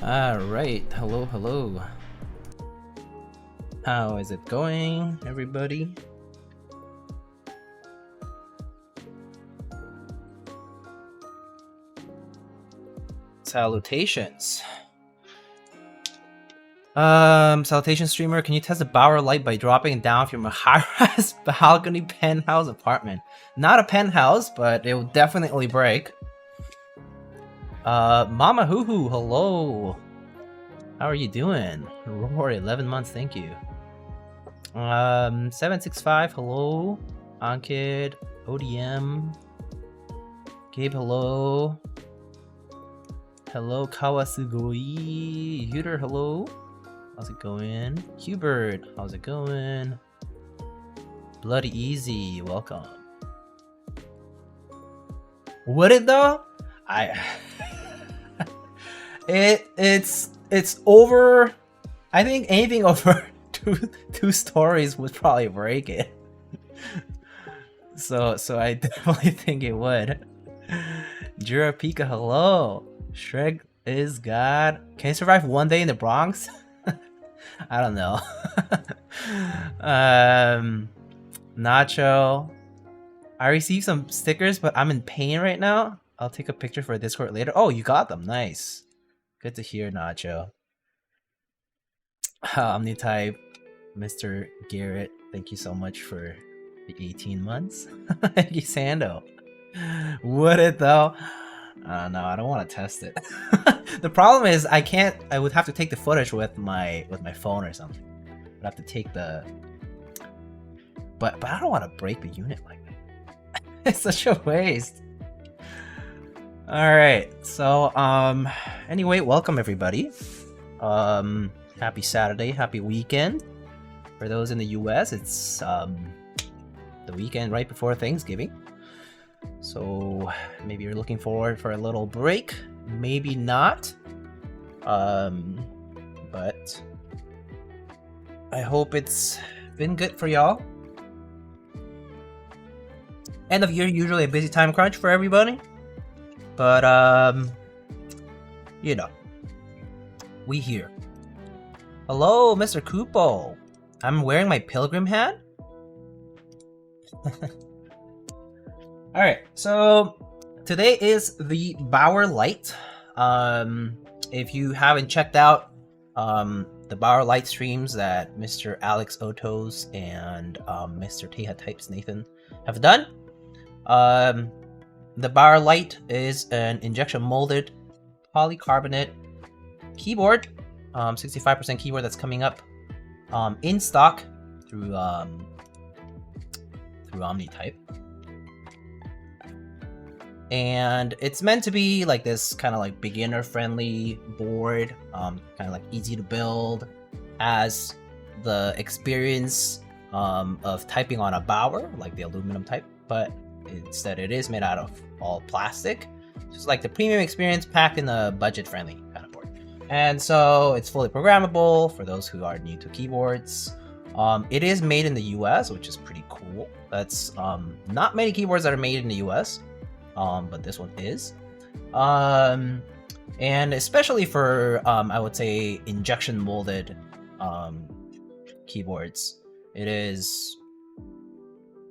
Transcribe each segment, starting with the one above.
Alright, hello. How is it going, everybody? Salutations. Salutation streamer, can you test the Bauer Lite by dropping it down from a high-rise balcony penthouse apartment? Not a penthouse, but it will definitely break. Mama Hoo Hoo, hello. How are you doing? Roar, 11 months, thank you. 765, hello. Ankid, ODM. Gabe, hello. Hello, Kawasugoi. Yuter, hello. How's it going? Hubert, how's it going? Bloody Easy, welcome. Would it though? It's over. I think anything over two stories would probably break it. So I definitely think it would. Jura Pika, hello. Shrek is God. Can you survive one day in the Bronx? I don't know. Nacho. I received some stickers, but I'm in pain right now. I'll take a picture for Discord later. Oh, you got them. Nice. Good to hear, Nacho. Omnitype, Mr. Garrett, thank you so much for the 18 months. Thank you, Sando. Would it though? No, I don't want to test it. The problem is I can't. I would have to take the footage with my phone or something. I'd have to take the. But I don't want to break the unit like that. It's such a waste. All right. So anyway, welcome everybody. Happy Saturday, happy weekend. For those in the US, it's the weekend right before Thanksgiving. So maybe you're looking forward for a little break, maybe not. But I hope it's been good for y'all. End of year usually a busy time crunch for everybody. But you know, we here. Hello, Mr. Kupo. I'm wearing my pilgrim hat. Alright, so today is the Bauer Lite. If you haven't checked out the Bauer Lite streams that Mr. Alex Otos and Mr. Teha Types Nathan have done, the Bauer Lite is an injection molded polycarbonate keyboard, 65% keyboard that's coming up in stock through Omnitype. And it's meant to be like this kind of like beginner friendly board, kind of like easy to build, as the experience of typing on a Bauer, like the aluminum type, but instead it is made out of all plastic. Just like the premium experience packed in a budget friendly kind of board. And so it's fully programmable for those who are new to keyboards. It is made in the US, which is pretty cool. That's not many keyboards that are made in the US. But this one is. And especially for, I would say, injection molded keyboards, it is,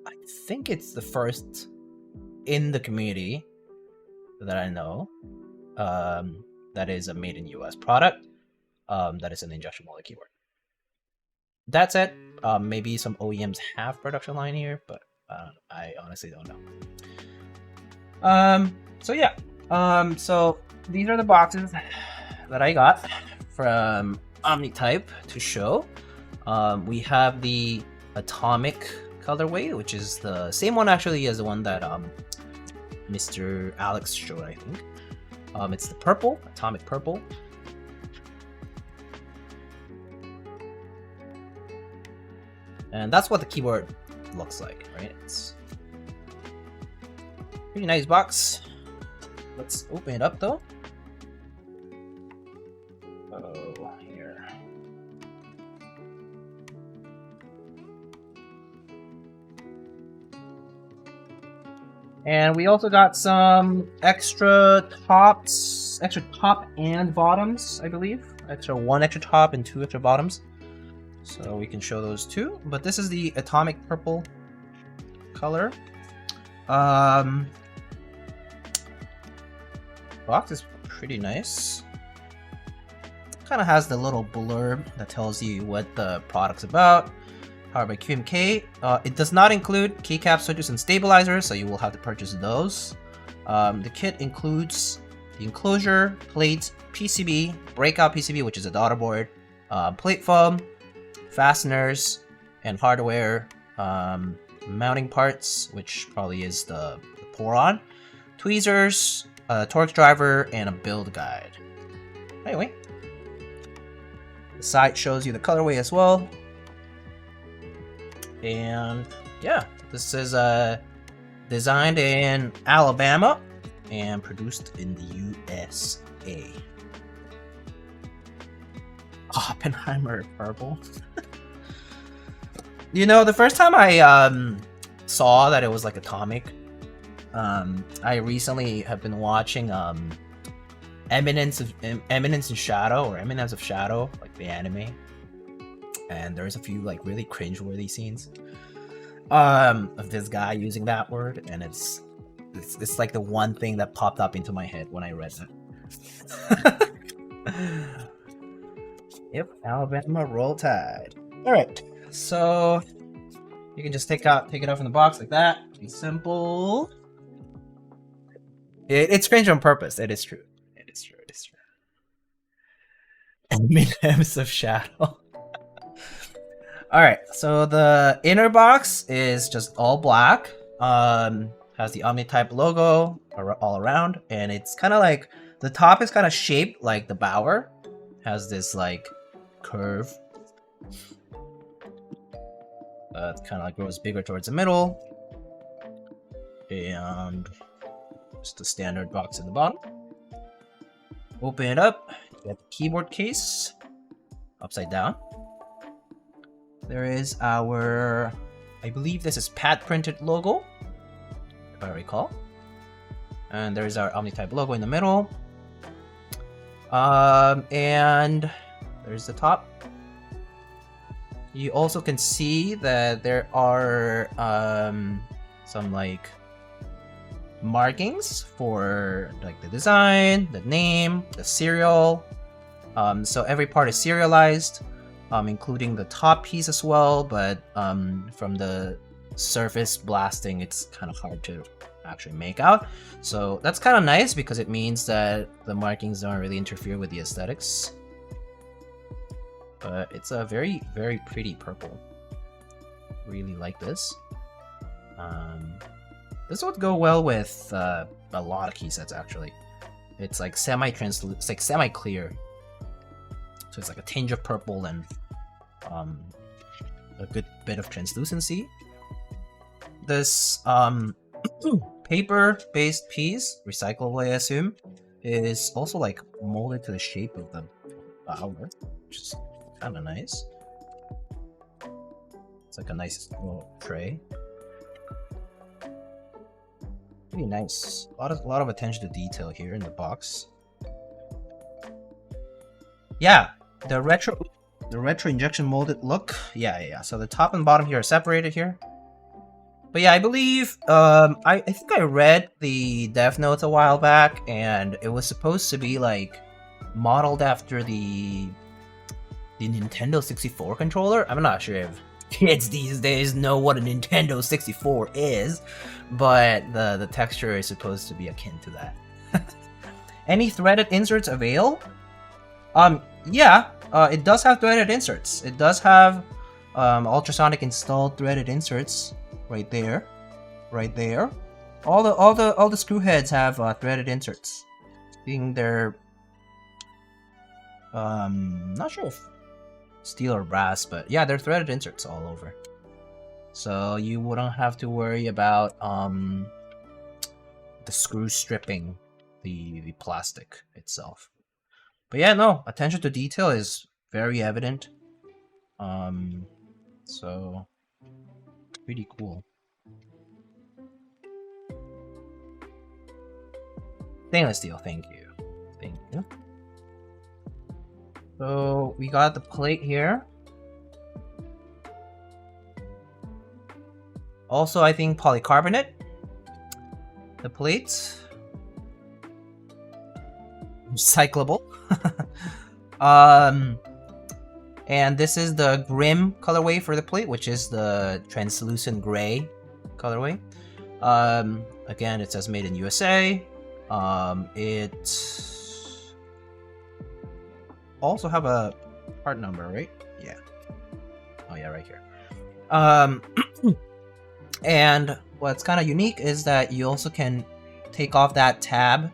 I think it's the first in the community that I know that is a made in US product that is an injection molded keyboard. That said, maybe some OEMs have production line here, but I honestly don't know. So yeah, so these are the boxes that I got from Omnitype to show. We have the atomic colorway, which is the same one actually as the one that Mr. Alex showed, I think. It's the purple, atomic purple. And that's what the keyboard looks like, right? It's pretty nice box. Let's open it up though. Oh, here. And we also got some extra tops extra top and bottoms, I believe. One extra top and 2 extra bottoms. So we can show those too. But this is the atomic purple color. Box is pretty nice. Kind of has the little blurb that tells you what the product's about. Powered by QMK. It does not include keycaps, switches, and stabilizers, so you will have to purchase those. The kit includes the enclosure, plate, PCB, breakout PCB, which is a daughter board, plate foam, fasteners, and hardware, mounting parts, which probably is the Poron, tweezers, a Torx driver, and a build guide. Anyway, the side shows you the colorway as well. And yeah, this is designed in Alabama and produced in the USA. Oppenheimer purple. You know, the first time I saw that it was like atomic, I recently have been watching Eminence of Shadow, or Eminence of Shadow, like the anime. And there's a few like really cringeworthy scenes of this guy using that word, and it's like the one thing that popped up into my head when I read it. Yep, Alabama Roll Tide. All right, so you can just take it out from the box like that. Be simple. It's cringe on purpose. It is true. It is true. It is true. Eminence of Shadow. Alright, so the inner box is just all black, has the Omnitype logo all around, and it's kind of like, the top is kind of shaped like the Bauer, has this like curve, it kind of like grows bigger towards the middle, and just the standard box in the bottom. Open it up, you have the keyboard case, upside down. There is our, I believe this is pad printed logo, if I recall. And there's our Omnitype logo in the middle. And there's the top. You also can see that there are some like markings for like the design, the name, the serial. So every part is serialized. Including the top piece as well, but from the surface blasting, it's kind of hard to actually make out. So that's kind of nice because it means that the markings don't really interfere with the aesthetics. But it's a very, very pretty purple. Really like this. This would go well with a lot of key sets actually. It's like semi-translucent, it's like semi-clear. So it's like a tinge of purple and a good bit of translucency. This paper-based piece, recyclable I assume, is also like molded to the shape of the Bauer, which is kind of nice. It's like a nice little tray. Pretty nice. A lot of attention to detail here in the box. Yeah, the retro injection molded look. Yeah. So the top and bottom here are separated here. But yeah, I believe I think I read the dev notes a while back, and it was supposed to be like modeled after the Nintendo 64 controller. I'm not sure if kids these days know what a Nintendo 64 is, but the texture is supposed to be akin to that. Any threaded inserts avail? Yeah, it does have threaded inserts. It does have ultrasonic installed threaded inserts right there, right there. All the screw heads have threaded inserts. Being they're not sure if steel or brass, but yeah, they're threaded inserts all over. So you wouldn't have to worry about the screw stripping the plastic itself. But yeah, no, attention to detail is very evident. So pretty cool. Stainless steel, thank you. So we got the plate here. Also, I think polycarbonate. The plates. Recyclable. And this is the Grim colorway for the plate, which is the translucent gray colorway. Again, it says made in USA. It also have a part number, right? Yeah. Oh yeah, right here. And what's kind of unique is that you also can take off that tab,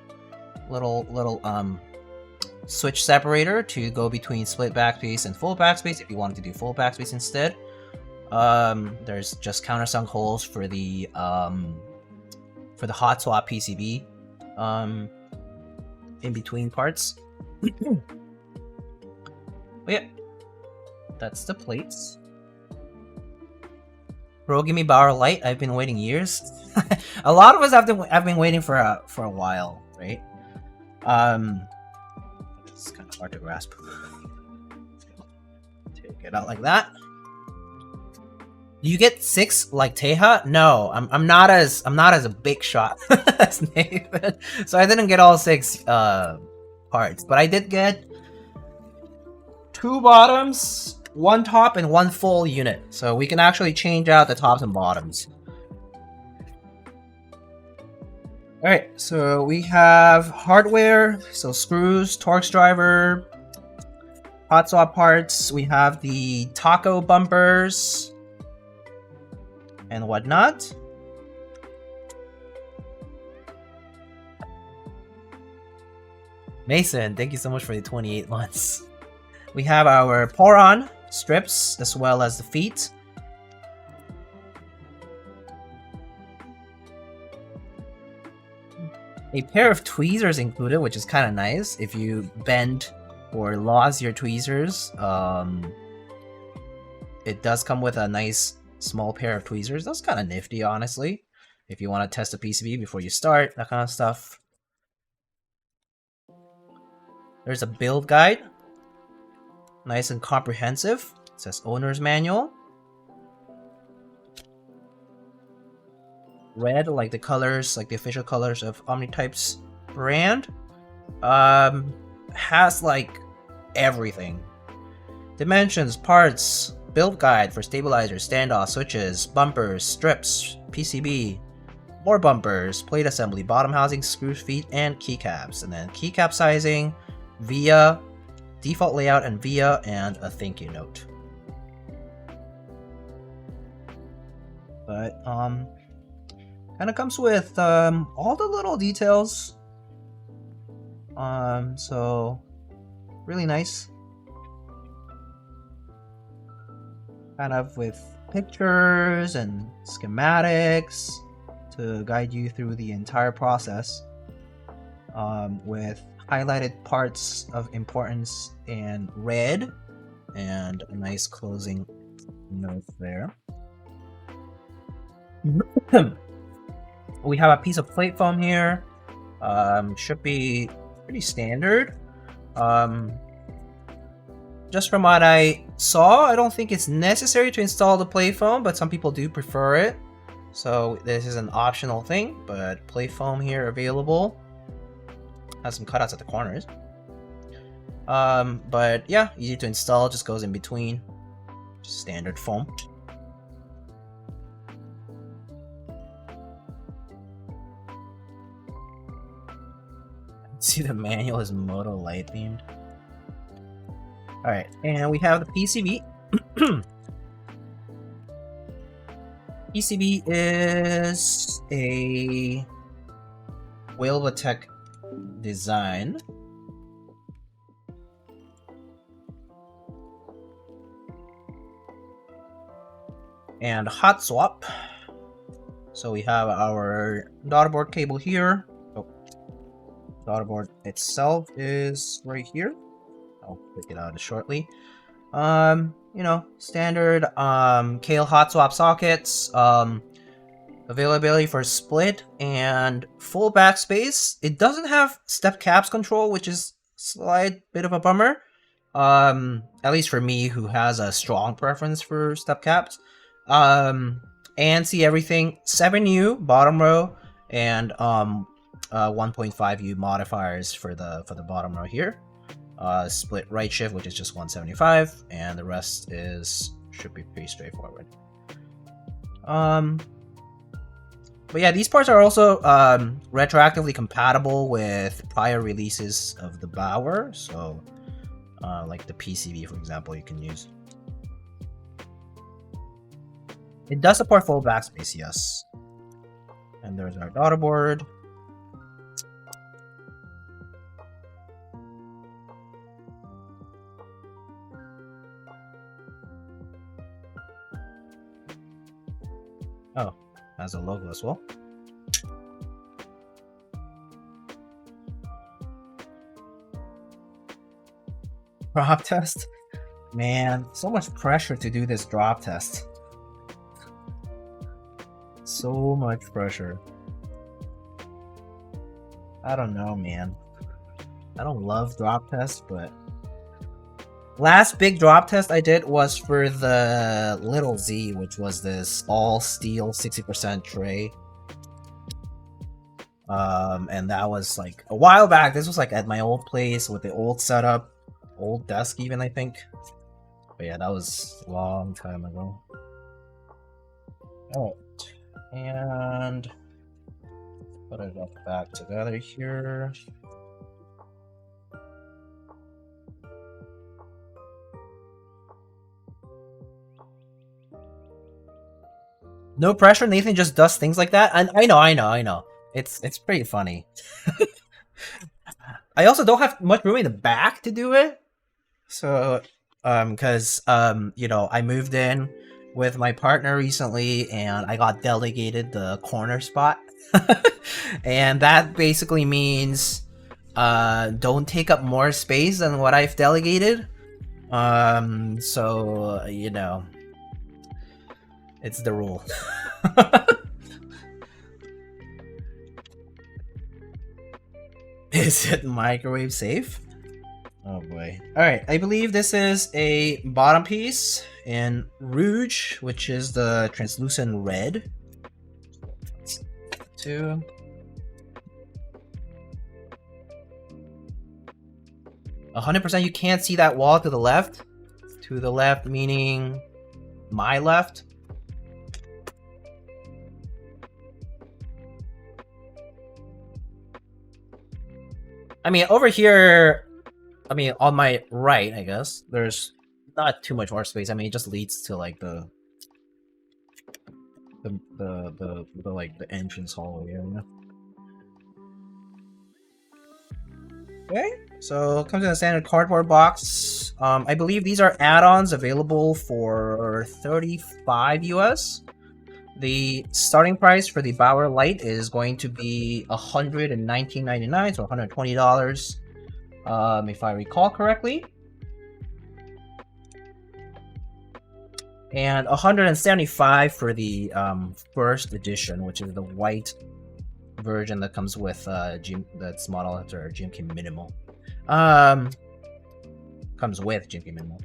little switch separator to go between split backspace and full backspace if you wanted to do full backspace instead. There's just countersunk holes for the Hotswap PCB in between parts. But yeah, that's the plates. Bro, give me Bauer Lite. I've been waiting years. A lot of us have been waiting for a while, right? It's kind of hard to grasp. Take it out like that. Do you get 6 like Teja? No, I'm not as a big shot as Nathan, so I didn't get all 6 parts, but I did get 2 bottoms, 1 top, and 1 full unit. So we can actually change out the tops and bottoms. Alright, so we have hardware, so screws, Torx driver, Hotswap parts, we have the taco bumpers, and whatnot. Mason, thank you so much for the 28 months. We have our Poron strips, as well as the feet. A pair of tweezers included, which is kind of nice. If you bend or lost your tweezers, it does come with a nice small pair of tweezers. That's kind of nifty, honestly. If you want to test a PCB before you start, that kind of stuff. There's a build guide. Nice and comprehensive. It says owner's manual. Red, like the colors, like the official colors of Omnitype's brand. Has like everything. Dimensions, parts, build guide for stabilizers, standoffs, switches, bumpers, strips, PCB, more bumpers, plate assembly, bottom housing, screws, feet, and keycaps. And then keycap sizing, via, default layout and via, and a thank you note. But kind of comes with all the little details. So really nice. Kind of with pictures and schematics to guide you through the entire process. With highlighted parts of importance in red and a nice closing note there. We have a piece of plate foam here. Should be pretty standard. Just from what I saw, I don't think it's necessary to install the plate foam, but some people do prefer it. So this is an optional thing, but plate foam here available. Has some cutouts at the corners. But yeah, easy to install, just goes in between. Just standard foam. See, the manual is Moto Light themed. Alright, and we have the PCB. PCB is a Wilvatech design. And Hotswap. So we have our daughterboard cable here. Daughterboard itself is right here. I'll pick it out shortly. You know, standard Kale Hotswap sockets, availability for split and full backspace. It doesn't have step caps control, which is slight bit of a bummer. At least for me, who has a strong preference for step caps. And see everything 7U bottom row and 1.5U modifiers for the bottom row here. Split right shift, which is just 175, and the rest should be pretty straightforward. But yeah, these parts are also retroactively compatible with prior releases of the Bauer, so like the PCB, for example, you can use. It does support full backspace, yes. And there's our daughter board. Oh, has a logo as well. Drop test? Man, so much pressure to do this drop test. So much pressure. I don't know, man. I don't love drop tests, but last big drop test I did was for the Little Z, which was this all steel 60% tray. And that was like a while back. This was like at my old place with the old setup, old desk even, I think. But yeah, that was a long time ago. Alright. And put it up back together here. No pressure, Nathan just does things like that. And I know. It's pretty funny. I also don't have much room in the back to do it. So because you know, I moved in with my partner recently and I got delegated the corner spot. And that basically means don't take up more space than what I've delegated. So you know, it's the rule. Is it microwave safe? Oh boy. Alright, I believe this is a bottom piece in Rouge, which is the translucent red. 2. %, you can't see that wall to the left. To the left meaning my left. I mean, over here, I mean, on my right, I guess, there's not too much more space. I mean, it just leads to like the like the entrance hallway area. Okay, so it comes in a standard cardboard box. I believe these are add-ons available for $35 US. The starting price for the Bauer Lite is going to be $119.99, so $120, if I recall correctly. And $175 for the first edition, which is the white version that comes with that's modeled after GMK Minimal. Comes with GMK Minimal.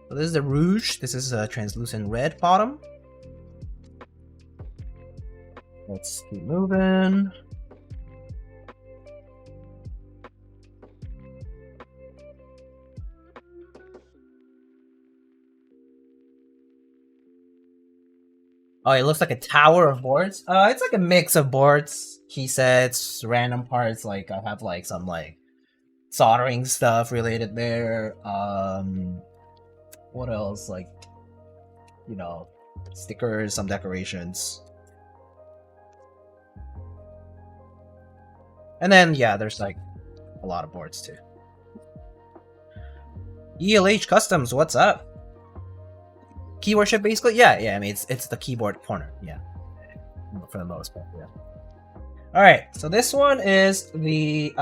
So this is the Rouge. This is a translucent red bottom. Let's keep moving. Oh, it looks like a tower of boards. It's like a mix of boards, key sets, random parts. Like I have like some like soldering stuff related there. What else? Like, you know, stickers, some decorations. And then, yeah, there's like a lot of boards too. ELH Customs, what's up? Keyboard ship basically? Yeah, I mean, it's the keyboard corner, yeah. For the most part, yeah. Alright, so this one is the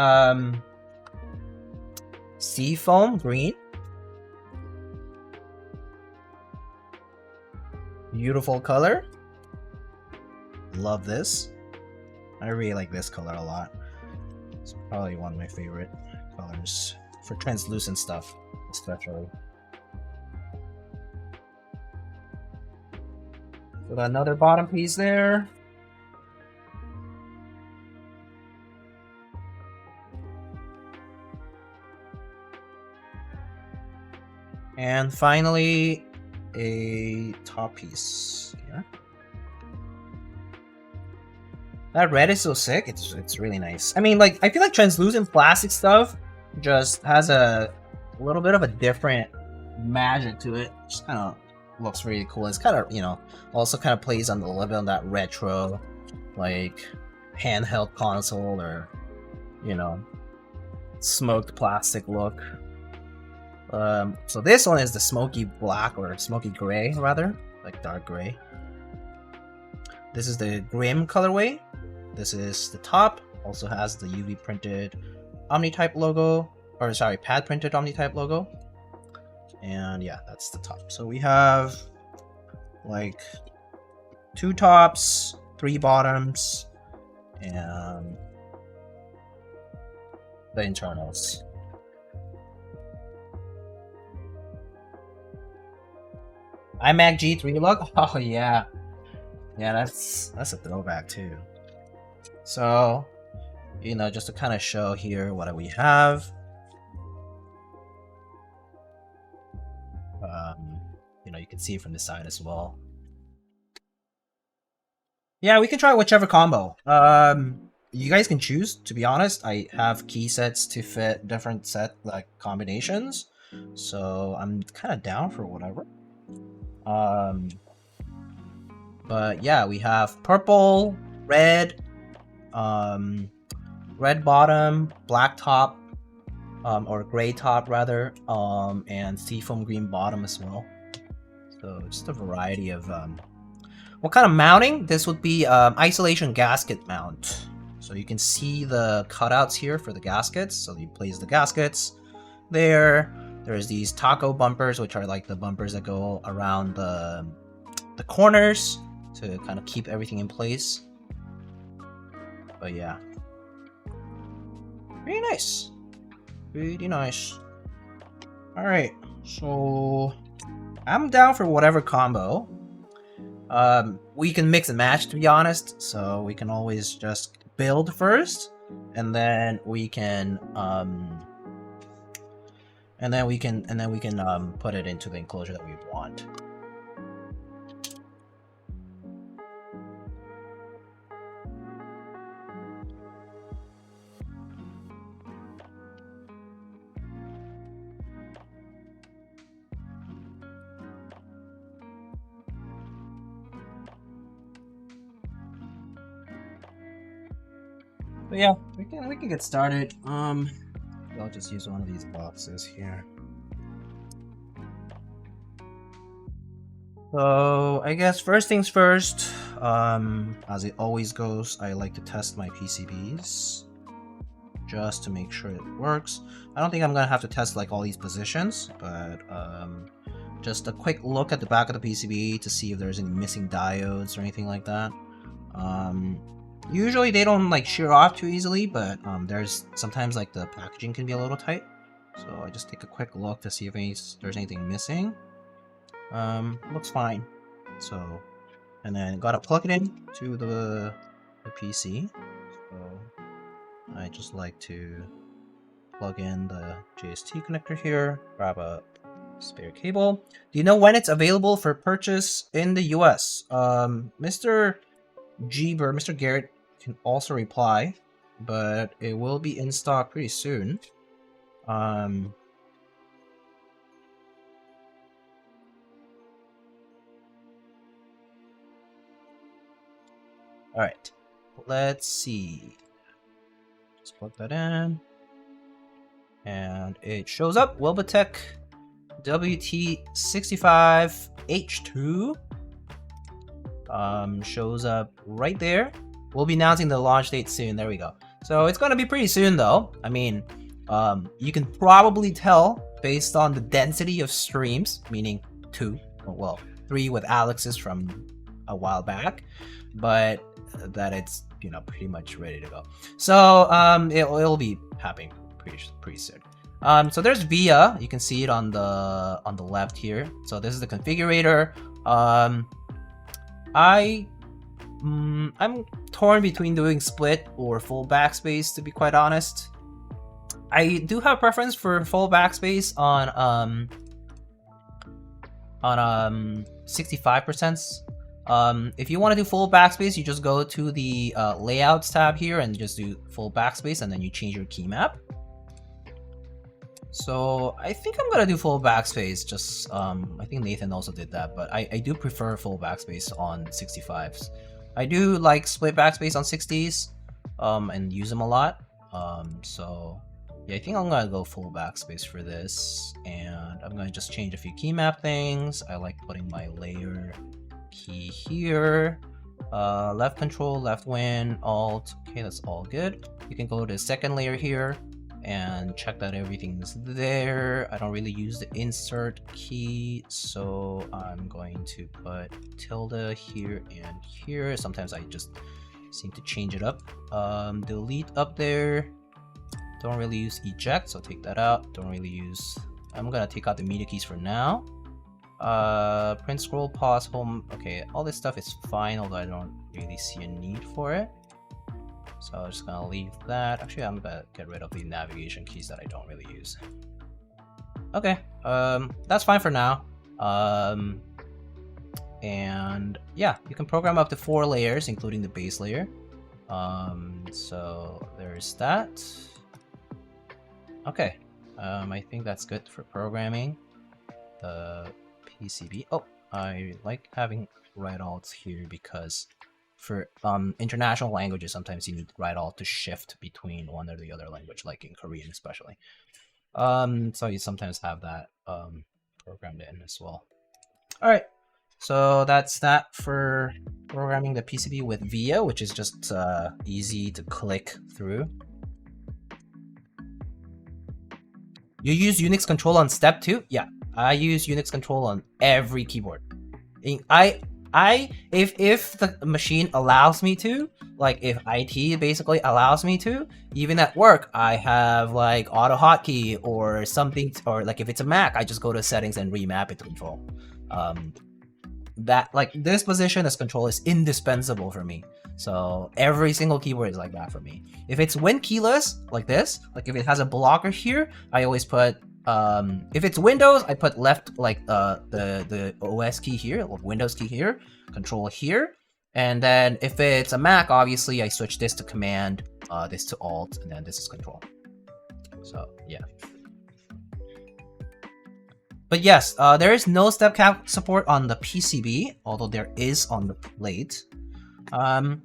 Seafoam green. Beautiful color. Love this. I really like this color a lot. It's probably one of my favorite colors for translucent stuff, especially. Got another bottom piece there. And finally, a top piece here. That red is so sick. It's really nice. I mean, like, I feel like translucent plastic stuff just has a little bit of a different magic to it. Just kind of looks really cool. It's kind of, you know, also kind of plays on the level of that retro, like, handheld console or, you know, smoked plastic look. So this one is the smoky black, or smoky gray rather, like dark gray. This is the Grim colorway. This is the top, also has the UV printed Omnitype logo, or sorry, pad printed Omnitype logo. And yeah, that's the top. So we have like 2 tops, 3 bottoms, and the internals. iMac G3 look? Oh yeah. Yeah, that's a throwback too. So, you know, just to kind of show here what we have. You know, you can see it from the side as well. Yeah, we can try whichever combo. You guys can choose, to be honest. I have key sets to fit different set like combinations. So I'm kind of down for whatever. But yeah, we have purple, red, red bottom, black top, or gray top rather, and seafoam green bottom as well. So just a variety of what kind of mounting? This would be isolation gasket mount. So you can see the cutouts here for the gaskets. So you place the gaskets there. There's these taco bumpers, which are like the bumpers that go around the corners to kind of keep everything in place. But yeah, pretty nice, pretty nice. All right, so I'm down for whatever combo. We can mix and match, to be honest. So we can always just build first, and then we can put it into the enclosure that we want. But yeah, we can get started. I'll just use one of these boxes here. So I guess first things first, as it always goes, I like to test my PCBs just to make sure it works. I don't think I'm gonna have to test like all these positions, but just a quick look at the back of the PCB to see if there's any missing diodes or anything like that. Usually they don't like shear off too easily, but there's sometimes like the packaging can be a little tight. So I just take a quick look to see if there's anything missing. Looks fine. So, and then gotta plug it in to the PC. So I just like to plug in the JST connector here, grab a spare cable. Do you know when it's available for purchase in the US? Mr. Garrett can also reply, but it will be in stock pretty soon. Alright, let's see. Just plug that in. And it shows up, Welbotech WT65H2. Shows up right there. We'll be announcing the launch date soon. There we go. So it's gonna be pretty soon though. I mean, you can probably tell based on the density of streams, meaning 2, well, 3 with Alex's from a while back, but that it's you know, pretty much ready to go. So it'll be happening pretty soon. So there's VIA. You can see it on the left here. So this is the configurator. I'm torn between doing split or full backspace, to be quite honest. I do have preference for full backspace on 65%. If you want to do full backspace, you just go to the layouts tab here and just do full backspace, and then you change your key map. So I think I'm gonna do full backspace. Just I think Nathan also did that, but I do prefer full backspace on 65s. I do like split backspace on 60s and use them a lot. So yeah, I think I'm gonna go full backspace for this, and I'm gonna just change a few key map things. I like putting my layer key here, left control, left win, alt. Okay, that's all good. You can go to the second layer here and check that everything's there. I don't really use the insert key, so I'm going to put tilde here and here. Sometimes I just seem to change it up. Delete up there. Don't really use eject, so take that out. Don't really use... I'm gonna take out the media keys for now. Print, scroll, pause, home. Okay, all this stuff is fine, although I don't really see a need for it. So I'm just gonna leave that. Actually, I'm gonna get rid of the navigation keys that I don't really use. Okay, that's fine for now. And yeah, you can program up to 4 layers, including the base layer. So there's that. Okay, I think that's good for programming the PCB. Oh, I like having write alts here because for international languages, sometimes you need write alt to shift between one or the other language, like in Korean especially. So you sometimes have that programmed in as well. All right, so that's that for programming the PCB with VIA, which is just easy to click through. You use Unix control on step 2? Yeah, I use Unix control on every keyboard. If the machine allows me to, like if IT basically allows me to, even at work, I have like auto hotkey or something, or like if it's a Mac, I just go to settings and remap it to control. That like this position as control is indispensable for me. So every single keyboard is like that for me. If it's Win keyless, like this, like if it has a blocker here, I always put if it's Windows, I put left, like the OS key here, or Windows key here, control here, and then if it's a Mac, obviously I switch this to command, this to alt, and then this is control. So yeah. But yes, there is no step cap support on the PCB, although there is on the plate. A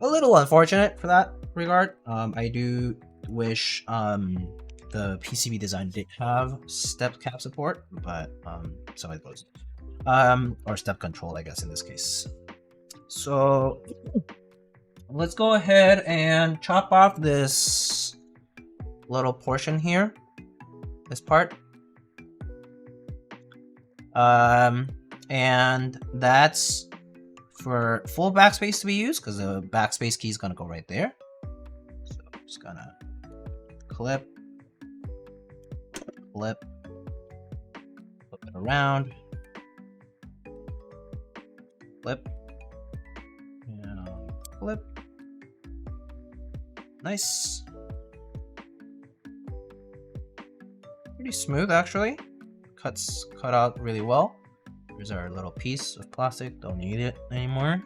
little unfortunate for that regard. I do wish the PCB design did have step cap support, but so it goes. Or step control, I guess, in this case. So let's go ahead and chop off this little portion here, this part. And that's for full backspace to be used, because the backspace key is gonna go right there. So I'm just gonna clip, flip it around, flip, and flip. Nice. Pretty smooth, actually. Cut out really well. Here's our little piece of plastic. Don't need it anymore.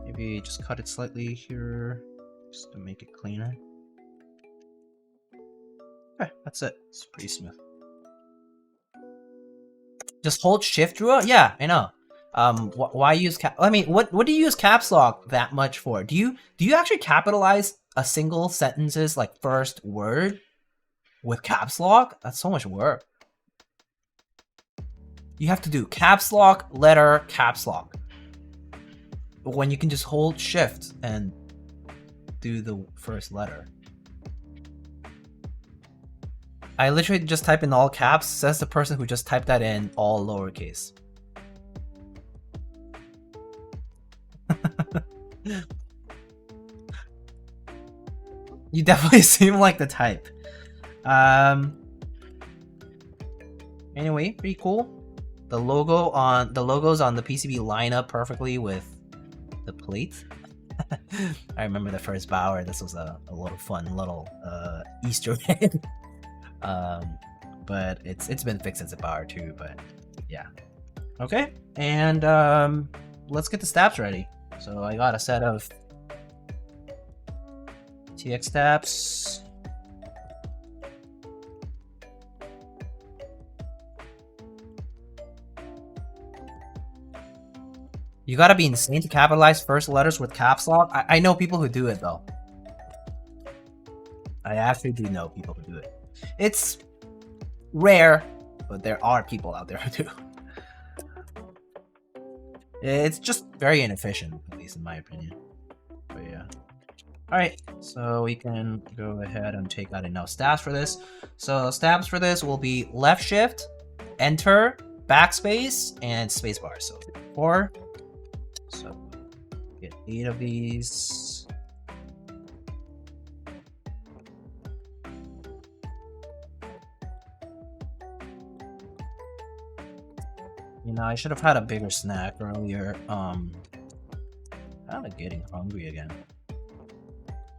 Maybe just cut it slightly here, just to make it cleaner. Okay, that's it. It's pretty smooth. Just hold shift throughout? Yeah, I know. Why use cap? I mean, what do you use caps lock that much for? Do you actually capitalize a single sentence's like first word with caps lock? That's so much work. You have to do caps lock, letter, caps lock, when you can just hold shift and do the first letter. I literally just type in all caps, says the person who just typed that in all lowercase. You definitely seem like the type. Anyway, pretty cool. The logos on the PCB line up perfectly with the plate. I remember the first Bauer. This was a little fun little Easter egg. But it's been fixed since a Bauer too. But yeah. Okay, and let's get the stabs ready. So I got a set of TX stabs. You gotta be insane to capitalize first letters with caps lock. I know people who do it though. I actually do know people who do it. It's rare, but there are people out there who do. It's just very inefficient, at least in my opinion. But yeah. Alright, so we can go ahead and take out enough stabs for this. So stabs for this will be left shift, enter, backspace, and spacebar. So 4. So get 8 of these. You know, I should have had a bigger snack earlier. Kind of getting hungry again.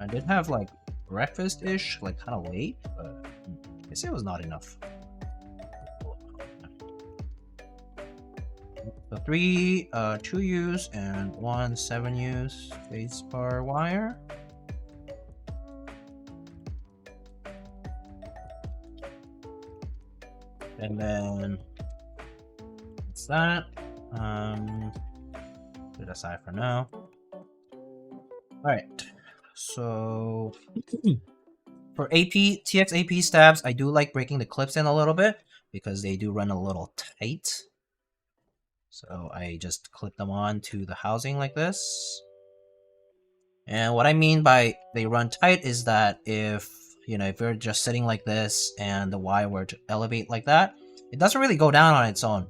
I did have like breakfast-ish, like kind of late, but I guess it was not enough. So 3 2Us and 1 7Us spacebar wire. And then that's that. Put it aside for now. Alright. So for TX AP stabs, I do like breaking the clips in a little bit because they do run a little tight. So I just clip them on to the housing like this. And what I mean by they run tight is that if you're just sitting like this and the wire were to elevate like that, it doesn't really go down on its own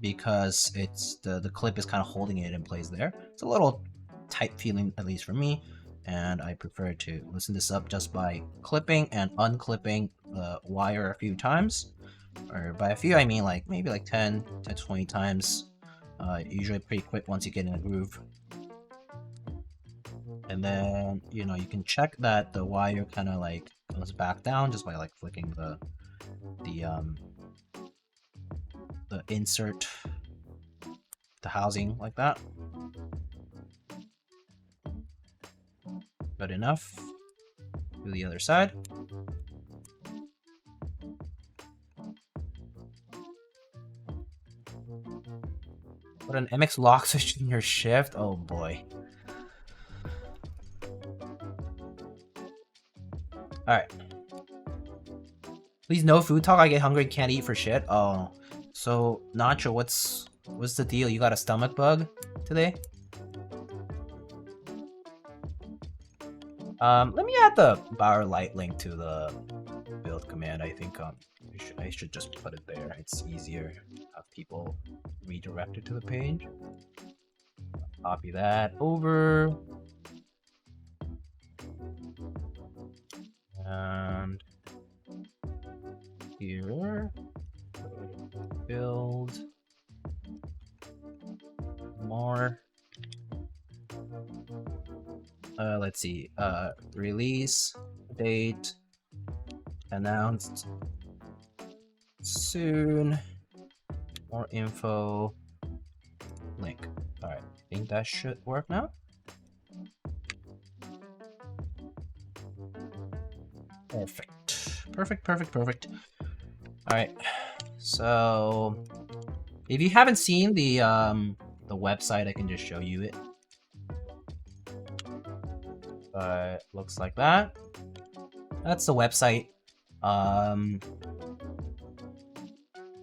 because it's the clip is kind of holding it in place there. It's a little tight feeling, at least for me. And I prefer to loosen this up just by clipping and unclipping the wire a few times. Or by a few, I mean like maybe like 10 to 20 times. Usually pretty quick once you get in a groove. And then, you can check that the wire kind of like goes back down just by like flicking the insert, the housing like that. Good enough. Do the other side. Put an MX lock switch in your shift. Oh boy. Alright. Please no food talk. I get hungry, can't eat for shit. Oh. So Nacho, what's the deal? You got a stomach bug today? Let me add the Bauer Lite link to the build command. I think I should just put it there. It's easier to have people redirected to the page. Copy that over. And here, build more. Let's see. Release date announced soon. More info. Link. All right. I think that should work now. Perfect. Perfect. All right. So, if you haven't seen the website, I can just show you it. Looks like that. That's the website.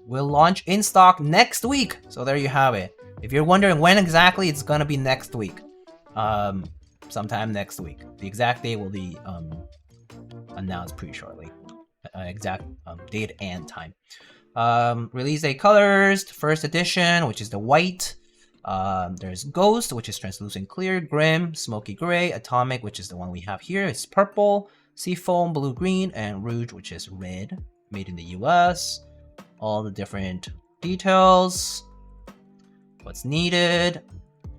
Will launch in stock next week. So there you have it. If you're wondering when exactly, it's gonna be next week. Sometime next week. The exact date will be announced pretty shortly. Exact date and time. Release date colors, first edition, which is the white. There's Ghost, which is translucent clear, Grim, smoky gray, Atomic, which is the one we have here, it's purple, Seafoam, blue-green, and Rouge, which is red, made in the US. All the different details, what's needed,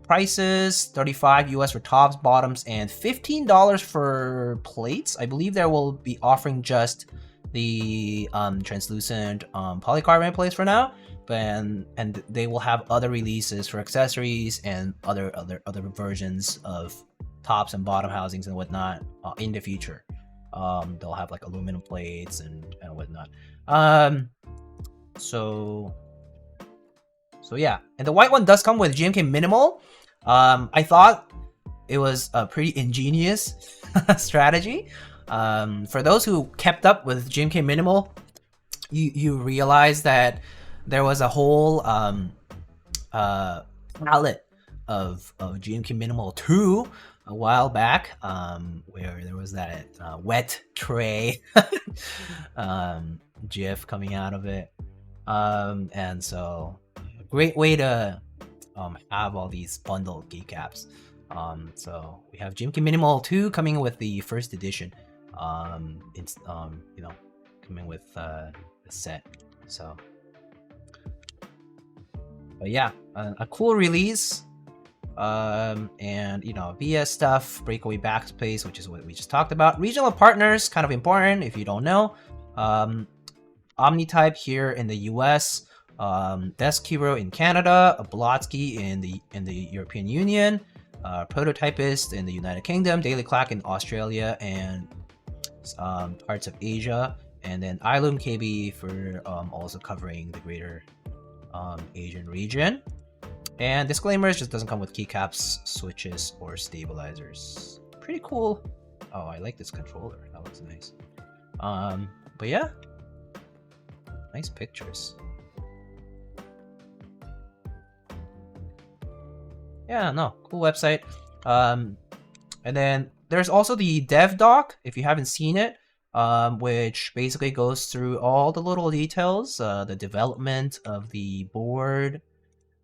prices, 35 US for tops, bottoms, and $15 for plates. I believe they will be offering just the translucent polycarbonate plates for now, and they will have other releases for accessories and other versions of tops and bottom housings and whatnot in the future. They'll have like aluminum plates and whatnot. So yeah, and the white one does come with GMK Minimal. I thought it was a pretty ingenious strategy. For those who kept up with GMK Minimal, you realize that there was a whole palette of GMK Minimal 2 a while back, where there was that wet tray GIF coming out of it. And so a great way to have all these bundled keycaps. So we have GMK Minimal 2 coming with the first edition. It's you know, coming with the set. So, but yeah, a cool release. And you know, VS stuff, breakaway backspace, which is what we just talked about. Regional partners, kind of important if you don't know. Omnitype here in the US, Desk Hero in Canada, Blotsky in the European Union, Prototypist in the United Kingdom, Daily Clack in Australia and parts of Asia, and then iLoom KB for also covering the greater Asian region. And disclaimers, just doesn't come with keycaps, switches, or stabilizers. Pretty cool. Oh, I like this controller. That looks nice. But yeah, nice pictures. Yeah, no, cool website. And then there's also the dev doc, if you haven't seen it, which basically goes through all the little details, the development of the board,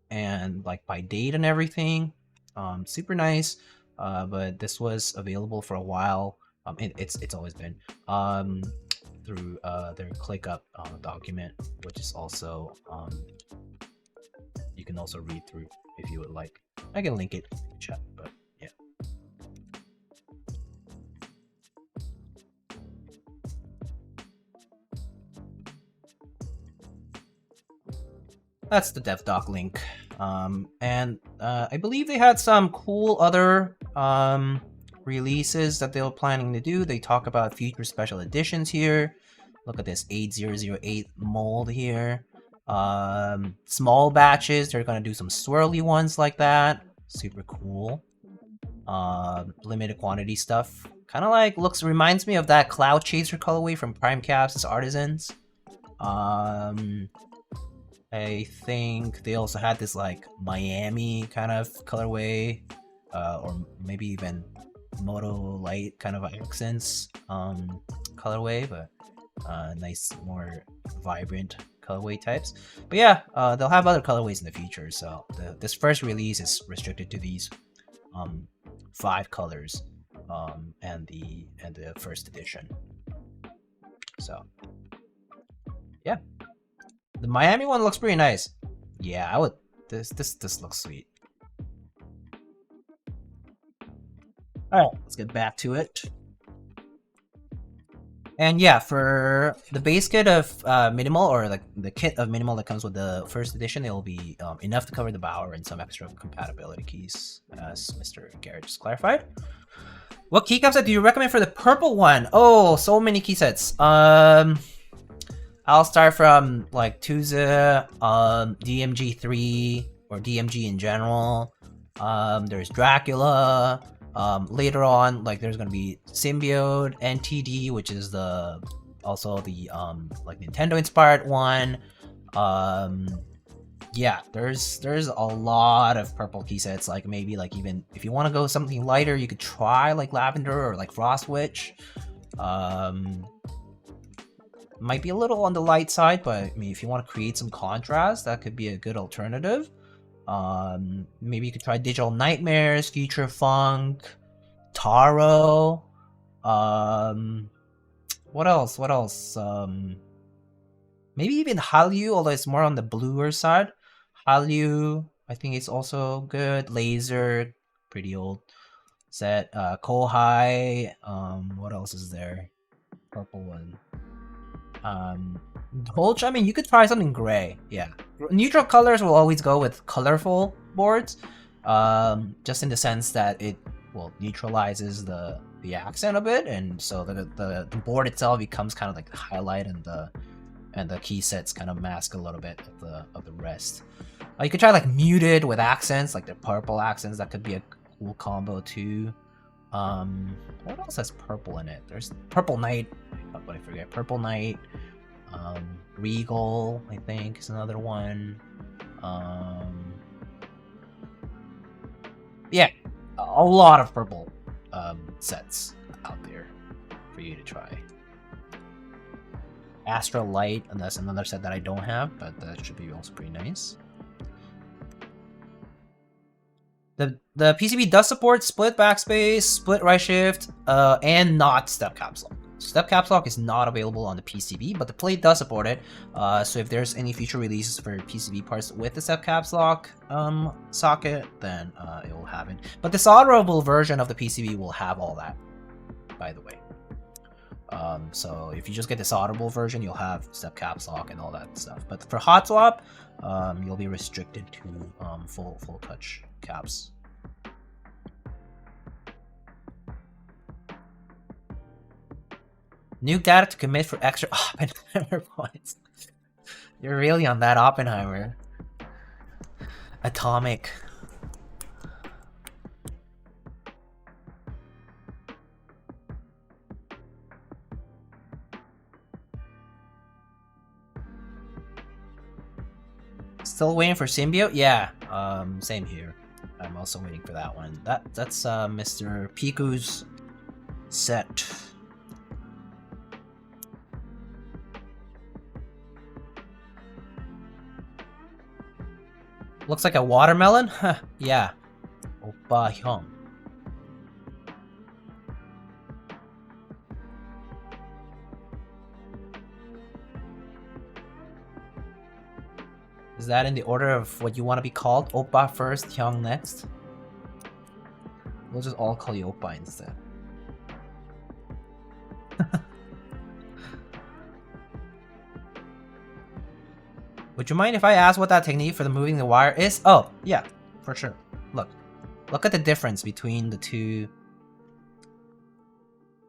and like by date and everything. Super nice. But this was available for a while. It's always been through their ClickUp document, which is also you can also read through if you would like. I can link it in the chat, but yeah. That's the dev doc link. And I believe they had some cool other releases that they were planning to do. They talk about future special editions here. Look at this 8008 mold here. Small batches, they're gonna do some swirly ones like that. Super cool. Limited quantity stuff. Kind of like reminds me of that Cloud Chaser colorway from Prime Caps as Artisans. I think they also had this like Miami kind of colorway, or maybe even Moto Light kind of accents colorway, but nice, more vibrant colorway types. But yeah, they'll have other colorways in the future. So this first release is restricted to these 5 colors, and the first edition. So yeah. The Miami one looks pretty nice. Yeah, I would. This looks sweet. All right, let's get back to it. And yeah, for the base kit of Minimal, or like the kit of Minimal that comes with the first edition, it will be enough to cover the Bauer and some extra compatibility keys, as Mr. Garrett just clarified. What keycaps set do you recommend for the purple one? Oh, so many key sets. I'll start from like Tuza, DMG3, or DMG in general. There's Dracula. Later on, like there's gonna be Symbiote, NTD, which is also the like Nintendo inspired one. Yeah, there's a lot of purple key sets. Like maybe like even if you want to go something lighter, you could try like Lavender or like Frost Witch. Might be a little on the light side, but I mean, if you want to create some contrast, that could be a good alternative. Maybe you could try Digital Nightmares, Future Funk, Taro. What else? What else? Maybe even Hallyu, although it's more on the bluer side. Hallyu, I think it's also good. Laser, pretty old set. Kohai. What else is there? Purple one. Dolch, I mean, you could try something gray. Yeah. Neutral colors will always go with colorful boards. Just in the sense that it, well, neutralizes the accent a bit, and so the board itself becomes kind of like the highlight, and the key sets kind of mask a little bit of the rest. You could try like muted with accents, like the purple accents. That could be a cool combo too. What else has purple in it? There's Purple Knight. How could I forget? Purple Knight. Regal, I think, is another one. Yeah, a lot of purple sets out there for you to try. Astra Light, and that's another set that I don't have, but that should be also pretty nice. The PCB does support split backspace, split right shift, and not step caps lock. Step caps lock is not available on the PCB, but the plate does support it. So if there's any future releases for PCB parts with the step caps lock socket, then it will have it. But the solderable version of the PCB will have all that, by the way. So if you just get the solderable version, you'll have step caps lock and all that stuff. But for Hotswap, you'll be restricted to full touch caps. Nuke data to commit for extra Oppenheimer points. You're really on that Oppenheimer. Atomic. Still waiting for Symbiote? Yeah, same here. I'm also waiting for that one. That's Mr. Piku's set. Looks like a watermelon? Huh, yeah. Oppa Hyung. Is that in the order of what you want to be called? Oppa first, Hyung next? We'll just all call you Oppa instead. Would you mind if I ask what that technique for the moving the wire is? Oh, yeah, for sure. Look at the difference between the two.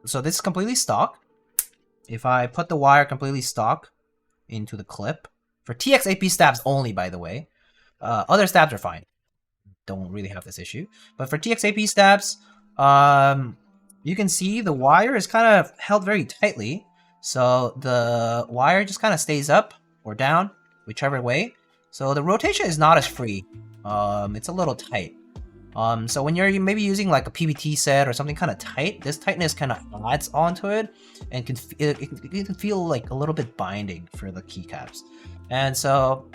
So this is completely stock. If I put the wire completely stock into the clip, for TXAP stabs only, by the way, other stabs are fine. Don't really have this issue. But for TXAP stabs, you can see the wire is kind of held very tightly. So the wire just kind of stays up or down, whichever way. So the rotation is not as free. It's a little tight. So when you're maybe using like a PBT set or something kind of tight, this tightness kind of adds onto it, and it can feel like a little bit binding for the keycaps. And so,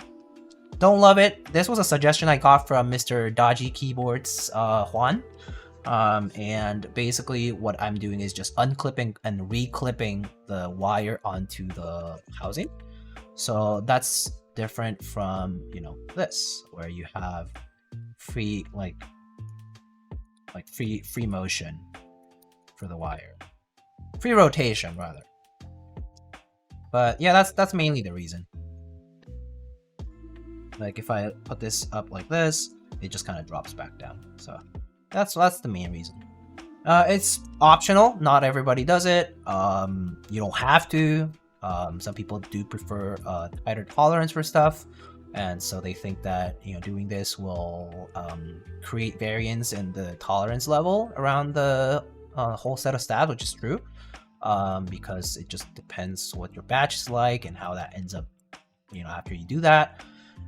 don't love it. This was a suggestion I got from Mr. Dodgy Keyboards, Juan. And basically what I'm doing is just unclipping and reclipping the wire onto the housing. So that's different from, you know, this, where you have free, like free motion for the wire. Free rotation, rather. But yeah, that's mainly the reason. Like if I put this up like this, it just kind of drops back down. So that's the main reason. It's optional. Not everybody does it. You don't have to. Some people do prefer tighter tolerance for stuff, and so they think that, you know, doing this will create variance in the tolerance level around the whole set of stabs, which is true, because it just depends what your batch is like and how that ends up, you know, after you do that.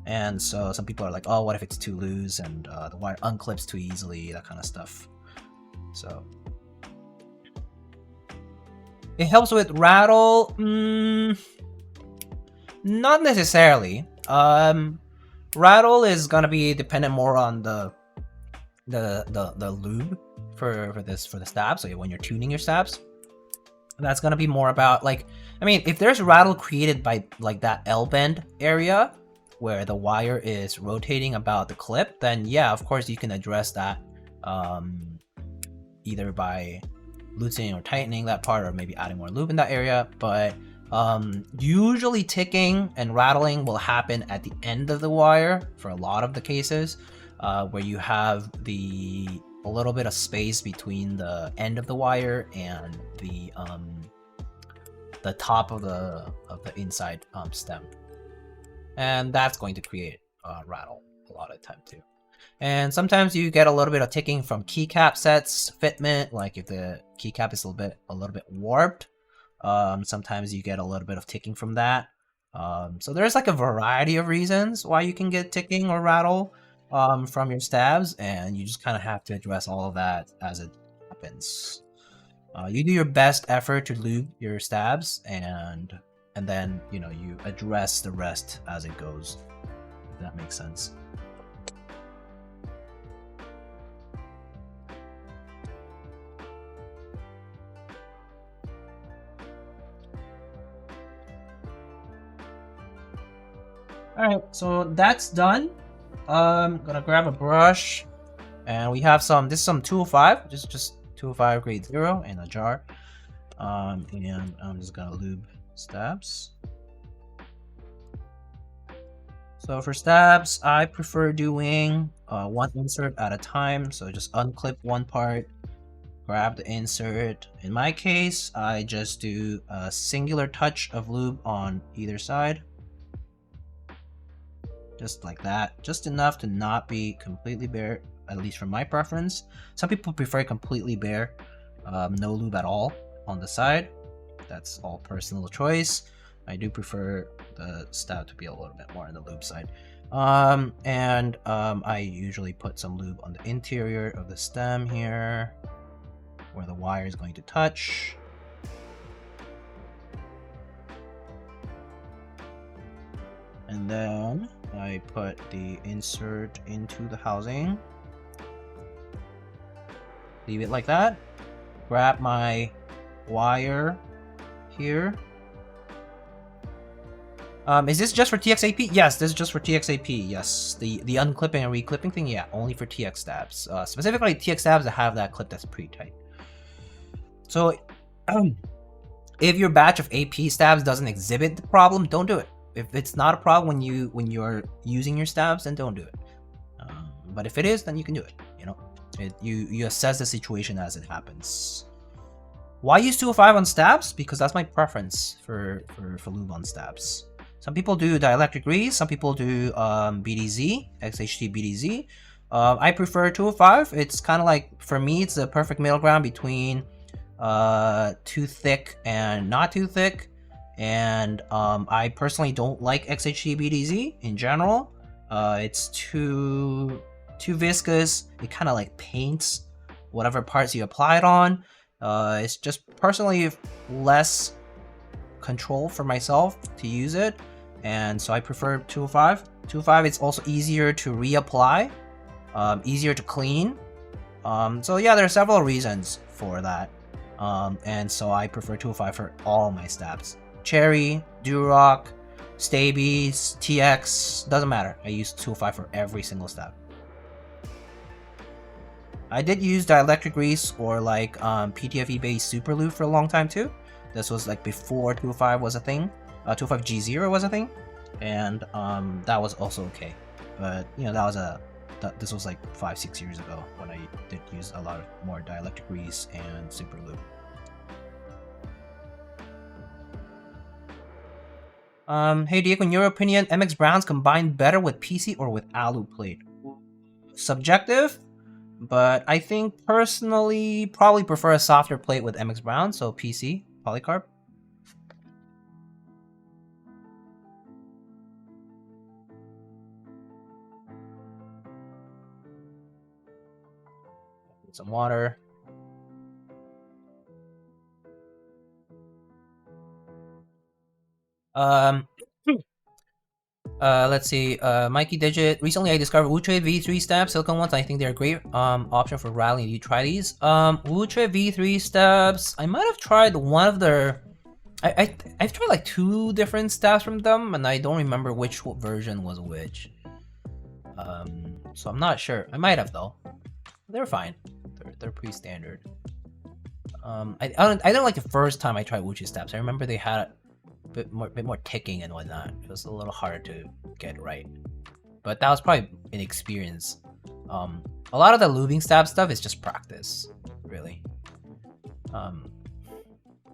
And so some people are like, oh, what if it's too loose and the wire unclips too easily, that kind of stuff. So it helps with rattle. Not necessarily. Rattle is gonna be dependent more on the lube for the stab. So when you're tuning your stabs, that's gonna be more about like, I mean, if there's rattle created by like that L bend area where the wire is rotating about the clip, then yeah, of course you can address that either by loosening or tightening that part, or maybe adding more lube in that area. But usually ticking and rattling will happen at the end of the wire for a lot of the cases, where you have a little bit of space between the end of the wire and the top of the inside stem, and that's going to create rattle a lot of the time too. And sometimes you get a little bit of ticking from keycap sets fitment, like if the keycap is a little bit warped. Sometimes you get a little bit of ticking from that. So there's like a variety of reasons why you can get ticking or rattle from your stabs, and you just kind of have to address all of that as it happens. You do your best effort to lube your stabs, and then you address the rest as it goes. If that makes sense. Alright, so that's done. I'm gonna grab a brush, and we have this is some 205, just 205 grade 0 in a jar. And I'm just gonna lube stabs. So for stabs, I prefer doing one insert at a time. So just unclip one part, grab the insert. In my case, I just do a singular touch of lube on either side. Just like that, just enough to not be completely bare, at least for my preference. Some people prefer completely bare, no lube at all on the side. That's all personal choice. I do prefer the stab to be a little bit more on the lube side. I usually put some lube on the interior of the stem here, where the wire is going to touch. And then I put the insert into the housing. Leave it like that. Grab my wire here. Is this just for TXAP? Yes, this is just for TXAP. Yes, the unclipping and reclipping thing, yeah, only for TX stabs. Specifically TX stabs that have that clip that's pretty tight. So, if your batch of AP stabs doesn't exhibit the problem, don't do it. If it's not a problem when you're using your stabs, then don't do it. But if it is, then you can do it. You assess the situation as it happens. Why use 205 on stabs? Because that's my preference for lube on stabs. Some people do dielectric grease, some people do BDZ, XHT BDZ. I prefer 205. It's kind of like, for me, it's the perfect middle ground between too thick and not too thick. And I personally don't like XHT BDZ in general. It's too viscous. It kind of like paints whatever parts you apply it on. It's just personally less control for myself to use it, and so I prefer 205. 205, it's also easier to reapply, easier to clean. So yeah, there are several reasons for that. And so I prefer 205 for all my stabs. Cherry, Durock, Stabies, TX, doesn't matter. I use 205 for every single stab. I did use dielectric grease or like PTFE based super lube for a long time too. This was like before 205 was a thing. 205 G0 was a thing, and that was also okay. But this was like 5-6 years ago when I did use a lot of more dielectric grease and super lube. Hey Diego, in your opinion, MX Browns combine better with PC or with alu plate? Subjective, but I think personally probably prefer a softer plate with MX Brown, so PC, polycarb. Some water. Let's see. Mikey Digit. Recently, I discovered Wutrade V3 stabs, silicone ones. I think they're a great option for rallying. You try these? Wutrade V3 stabs. I might have tried one of their. I've tried like 2 different stabs from them, and I don't remember which version was which. So I'm not sure. I might have though. They're fine. They're pretty standard. I don't like the first time I tried Wutrade stabs. I remember they had a bit more ticking and whatnot. It was a little harder to get right. But that was probably an experience. A lot of the lubing stab stuff is just practice, really.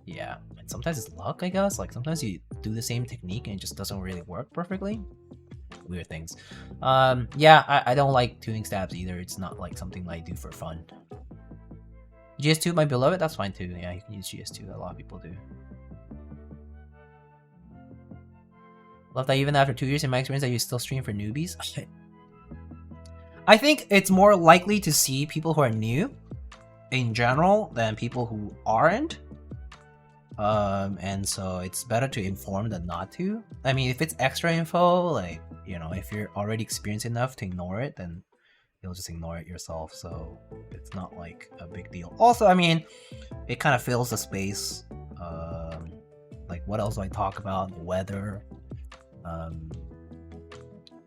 Yeah, and sometimes it's luck, I guess. Like sometimes you do the same technique and it just doesn't really work perfectly. Weird things. Yeah, I don't like tuning stabs either. It's not like something I do for fun. GS2 might be below it. That's fine too. Yeah, you can use GS2. A lot of people do. Love that even after 2 years in my experience that you still stream for newbies. I think it's more likely to see people who are new in general than people who aren't. And so it's better to inform than not to. I mean, if it's extra info, like, you know, if you're already experienced enough to ignore it, then you'll just ignore it yourself. So it's not like a big deal. Also, I mean, it kind of fills the space. Like, what else do I talk about? The weather.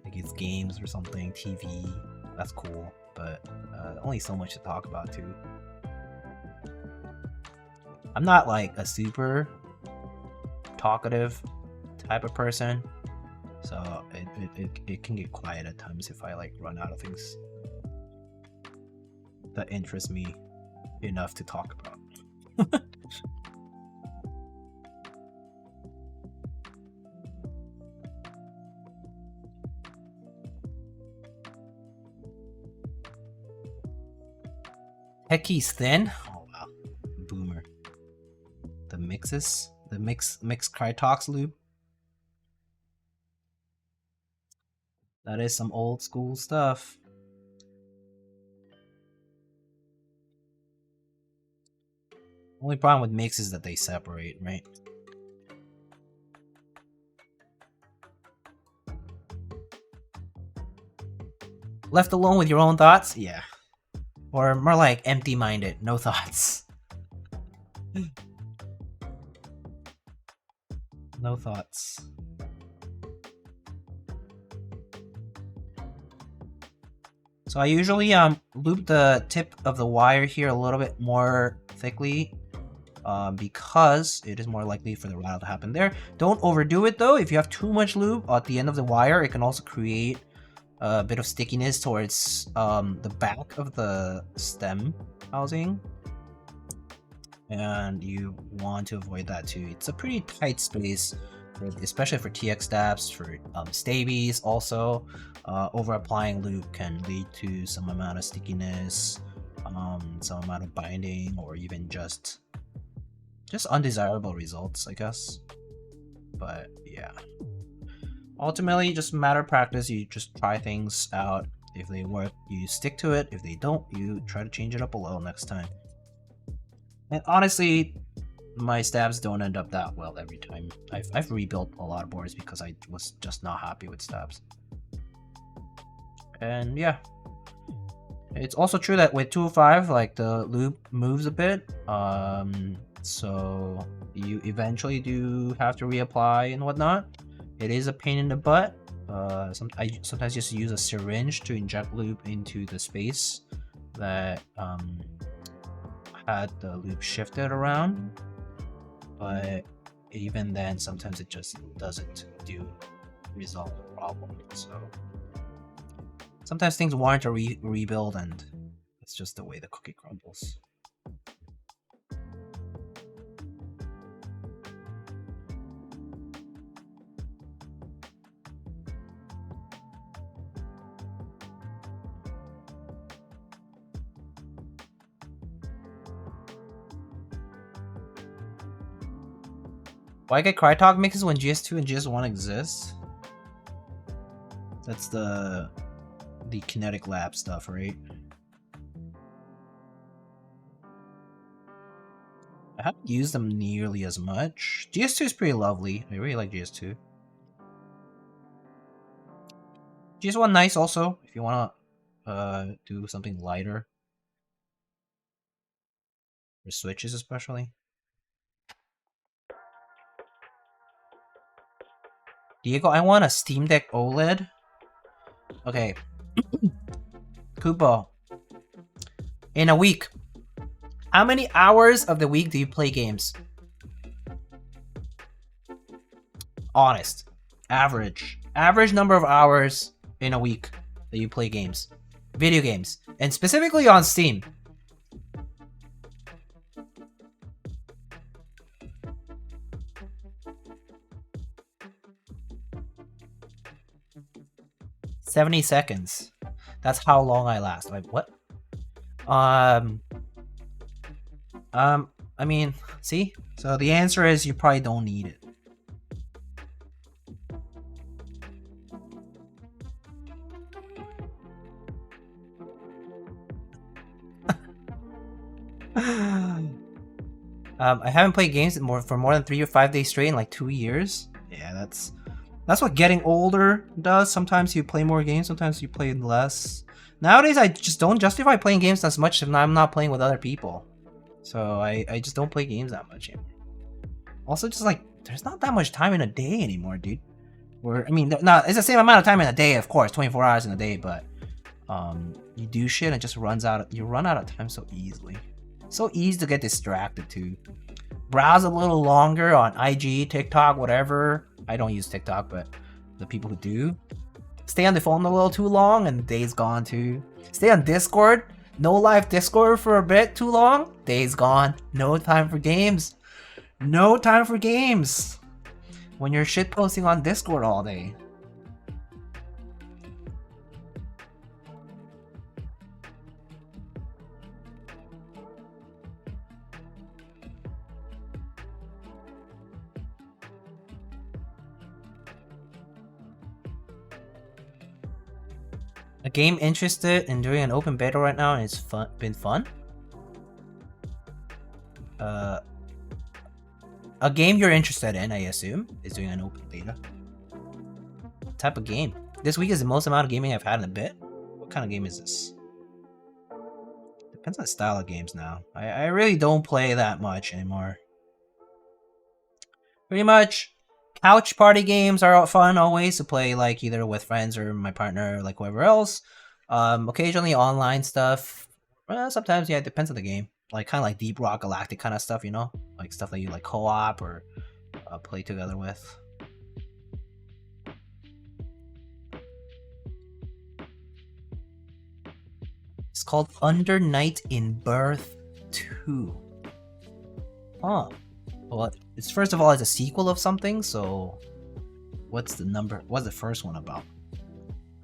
Like it's games or something, TV. That's cool, but only so much to talk about too. I'm not like a super talkative type of person, so it can get quiet at times if I like run out of things that interest me enough to talk about. Heckie's thin? Oh wow. Boomer. The mixes? The mix Crytox lube? That is some old school stuff. Only problem with mix is that they separate, right? Left alone with your own thoughts? Yeah. Or more like empty-minded, no thoughts. No thoughts. So I usually loop the tip of the wire here a little bit more thickly because it is more likely for the rattle to happen there. Don't overdo it though. If you have too much lube at the end of the wire, it can also create a bit of stickiness towards the back of the stem housing, and you want to avoid that too. It's a pretty tight space, especially for TX stabs, for stabies also. Over applying lube can lead to some amount of stickiness, some amount of binding, or even just undesirable results, I guess. But yeah, ultimately just a matter of practice. You just try things out. If they work, you stick to it. If they don't, you try to change it up a little next time. And honestly, my stabs don't end up that well every time. I've rebuilt a lot of boards because I was just not happy with stabs. And yeah, it's also true that with 205, like the lube moves a bit, so you eventually do have to reapply and whatnot. It is a pain in the butt. I sometimes just use a syringe to inject lube into the space that had the lube shifted around, but even then, sometimes it just doesn't resolve the problem. So sometimes things warrant a rebuild, and it's just the way the cookie crumbles. Why get Crytalk mixes when GS2 and GS1 exist? That's the Kinetic Lab stuff, right? I haven't used them nearly as much. GS2 is pretty lovely. I really like GS2. GS1 nice also if you wanna do something lighter. For switches especially. Diego, I want a Steam Deck OLED. Okay. Kupo. In a week, how many hours of the week do you play games? Honest. Average. Average number of hours in a week that you play games. Video games. And specifically on Steam. "70 seconds. That's how long I last." Like, what? I mean, see? So the answer is you probably don't need it. I haven't played games for more than 3 or 5 days straight in like 2 years. Yeah, that's what getting older does. Sometimes you play more games, sometimes you play less. Nowadays, I just don't justify playing games as much if I'm not playing with other people. So I just don't play games that much anymore. Also, just like, there's not that much time in a day anymore, dude. I mean, it's the same amount of time in a day, of course, 24 hours in a day, but you do shit and it just you run out of time so easily. So easy to get distracted too. Browse a little longer on IG, TikTok, whatever. I don't use TikTok, but the people who do. Stay on the phone a little too long and the day's gone too. Stay on Discord. No live Discord for a bit too long. Day's gone. No time for games. No time for games. When you're shit posting on Discord all day. A game interested in doing an open beta right now and it's been fun? A game you're interested in, I assume, is doing an open beta. What type of game? This week is the most amount of gaming I've had in a bit. What kind of game is this? Depends on the style of games now. I really don't play that much anymore. Pretty much, couch party games are fun always to play, like either with friends or my partner, or like whoever else. Occasionally online stuff. Sometimes, yeah, it depends on the game. Like kind of like Deep Rock Galactic kind of stuff, you know, like stuff that you like co-op or play together with. It's called Under Night in Birth 2. Huh. Well, it's first of all, it's a sequel of something, so what's the number? What's the first one about?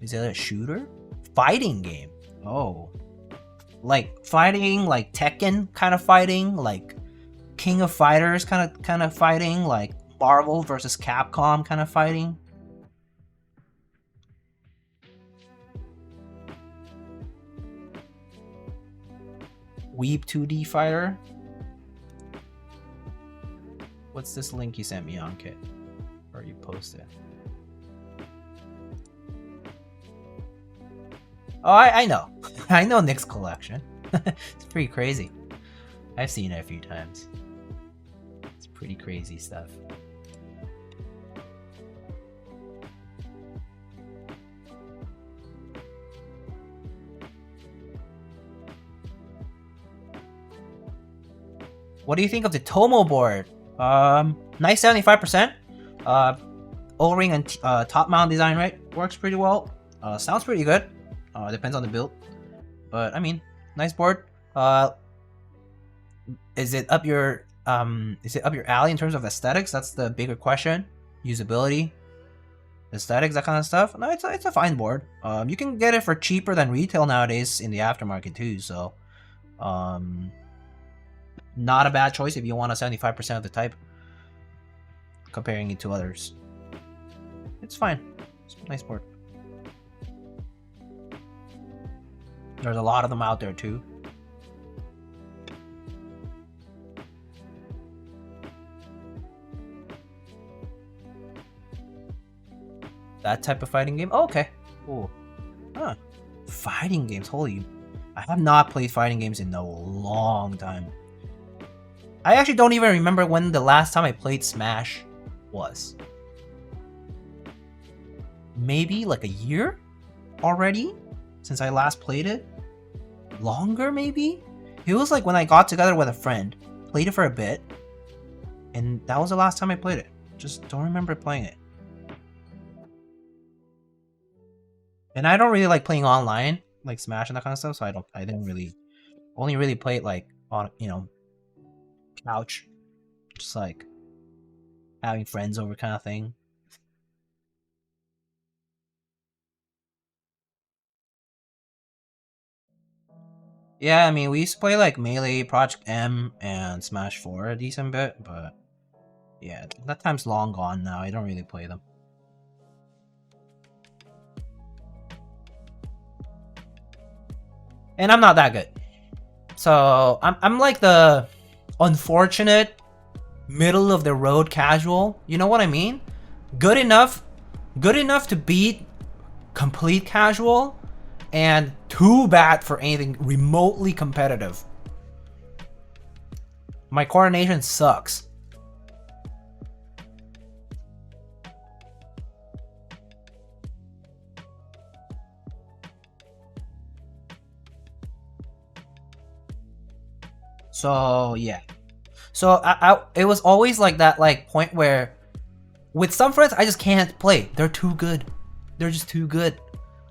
Is it a shooter? Fighting game. Oh. Like fighting, like Tekken kind of fighting, like King of Fighters kind of fighting, like Marvel versus Capcom kind of fighting. Weeb 2D fighter. What's this link you sent me on, Kit? Or you posted? Oh, I know. I know Nick's collection. It's pretty crazy. I've seen it a few times. It's pretty crazy stuff. What do you think of the Tomo board? Nice 75%. O-ring and top mount design, right? Works pretty well. Sounds pretty good. Depends on the build. But I mean, nice board. Is it up your alley in terms of aesthetics? That's the bigger question. Usability, aesthetics, that kind of stuff. No, it's a fine board. You can get it for cheaper than retail nowadays in the aftermarket too. So, not a bad choice if you want a 75% of the type. Comparing it to others, it's fine. It's a nice board. There's a lot of them out there too. That type of fighting game? Oh, okay. Cool. Huh. Fighting games. Holy. I have not played fighting games in a long time. I actually don't even remember when the last time I played Smash was. Maybe like a year already since I last played it? Longer maybe? It was like when I got together with a friend, played it for a bit, and that was the last time I played it. Just don't remember playing it. And I don't really like playing online, like Smash and that kind of stuff, so I didn't really, only really play it like on, you know, couch, just like having friends over kind of thing. Yeah, I mean, we used to play like Melee, Project M, and Smash 4 a decent bit, but yeah, that time's long gone now. I don't really play them. And I'm not that good. So I'm like the unfortunate middle of the road casual. You know what I mean? Good enough to beat complete casual, and too bad for anything remotely competitive. My coordination sucks. So yeah. So it was always like that like point where with some friends I just can't play. They're too good. They're just too good.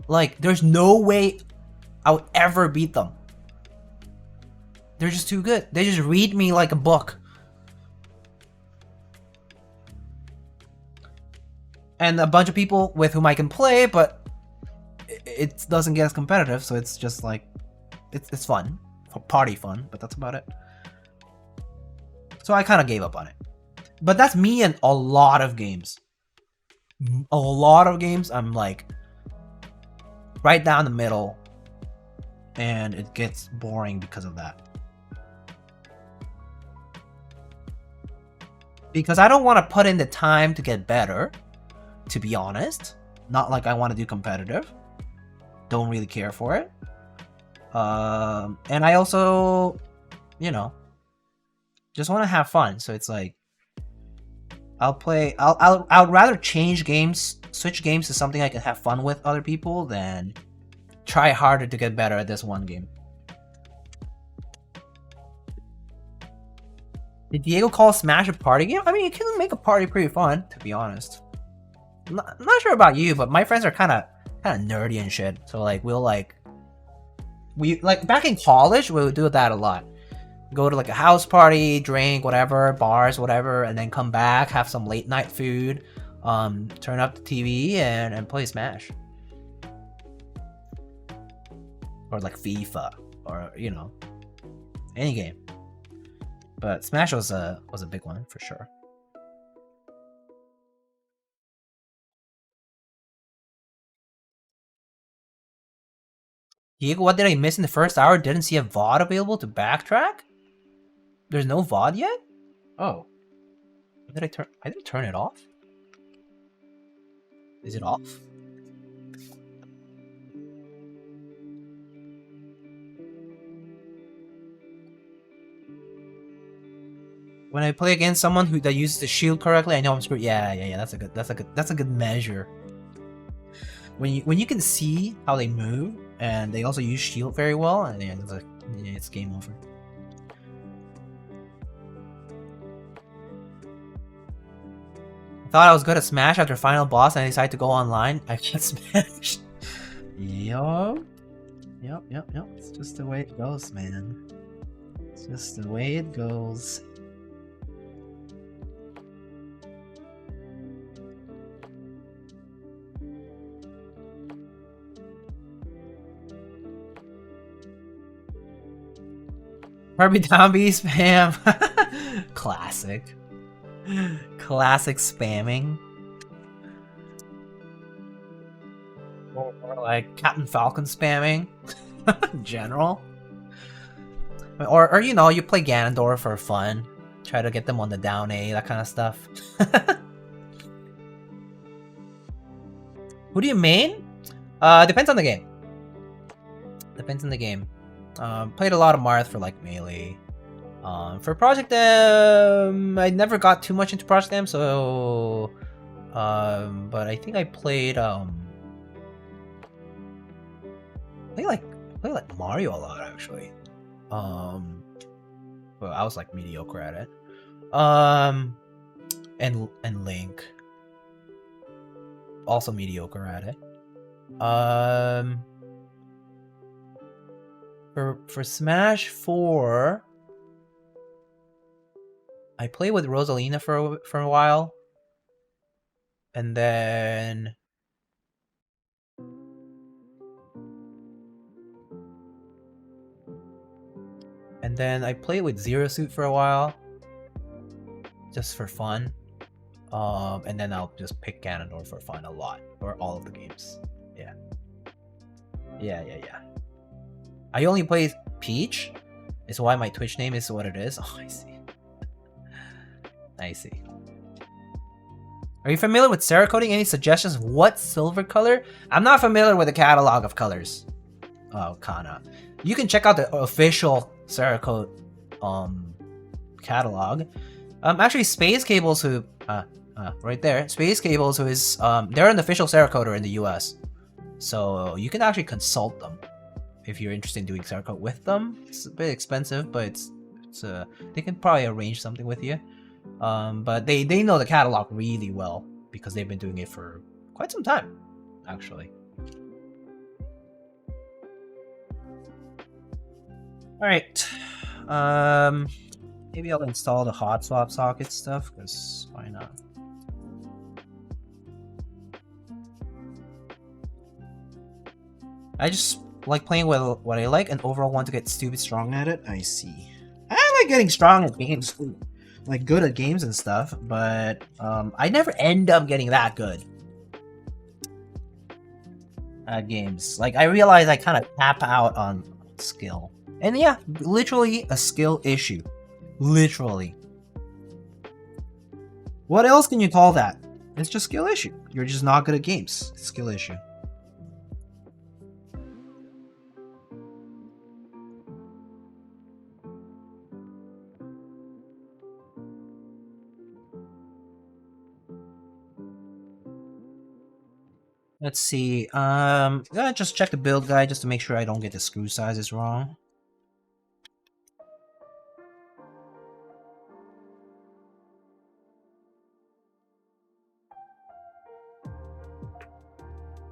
Like there's no way I would ever beat them. They're just too good. They just read me like a book. And a bunch of people with whom I can play, but it doesn't get as competitive, so it's just like it's fun. Party fun, but that's about it. So I kind of gave up on it. But that's me in a lot of games. A lot of games, I'm like right down the middle, and it gets boring because of that. Because I don't want to put in the time to get better, to be honest. Not like I want to do competitive. Don't really care for it. And I also, you know, just want to have fun. So it's like I'll rather change games, switch games to something I can have fun with other people than try harder to get better at this one game. Did Diego call Smash a party game? I mean, you can make a party pretty fun, to be honest. I'm not sure about you, but my friends are kind of nerdy and shit. So like we back in college, we would do that a lot. Go to like a house party, drink, whatever, bars, whatever, and then come back, have some late night food, turn up the TV and play Smash. Or like FIFA, or you know, any game. But Smash was a big one for sure. Diego, what did I miss in the first hour? Didn't see a VOD available to backtrack? There's no VOD yet? Oh. Did I didn't turn it off? Is it off? When I play against someone that uses the shield correctly, I know I'm screwed. Yeah. That's a good measure. When you can see how they move and they also use shield very well, and yeah, it's game over. I thought I was good at Smash after final boss, and I decided to go online. I get smashed. Yep. It's just the way it goes, man. It's just the way it goes. Herbie Dombie spam. Classic spamming. Or like Captain Falcon spamming. In general. Or you know, you play Ganondorf for fun. Try to get them on the down A, that kind of stuff. Who do you main? Depends on the game. Depends on the game. Played a lot of Marth for like Melee. For Project M, I never got too much into Project M, so but I think I played like Mario a lot actually. Well, I was like mediocre at it. And Link, also mediocre at it. For Smash 4, I played with Rosalina for a while, and then I played with Zero Suit for a while, just for fun. And then I'll just pick Ganondorf for fun a lot, or all of the games. Yeah. I only play Peach, is why my Twitch name is what it is. Oh, I see. I see. Are you familiar with Cerakoting? Any suggestions of what silver color? I'm not familiar with the catalog of colors. Oh, Kana. You can check out the official Cerakote catalog. Actually, Space Cables, who right there, Space Cables, who is they're an official Cerakoter in the US, so you can actually consult them if you're interested in doing Cerakote with them. It's a bit expensive, but it's they can probably arrange something with you. But they know the catalog really well because they've been doing it for quite some time, actually. All right. Maybe I'll install the Hotswap socket stuff, because why not? I just like playing with what I like and overall want to get stupid strong at it. I see. I like getting strong at games, like good at games and stuff, but I never end up getting that good at games. Like, I realize I kind of tap out on skill. And yeah, literally a skill issue. Literally. What else can you call that? It's just skill issue. You're just not good at games. Skill issue. Let's see. I'm gonna just check the build guide just to make sure I don't get the screw sizes wrong.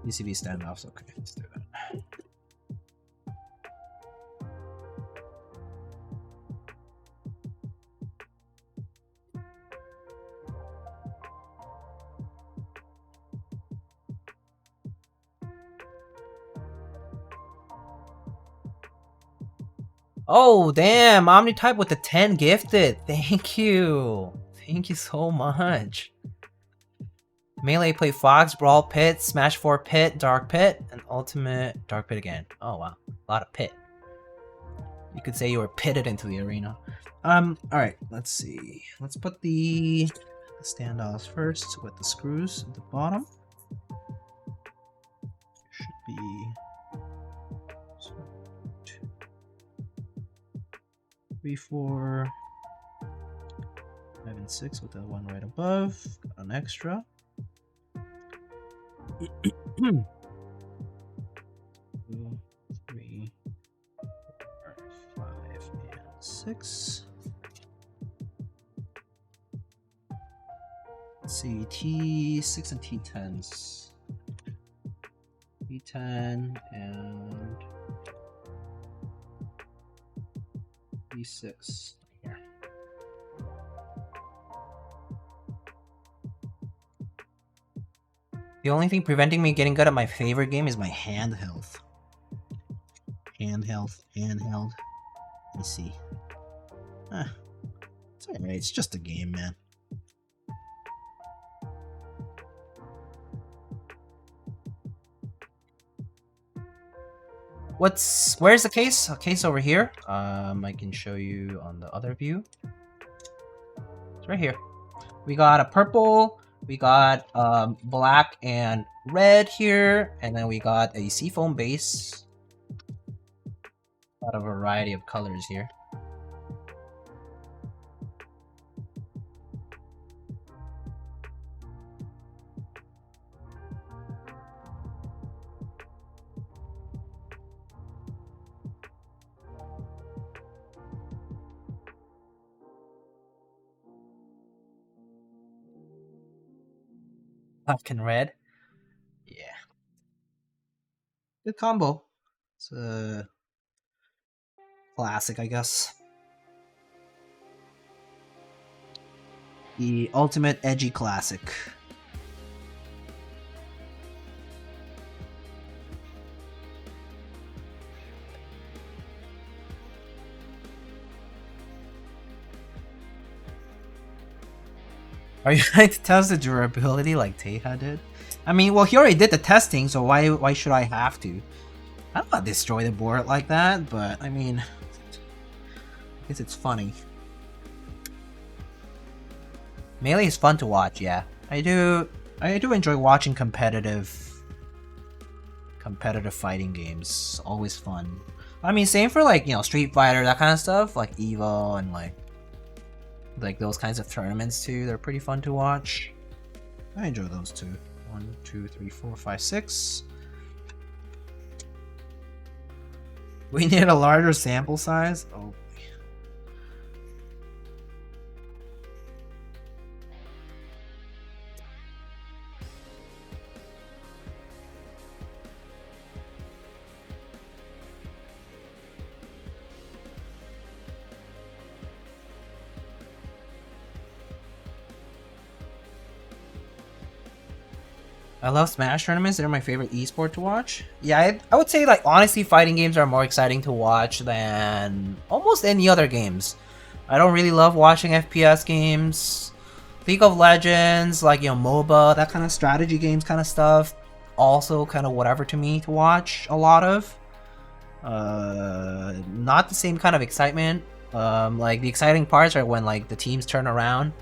PCB standoffs. Okay, let's do that. Oh, damn. Omnitype with the 10 gifted. Thank you. Thank you so much. Melee play Fox, Brawl Pit, Smash 4 Pit, Dark Pit, and Ultimate Dark Pit again. Oh, wow. A lot of pit. You could say you were pitted into the arena. Alright. Let's see. Let's put the standoffs first with the screws at the bottom. Should be... 3, 4, 5, and 6 with the one right above. Got an extra. 2, 3, 4, 5, and 6. Let's see, T6 and T10s. T10 and T6 here. The only thing preventing me getting good at my favorite game is my hand health. Hand health. Let's see. It's alright, it's just a game, man. Where's the case? A case over here. I can show you on the other view. It's right here. We got a purple We got black and red here, and then we got a seafoam base. Got a variety of colors here. Black and red. Yeah. Good combo. It's a classic, I guess. The ultimate edgy classic. Are you trying to test the durability like Teja did? I mean, well, he already did the testing, so why should I have to? I don't want to destroy the board like that, but I mean, I guess it's funny. Melee is fun to watch, yeah. I do enjoy watching competitive fighting games. Always fun. I mean, same for like, you know, Street Fighter, that kind of stuff, like Evo and like those kinds of tournaments too. They're pretty fun to watch. I enjoy those too. 1, 2, 3, 4, 5, 6. We need a larger sample size. Oh. I love Smash tournaments. They're my favorite esport to watch. Yeah, I would say, like, honestly, fighting games are more exciting to watch than almost any other games. I don't really love watching FPS games. League of Legends, like, you know, MOBA, that kind of strategy games kind of stuff. Also kind of whatever to me to watch a lot of. Not the same kind of excitement. Like, the exciting parts are when, like, the teams turn around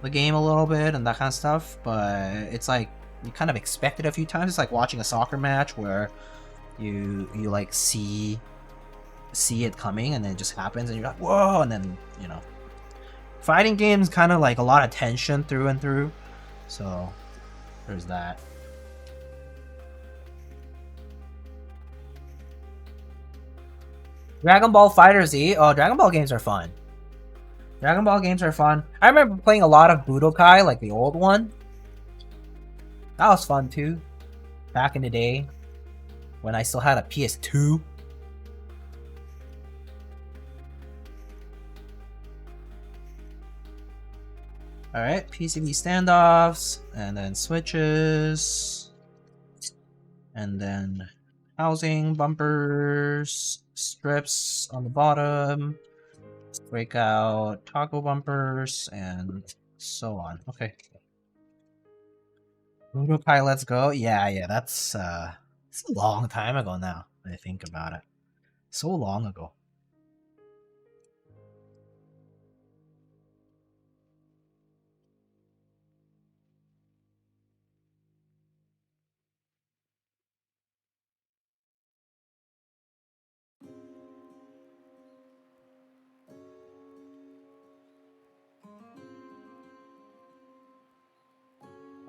the game a little bit and that kind of stuff. But it's like, you kind of expect it a few times. It's like watching a soccer match where you like see it coming and then it just happens and you're like, whoa, and then, you know. Fighting games kind of like a lot of tension through and through. So there's that. Dragon Ball FighterZ. Oh, Dragon Ball games are fun. Dragon Ball games are fun. I remember playing a lot of Budokai, like the old one. That was fun too. Back in the day, when I still had a PS2. Alright, PCB standoffs, and then switches, and then housing, bumpers, strips on the bottom, breakout, toggle bumpers, and so on. Okay. Budokai, let's go. Yeah, that's it's a long time ago now, when I think about it. So long ago.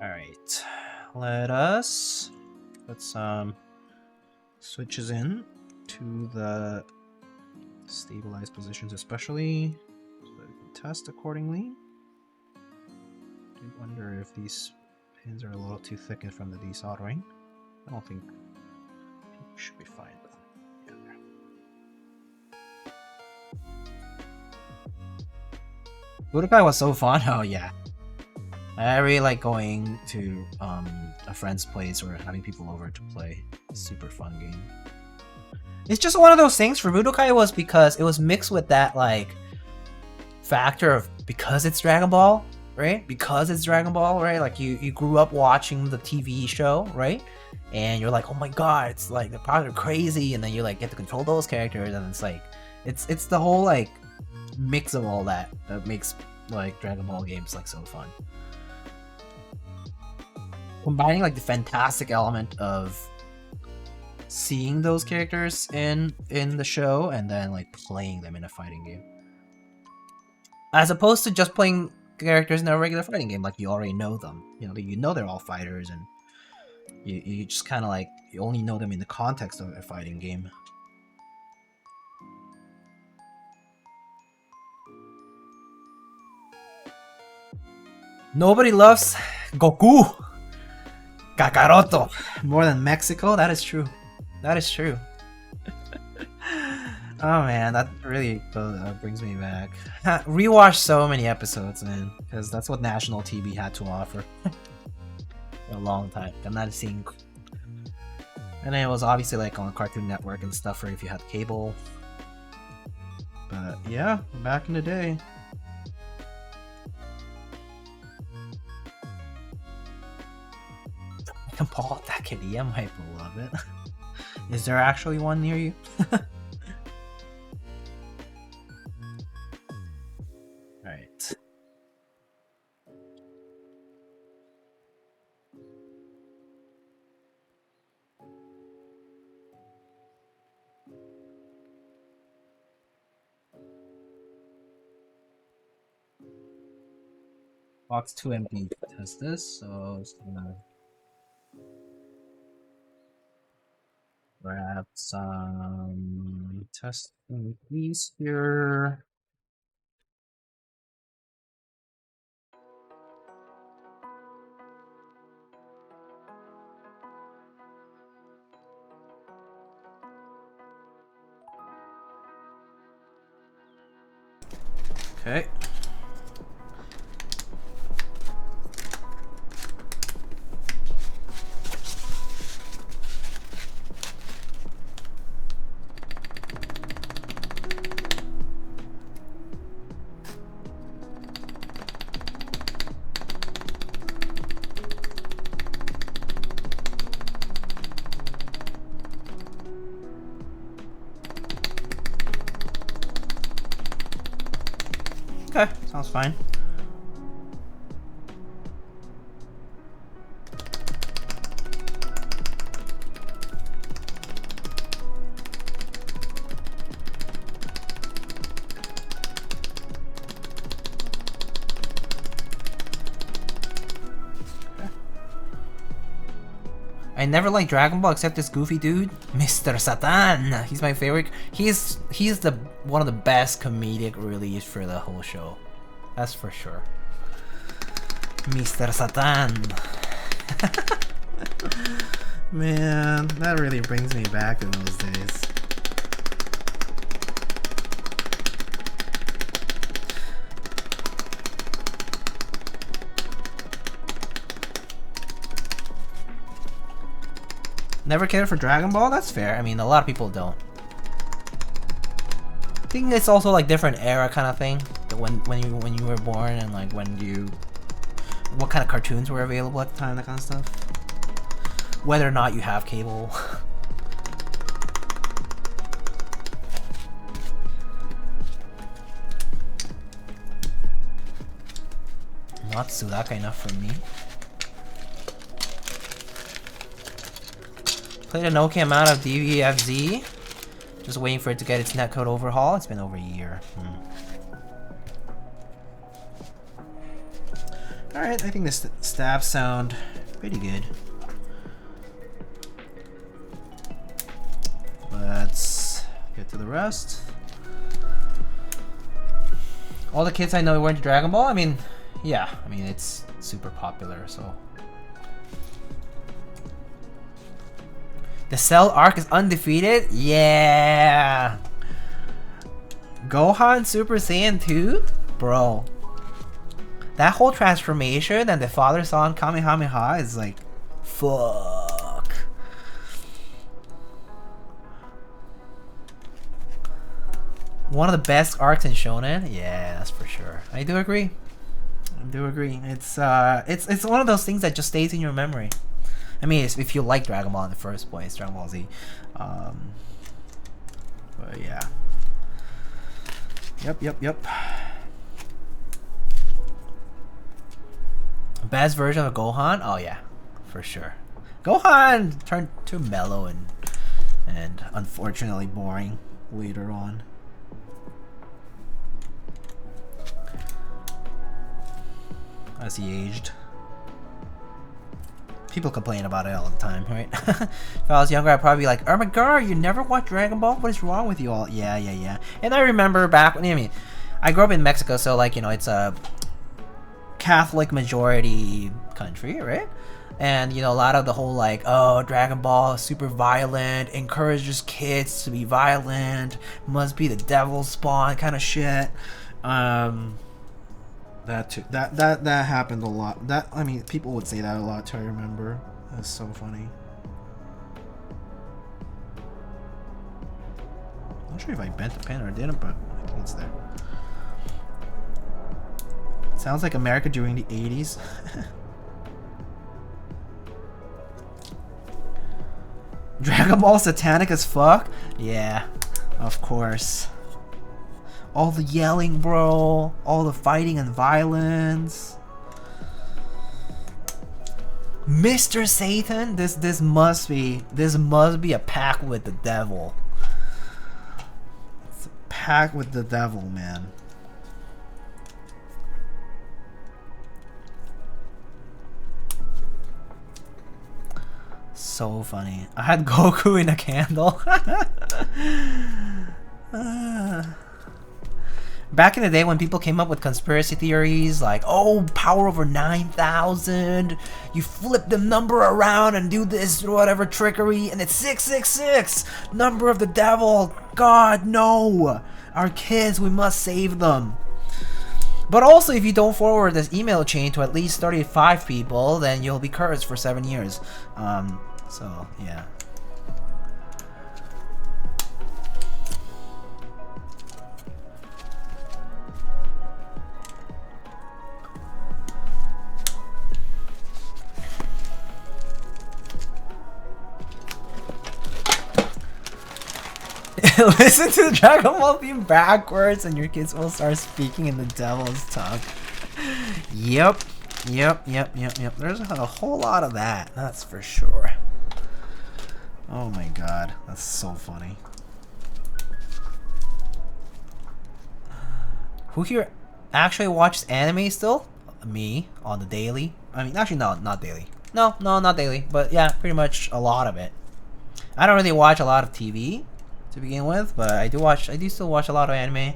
Alright, let us put some switches in to the stabilized positions especially, so that we can test accordingly. I do wonder if these pins are a little too thickened from the desoldering. I don't think it should be fine with them. Budokai was so fun. Oh yeah. I really like going to a friend's place or having people over to play. Super fun game. It's just one of those things for Budokai was because it was mixed with that like factor of because it's Dragon Ball, right? Because it's Dragon Ball, right? Like you grew up watching the TV show, right? And you're like, oh my god, it's like the powers are crazy, and then you like get to control those characters, and it's like it's the whole like mix of all that makes like Dragon Ball games like so fun. combining like the fantastic element of seeing those characters in the show and then like playing them in a fighting game, as opposed to just playing characters in a regular fighting game. Like, you already know them, you know they're all fighters, and you just kind of like, you only know them in the context of a fighting game. Nobody loves Goku, Kakaroto more than Mexico. That is true. That is true. Oh man, that really brings me back. Rewatch so many episodes, man, because that's what national TV had to offer for a long time. I'm not seeing, and then it was obviously like on Cartoon Network and stuff, or if you had cable. But yeah, back in the day. Paul Taqueria, my beloved. Is there actually one near you? Right. Box 2 empty. Test this, so it's gonna grab some testing keys here. Okay. Okay, sounds fine. I never liked Dragon Ball except this goofy dude, Mr. Satan. He's my favorite. He's the one of the best comedic reliefs for the whole show. That's for sure. Mr. Satan. Man, that really brings me back in those days. Never cared for Dragon Ball? That's fair. I mean, a lot of people don't. I think it's also like different era kind of thing. When you were born and like what kind of cartoons were available at the time, that kind of stuff. Whether or not you have cable. Not Sudaka enough for me. Played an okay amount of DVFZ. Just waiting for it to get its netcode overhaul. It's been over a year. Alright, I think the stabs sound pretty good. Let's get to the rest. All the kids I know were into Dragon Ball. I mean, yeah. I mean, it's super popular, so... The Cell arc is undefeated? Yeah! Gohan Super Saiyan 2? Bro. That whole transformation and the father-son Kamehameha is like... Fuck. One of the best arcs in Shonen? Yeah, that's for sure. I do agree. I do agree. It's one of those things that just stays in your memory. I mean, if you like Dragon Ball in the first place, Dragon Ball Z. But yeah. Yep. Best version of Gohan? Oh yeah. for sure. Gohan turned too mellow and unfortunately boring later on. As he aged. People complain about it all the time, right? If I was younger, I'd probably be like, oh my god, you never watched Dragon Ball? What is wrong with you all? Yeah. And I remember back when, I mean, I grew up in Mexico, so like, you know, it's a Catholic majority country, right? And, you know, a lot of the whole like, oh, Dragon Ball is super violent, encourages kids to be violent, must be the devil's spawn kind of shit. That too, that happened a lot. That, I mean, people would say that a lot too, I remember. That's so funny. Not sure if I bent the pen or didn't, but I think it's there. Sounds like America during the 80s. Dragon Ball satanic as fuck? Yeah, of course. All the yelling, bro. All the fighting and violence. Mr. Satan? This must be a pact with the devil. It's a pact with the devil, man. So funny. I had Goku in a candle. Back in the day when people came up with conspiracy theories like, oh, power over 9,000, you flip the number around and do this or whatever trickery, and it's 666, number of the devil. God, no. Our kids, we must save them. But also, if you don't forward this email chain to at least 35 people, then you'll be cursed for 7 years. So, yeah. Listen to the Dragon Ball theme backwards and your kids will start speaking in the devil's tongue. Yep. There's a whole lot of that, that's for sure. Oh my god, that's so funny. Who here actually watches anime still? Me, on the daily. I mean, actually, no, not daily. No, not daily. But yeah, pretty much a lot of it. I don't really watch a lot of TV to begin with, but I do still watch a lot of anime.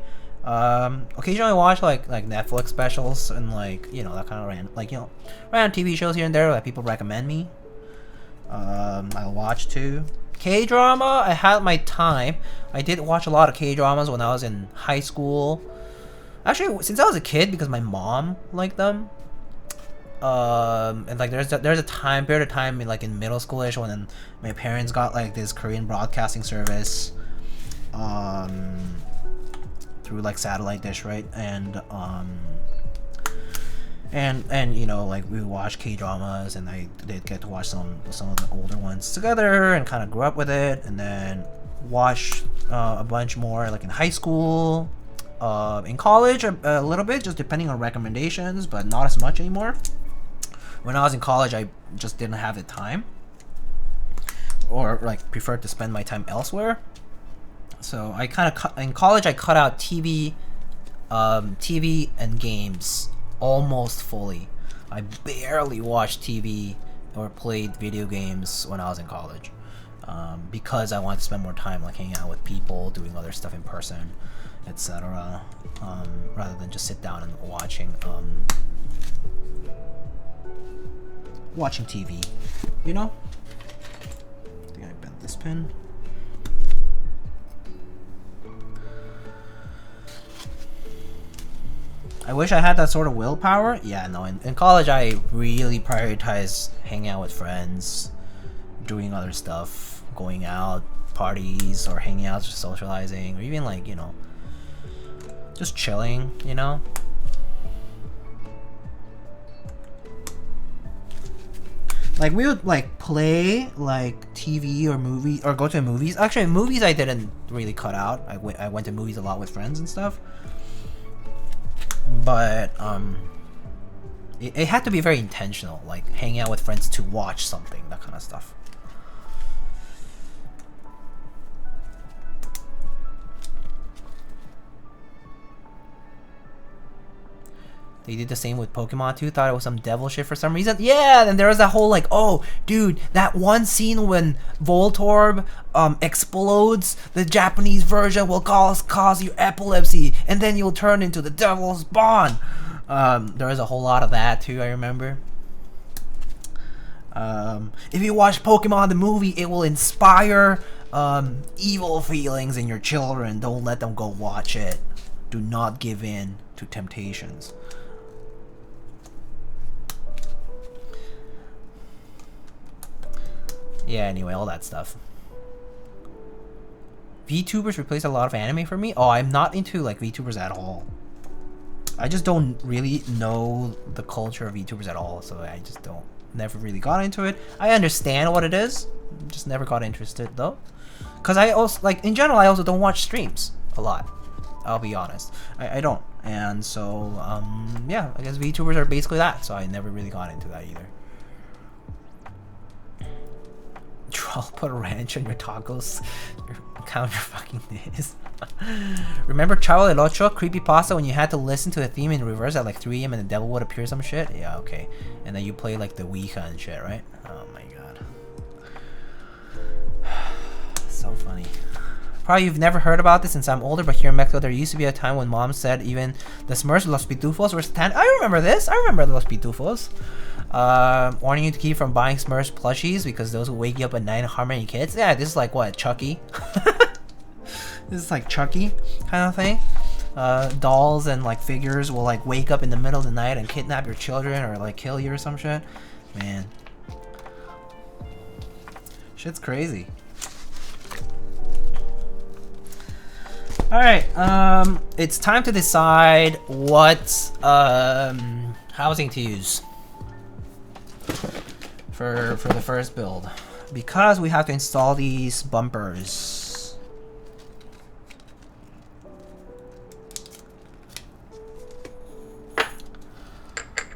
Occasionally watch like Netflix specials and like, you know, that kind of random TV shows here and there that people recommend me. I'll watch too. K-drama, I had my time. I did watch a lot of K-dramas when I was in high school. Actually, since I was a kid, because my mom liked them. And like there's a period of time in like in middle schoolish when my parents got like this Korean broadcasting service through like satellite dish, right? And you know, like we watched K-dramas, and I did get to watch some of the older ones together and kind of grew up with it, and then watched a bunch more like in high school, in college a little bit, just depending on recommendations, but not as much anymore. When I was in college, I just didn't have the time, or like preferred to spend my time elsewhere. So I kind of in college I cut out TV and games almost fully. I barely watched TV or played video games when I was in college, because I wanted to spend more time like hanging out with people, doing other stuff in person, etc. Rather than just sit down and watching TV, you know? I think I bent this pen. I wish I had that sort of willpower. Yeah, no, in college I really prioritized hanging out with friends, doing other stuff, going out, parties, or hanging out, just socializing, or even like, you know, just chilling, you know? Like we would like play like TV or movie or go to movies. Actually, movies I didn't really cut out. I went to movies a lot with friends and stuff. But It had to be very intentional, like hanging out with friends to watch something, that kind of stuff. They did the same with Pokemon too. Thought it was some devil shit for some reason. Yeah, and there was that whole like, oh, dude, that one scene when Voltorb explodes, the Japanese version will cause you epilepsy, and then you'll turn into the devil's spawn. There was a whole lot of that too, I remember. If you watch Pokemon the movie, it will inspire evil feelings in your children. Don't let them go watch it. Do not give in to temptations. Yeah, anyway, all that stuff. VTubers replace a lot of anime for me. Oh, I'm not into like VTubers at all. I just don't really know the culture of VTubers at all, so I just never really got into it. I understand what it is, just never got interested though. Cause I also like in general, I also don't watch streams a lot. I'll be honest, I don't, and so yeah, I guess VTubers are basically that. So I never really got into that either. I'll put a ranch on your tacos. Count your fucking days. Remember Chavo del Ocho creepypasta when you had to listen to the theme in reverse at like 3 AM and the devil would appear some shit? Yeah, okay. And then you play like the Ouija and shit, right? Oh my god. So funny. Probably you've never heard about this since I'm older, but here in Mexico there used to be a time when mom said even the Smurfs, Los Pitufos were satanic. I remember this. I remember Los Pitufos. Warning you to keep from buying Smurfs plushies because those will wake you up at night and harm any kids. Yeah, this is like what, Chucky? This is like Chucky kind of thing. Dolls and like figures will like wake up in the middle of the night and kidnap your children or like kill you or some shit. Man, shit's crazy. All right, it's time to decide what housing to use for the first build, because we have to install these bumpers.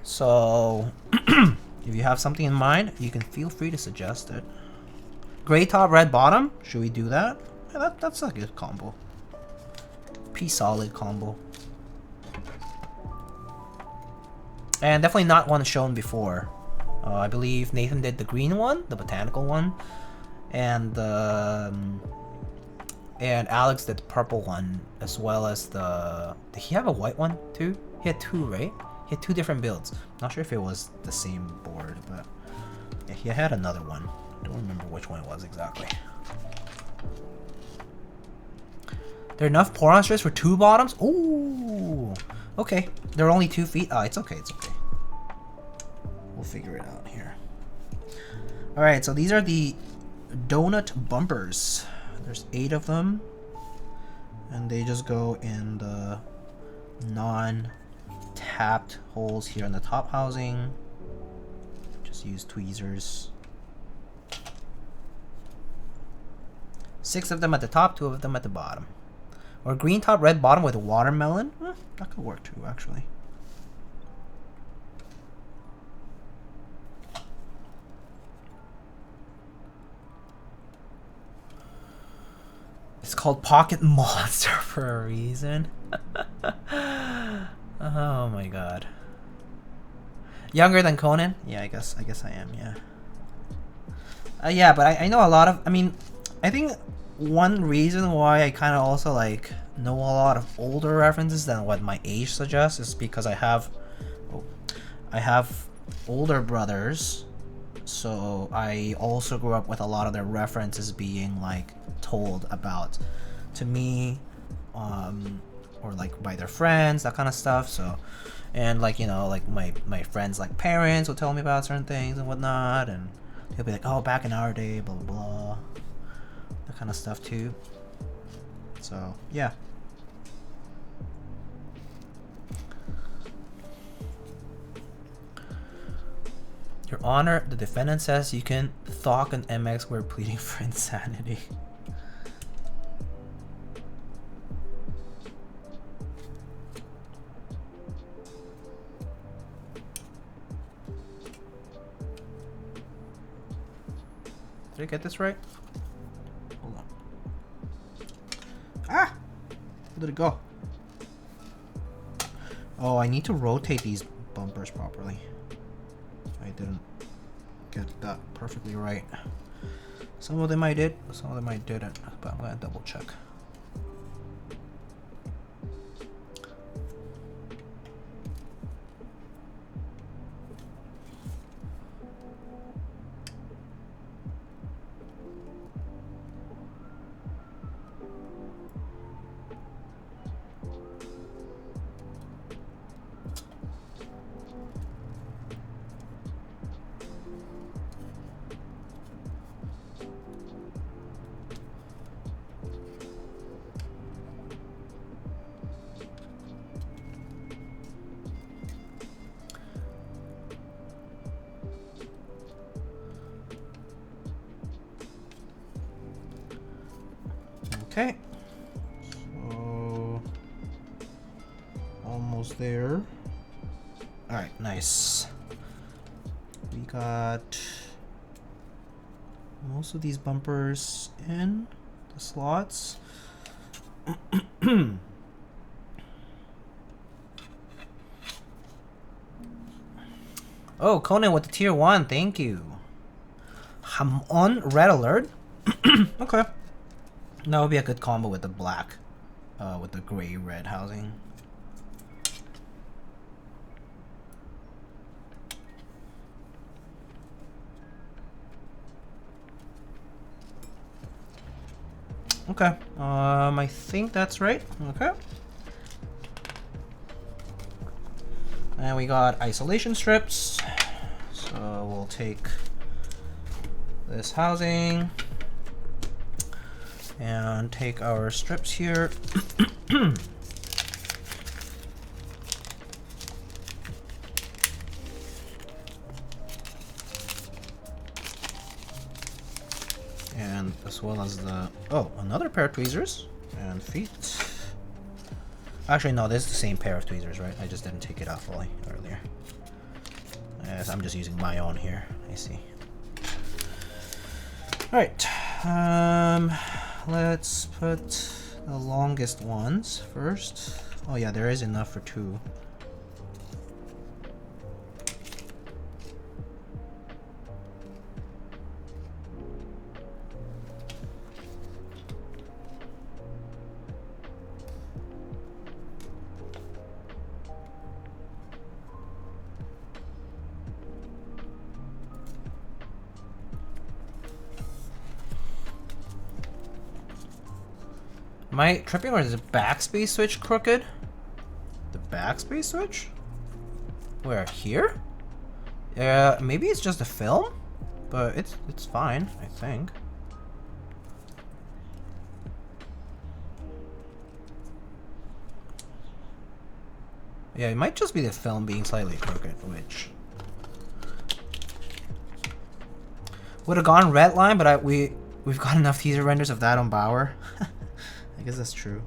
So if you have something in mind, you can feel free to suggest it. Gray top, red bottom, should we do that? Yeah, that's a good combo. Pretty solid combo. And definitely not one shown before. I believe Nathan did the green one, the botanical one, and Alex did the purple one, as well as the. Did he have a white one too? He had two, right? He had two different builds. Not sure if it was the same board, but yeah, he had another one. I don't remember which one it was exactly. There are enough Poron strips for 2 bottoms? Ooh, okay. They're only 2 feet. Oh, it's okay. It's okay. We'll figure it out here. All right, so these are the donut bumpers. There's 8 of them, and they just go in the non-tapped holes here in the top housing. Just use tweezers. 6 of them at the top, 2 of them at the bottom. Or green top, red bottom with a watermelon. That could work too, actually. It's called Pocket Monster for a reason. Oh my god. Younger than Conan? Yeah, I guess I am, yeah. Yeah, but I know a lot of, I mean, I think one reason why I kind of also like know a lot of older references than what my age suggests is because I have older brothers, so I also grew up with a lot of their references being like told about to me, or like by their friends, that kind of stuff. So, and like, you know, like my friends like parents will tell me about certain things and whatnot, and they'll be like, oh, back in our day, blah blah blah, that kind of stuff too. So yeah. Your Honor, the defendant says you can thok an MX. We're pleading for insanity. Did I get this right? Hold on. Ah! Where did it go? Oh, I need to rotate these bumpers properly. I didn't get that perfectly right. Some of them I did, some of them I didn't, but I'm gonna double check. Okay, so almost there. All right, nice. We got most of these bumpers in the slots. Oh, Conan with the tier 1, thank you. I'm on red alert. Okay. That would be a good combo with the black, with the gray-red housing. Okay, I think that's right. Okay. And we got isolation strips. So we'll take this housing and take our strips here. And as well as the, oh, another pair of tweezers and feet. Actually, no, this is the same pair of tweezers, right? I just didn't take it off fully earlier. Yes, I'm just using my own here. I see. All right. Let's put the longest ones first. Oh yeah, there is enough for 2. Am I tripping, or is the backspace switch crooked? The backspace switch? Where? Here? Maybe it's just a film, but it's fine, I think. Yeah, it might just be the film being slightly crooked, which would have gone red line, but we've got enough teaser renders of that on Bauer. I guess that's true.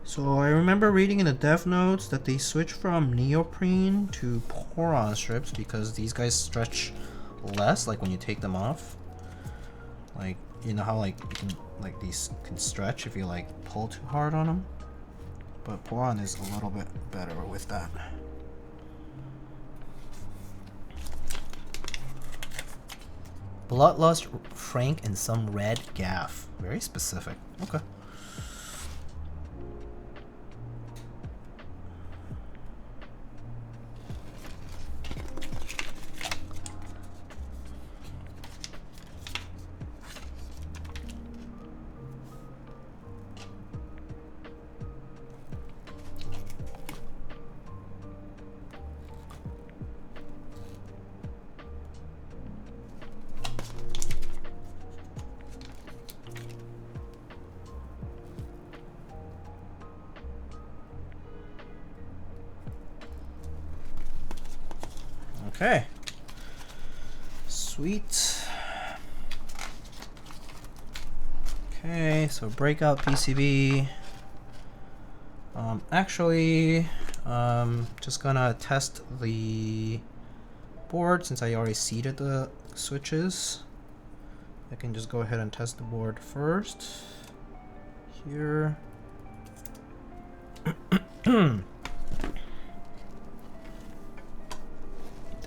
So I remember reading in the dev notes that they switched from neoprene to Poron strips because these guys stretch less, like when you take them off. Like, you know how like you can, like these can stretch if you like pull too hard on them? But Poron is a little bit better with that. Bloodlust, Frank, and some red gaff. Very specific. Okay. Okay. Sweet. Okay, so breakout PCB. Actually, just gonna test the board since I already seeded the switches. I can just go ahead and test the board first. Here. At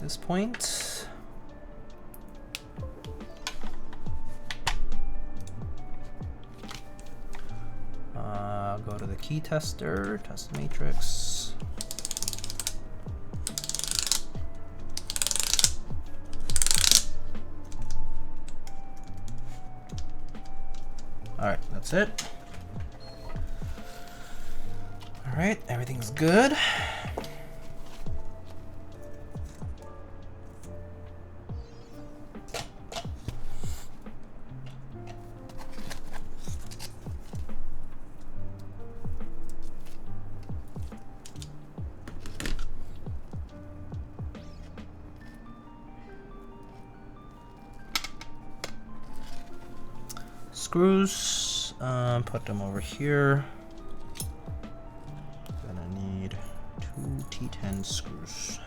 this point. Go to the key tester, test matrix. Alright, that's it. Alright, everything's good. Screws, put them over here. Gonna need 2 T10 screws.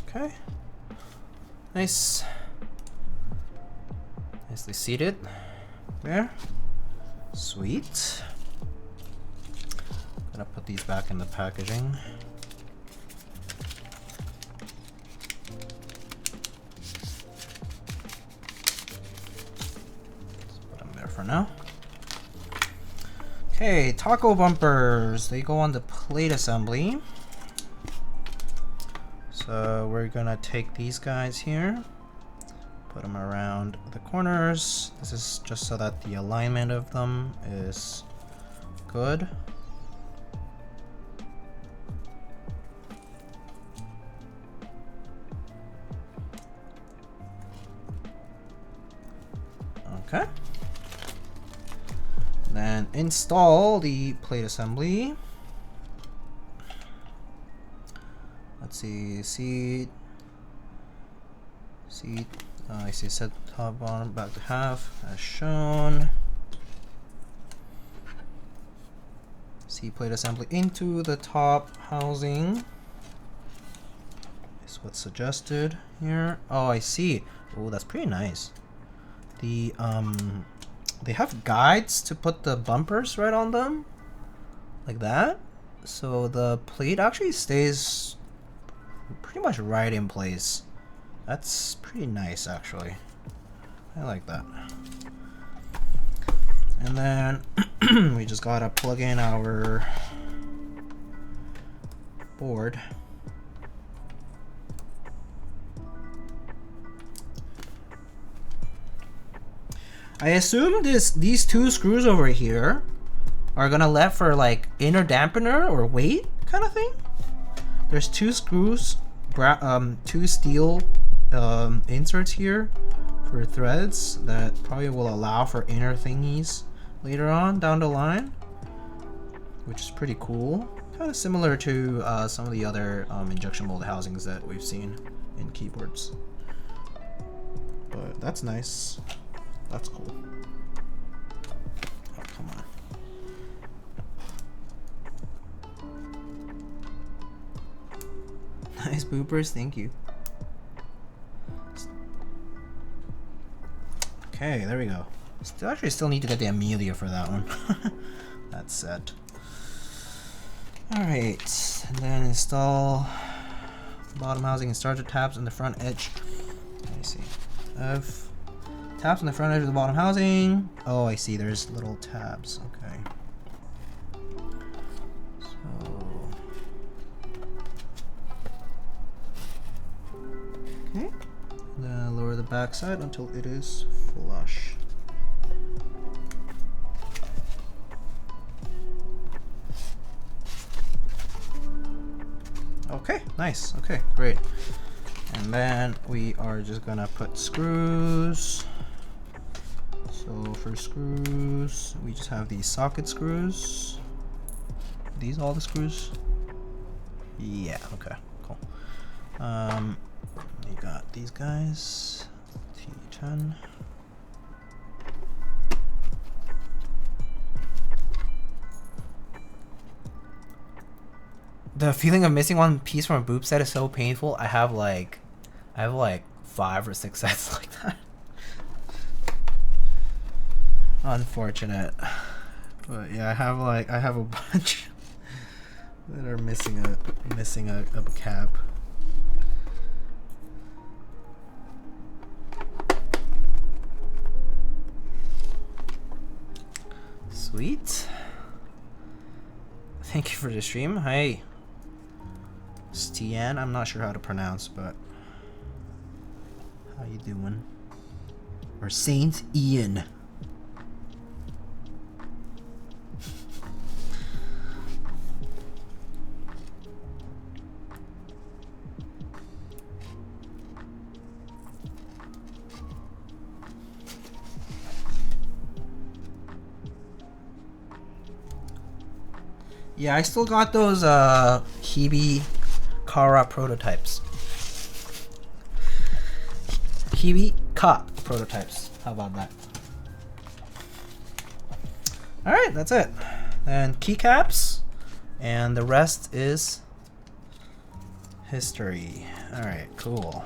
Okay, nice. Nicely seated. There. Sweet. Gonna put these back in the packaging. Let's put them there for now. Okay, taco bumpers. They go on the plate assembly. So we're gonna take these guys here. Put them around the corners. This is just so that the alignment of them is good. Okay. Then install the plate assembly. Let's see, seat. I see set top bottom back to half as shown. See plate assembly into the top housing is what's suggested here. Oh, I see. Oh, that's pretty nice. The they have guides to put the bumpers right on them like that, so the plate actually stays pretty much right in place. That's pretty nice, actually. I like that. And then we just gotta plug in our board. I assume these 2 screws over here are gonna let for like inner dampener or weight kind of thing. There's 2 screws, 2 steel inserts here for threads that probably will allow for inner thingies later on down the line, which is pretty cool. Kind of similar to some of the other injection mold housings that we've seen in keyboards. But that's nice. That's cool. Oh, come on. Nice boopers, thank you. Okay, there we go. Still need to get the Amelia for that one. That's set. Alright, and then install bottom housing and starter tabs on the front edge. Let me see. Tabs on the front edge of the bottom housing. Oh, I see, there's little tabs. Okay. So. Okay. Then lower the back side until it is flush. Okay, nice. Okay, great. And then we are just gonna put screws. So So for screws, we just have these socket screws. These all the screws? Yeah, okay, cool. You got these guys, T10. The feeling of missing one piece from a boob set is so painful. I have like 5 or 6 sets like that. Unfortunate. But yeah, I have a bunch that are missing a cap. Sweet. Thank you for the stream. Hi. Stian, I'm not sure how to pronounce, but how you doing? Or Saint Ian. Yeah, I still got those Hebe Kara prototypes. Hebe Ka prototypes. How about that? Alright, that's it. And keycaps. And the rest is history. Alright, cool.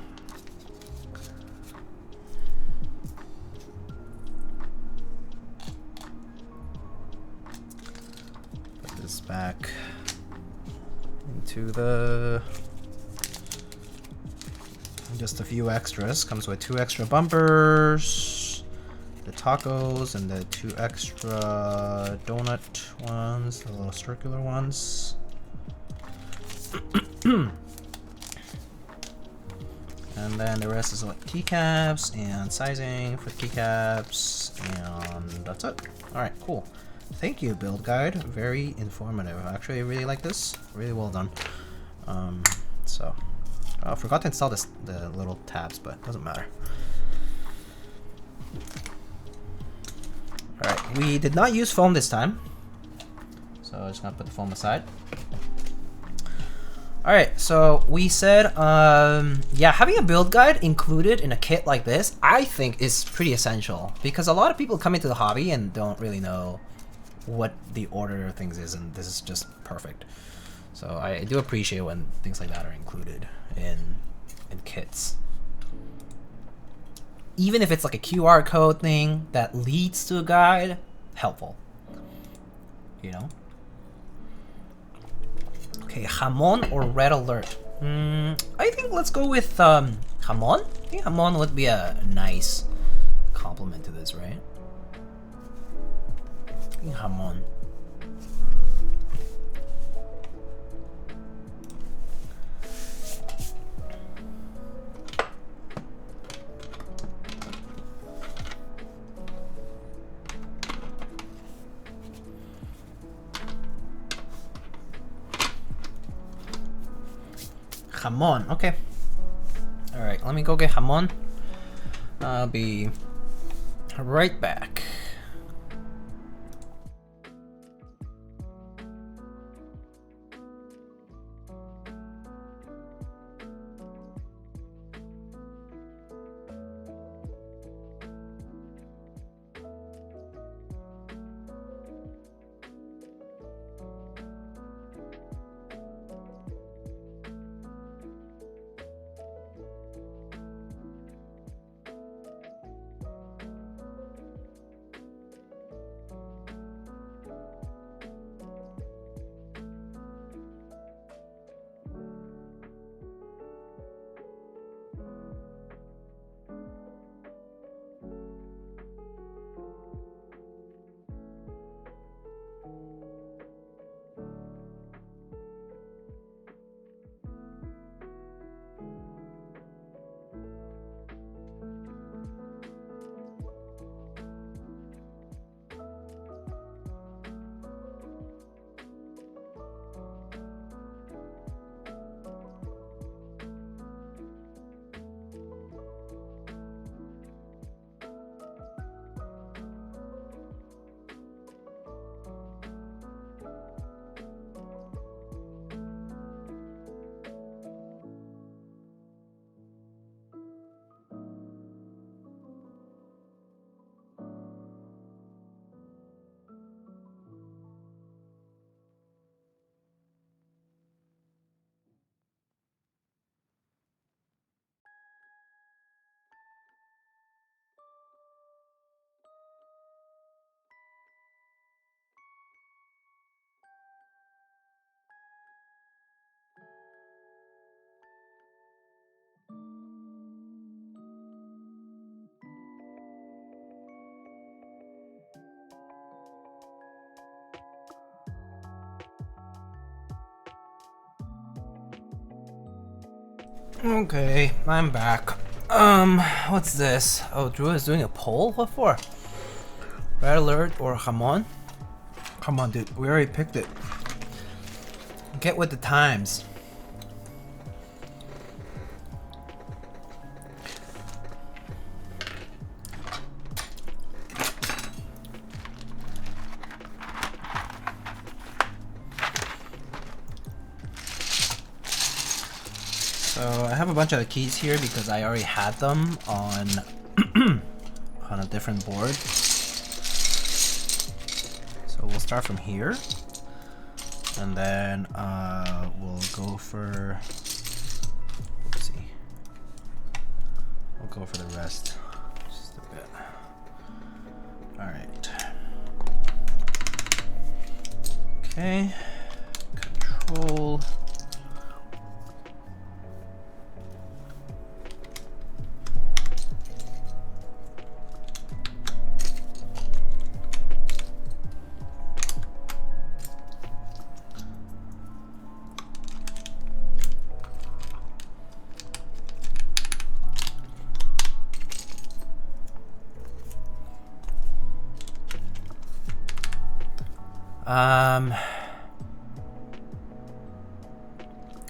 Put this back into the... Just a few extras. Comes with 2 extra bumpers, the tacos, and the 2 extra donut ones, the little circular ones. And then the rest is like keycaps and sizing for keycaps, and that's it. Alright, cool. Thank you, build guide. Very informative. Actually, I really like this. Really well done. So... Oh, I forgot to install the little tabs, but it doesn't matter. Alright, we did not use foam this time. So I'm just gonna put the foam aside. Alright, so we said, yeah, having a build guide included in a kit like this, I think is pretty essential. Because a lot of people come into the hobby and don't really know what the order of things is, and this is just perfect. So I do appreciate when things like that are included in kits. Even if it's like a QR code thing that leads to a guide, helpful. You know? Okay, Jamon or Red Alert? I think let's go with Jamon. I think Jamon would be a nice complement to this, right? I think Jamon. Jamon, okay. Alright, let me go get Jamon. I'll be right back. Okay, I'm back. What's this? Oh, Drew is doing a poll? What for? Red Alert or Jamon? Come on, dude. We already picked it. Get with the times. So I have a bunch of the keys here because I already had them on on a different board. So we'll start from here, and then we'll go for. Let's see. We'll go for the rest. Just a bit. All right. Okay. Control.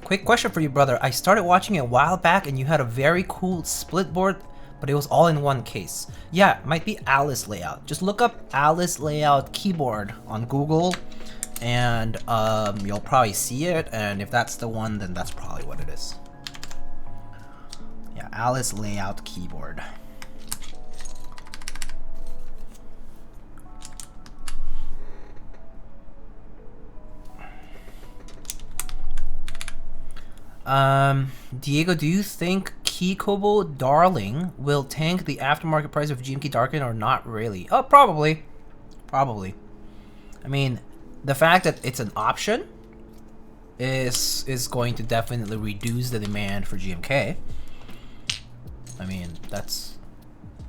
Quick question for you, brother. I started watching it a while back and you had a very cool split board, but it was all in one case. Yeah, it might be Alice layout. Just look up Alice layout keyboard on Google and you'll probably see it, and if that's the one, then that's probably what it is. Yeah, Alice layout keyboard. Diego, do you think Keycobo Darling will tank the aftermarket price of GMK Darken or not really? Oh, probably. Probably. I mean, the fact that it's an option is going to definitely reduce the demand for GMK. I mean, that's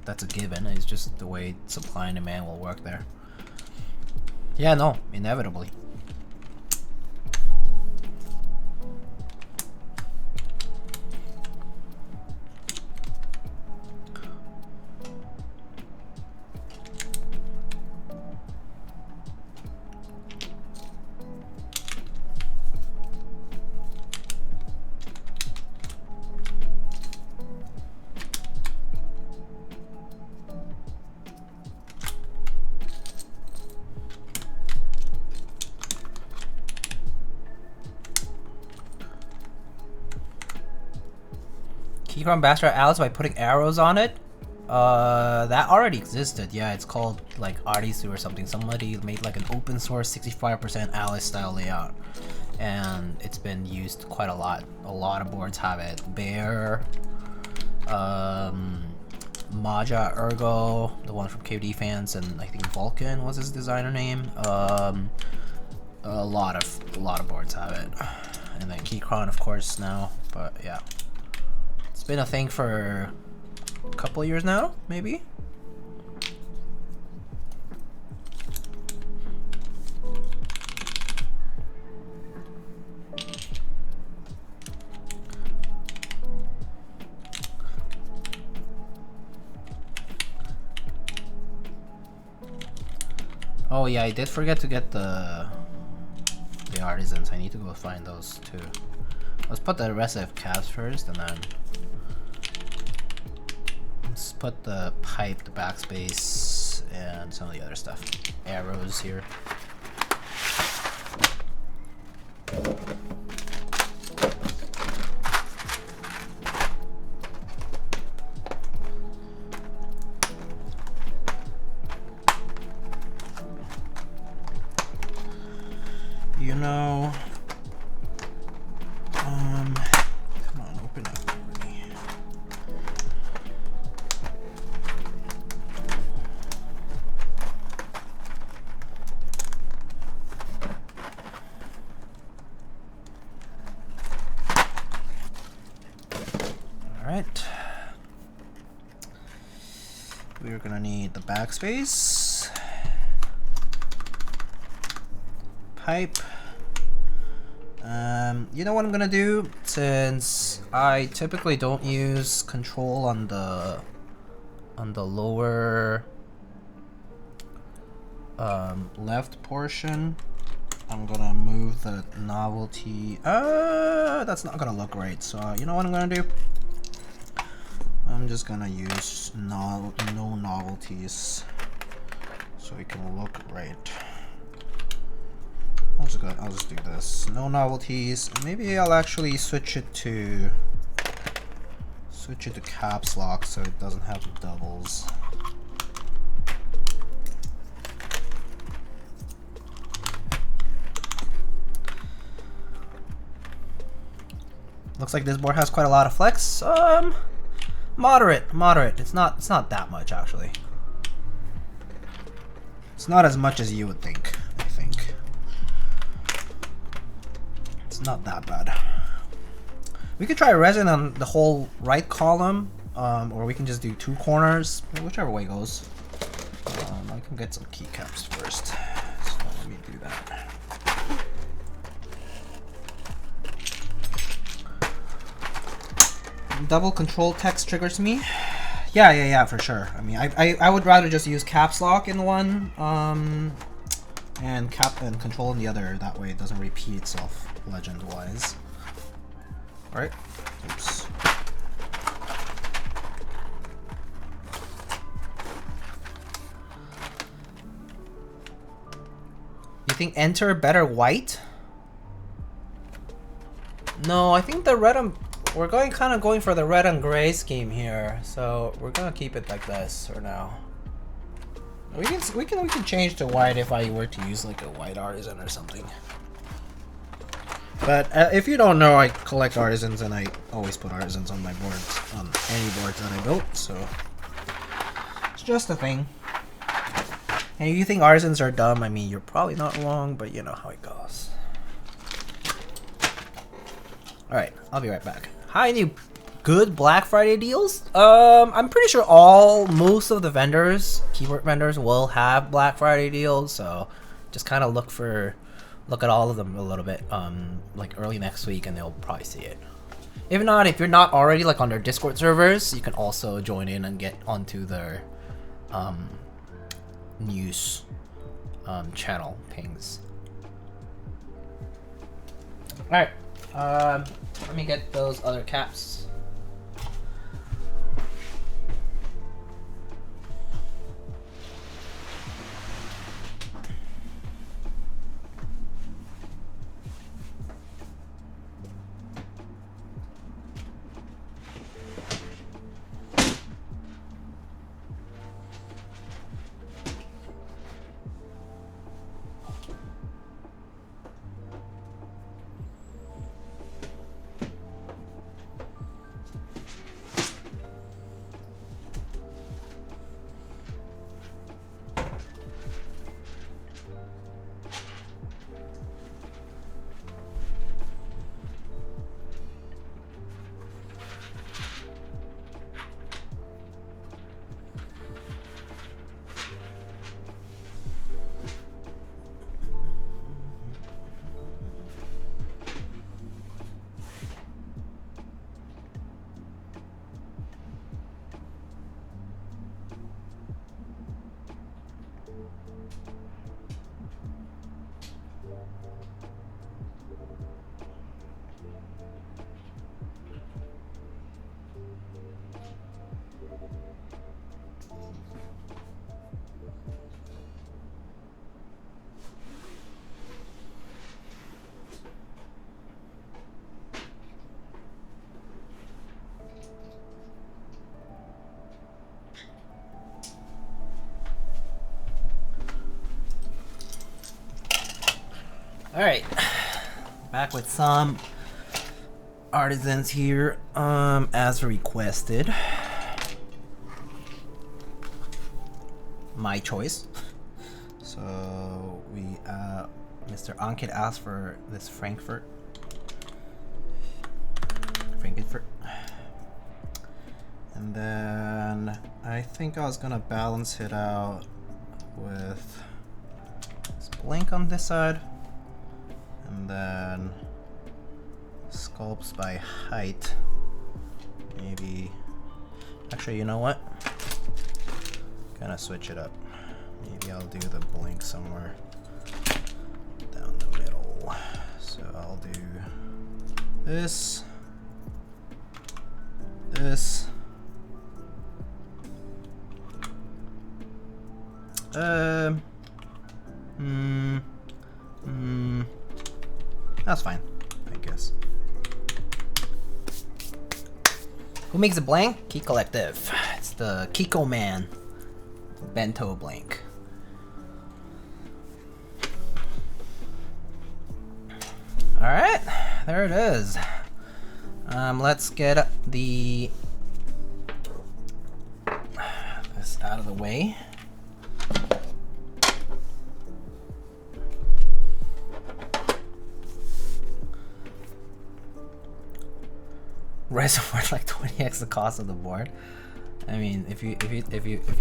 a given. It's just the way supply and demand will work there. Yeah, no, inevitably. Keychron Bastard Alice by putting arrows on it? That already existed. Yeah, it's called like Artisu or something. Somebody made like an open source 65% Alice style layout, and it's been used quite a lot. A lot of boards have it. Bear, Maja Ergo, the one from KD fans, and I think Vulcan was his designer name. A lot of boards have it, and then Keychron of course now. But yeah. It's been a thing for a couple of years now, maybe? Oh yeah, I did forget to get the artisans. I need to go find those too. Let's put the rest of caps first, and then let's put the pipe, the backspace, and some of the other stuff. Arrows here. You know, come on, open up already. All right. We're gonna need the backspace, pipe, You know what I'm gonna do? Since I typically don't use control on the lower left portion, I'm gonna move the novelty. That's not gonna look right. So you know what I'm gonna do? I'm just gonna use no novelties so it can look right. I'll just do this. No novelties. Maybe I'll actually switch it to caps lock so it doesn't have the doubles. Looks like this board has quite a lot of flex. Moderate. It's not that much actually. It's not as much as you would think, I think. It's not that bad. We could try resin on the whole right column, or we can just do 2 corners, whichever way goes. I can get some keycaps first. So let me do that. Double control text triggers me. Yeah, for sure. I mean, I would rather just use caps lock in one, and control in the other. That way it doesn't repeat itself legend-wise. All right. Oops. You think enter better white? No, I think the red and we're kind of going for the red and gray scheme here, so we're gonna keep it like this for now. We can change to white if I were to use like a white artisan or something. But if you don't know, I collect artisans and I always put artisans on my boards, on any boards that I built, so it's just a thing. And if you think artisans are dumb, I mean, you're probably not wrong, but you know how it goes. Alright, I'll be right back. Hi, any good Black Friday deals? I'm pretty sure most of the vendors, keyboard vendors, will have Black Friday deals, so just kind of look at all of them a little bit, like early next week, and they'll probably see it. If not, if you're not already like on their Discord servers, you can also join in and get onto their news channel pings. All right. Let me get those other caps. Alright, back with some artisans here, as requested. My choice. So we, Mr. Ankit asked for this Frankfurt. And then I think I was gonna balance it out with this blank on this side. And then sculpts by height. Maybe, actually, you know what? Gonna switch it up. Maybe I'll do the blink somewhere down the middle. So I'll do this, this, that's fine, I guess. Who makes a blank? Key Collective. It's the Kiko Man. Bento blank. Alright, there it is. Let's get this out of the way. Resin worth like 20x the cost of the board. I mean, if you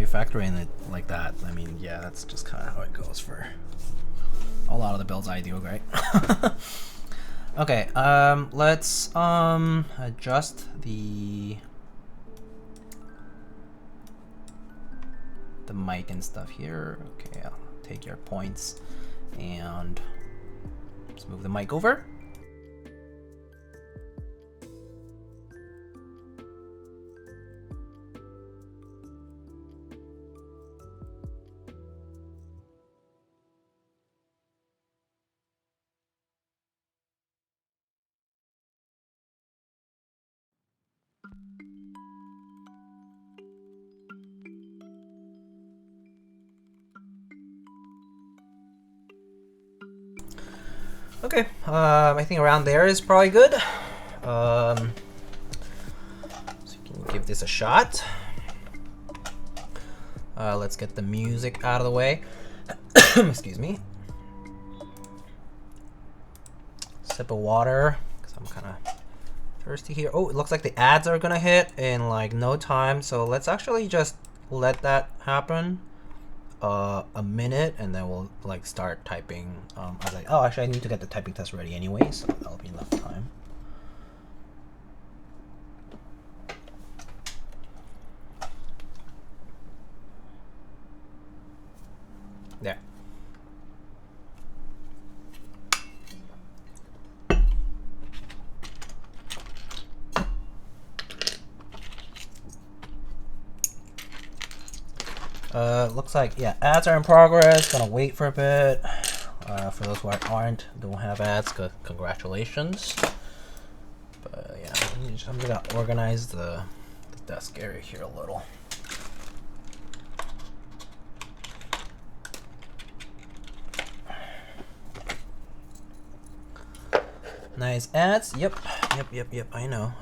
factor in it like that, I mean, yeah, that's just kind of how it goes for a lot of the builds I do, right? Okay, let's adjust the mic and stuff here. Okay, I'll take your points and let's move the mic over. Okay, I think around there is probably good. So you can give this a shot. Let's get the music out of the way. Excuse me. Sip of water, because I'm kind of thirsty here. Oh, it looks like the ads are gonna hit in like no time. So let's actually just let that happen. A minute, and then we'll like start typing. I was like, oh, actually, I need to get the typing test ready anyway, so that'll be enough time. There. Looks like, yeah, ads are in progress. Gonna wait for a bit. For those who don't have ads, congratulations. But yeah, I'm gonna organize the desk area here a little. Nice ads. Yep. I know.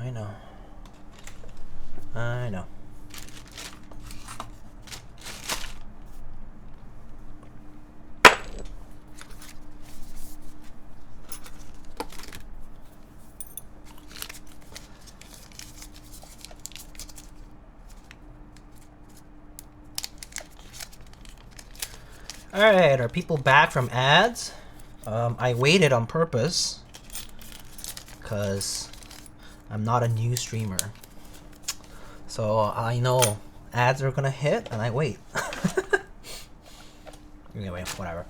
Alright, are people back from ads? I waited on purpose because I'm not a new streamer. So I know ads are gonna hit and I wait. Anyway, whatever.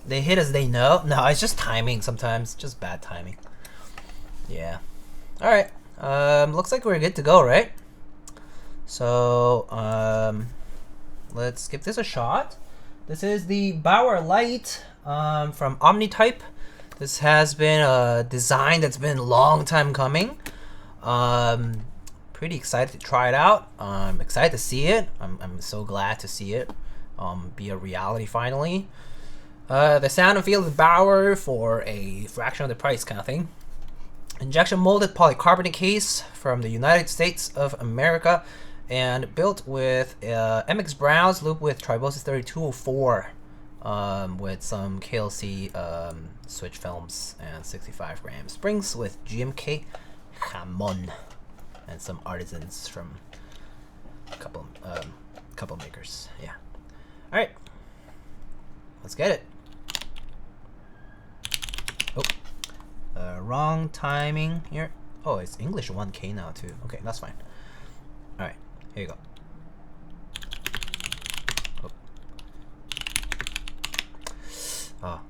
They hit as they know. No, it's just timing sometimes. Just bad timing. Yeah. Alright. Looks like we're good to go, right? So, let's give this a shot. This is the Bauer Lite from Omnitype. This has been a design that's been a long time coming. Pretty excited to try it out. I'm excited to see it. I'm so glad to see it be a reality finally. The sound and feel of Bauer for a fraction of the price kind of thing. Injection molded polycarbonate case from the United States of America. And built with MX Browns, Lube with TriboSys 3204 with some KLC switch films and 65 gram springs with GMK Jamon and some artisans from a couple makers. Yeah. All right, let's get it. Oh, wrong timing here. Oh, it's English 1K now too. Okay, that's fine. All right, here you go. Oh.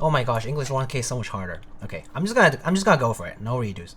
Oh my gosh, English 1K is so much harder. Okay, I'm just gonna go for it. No redos.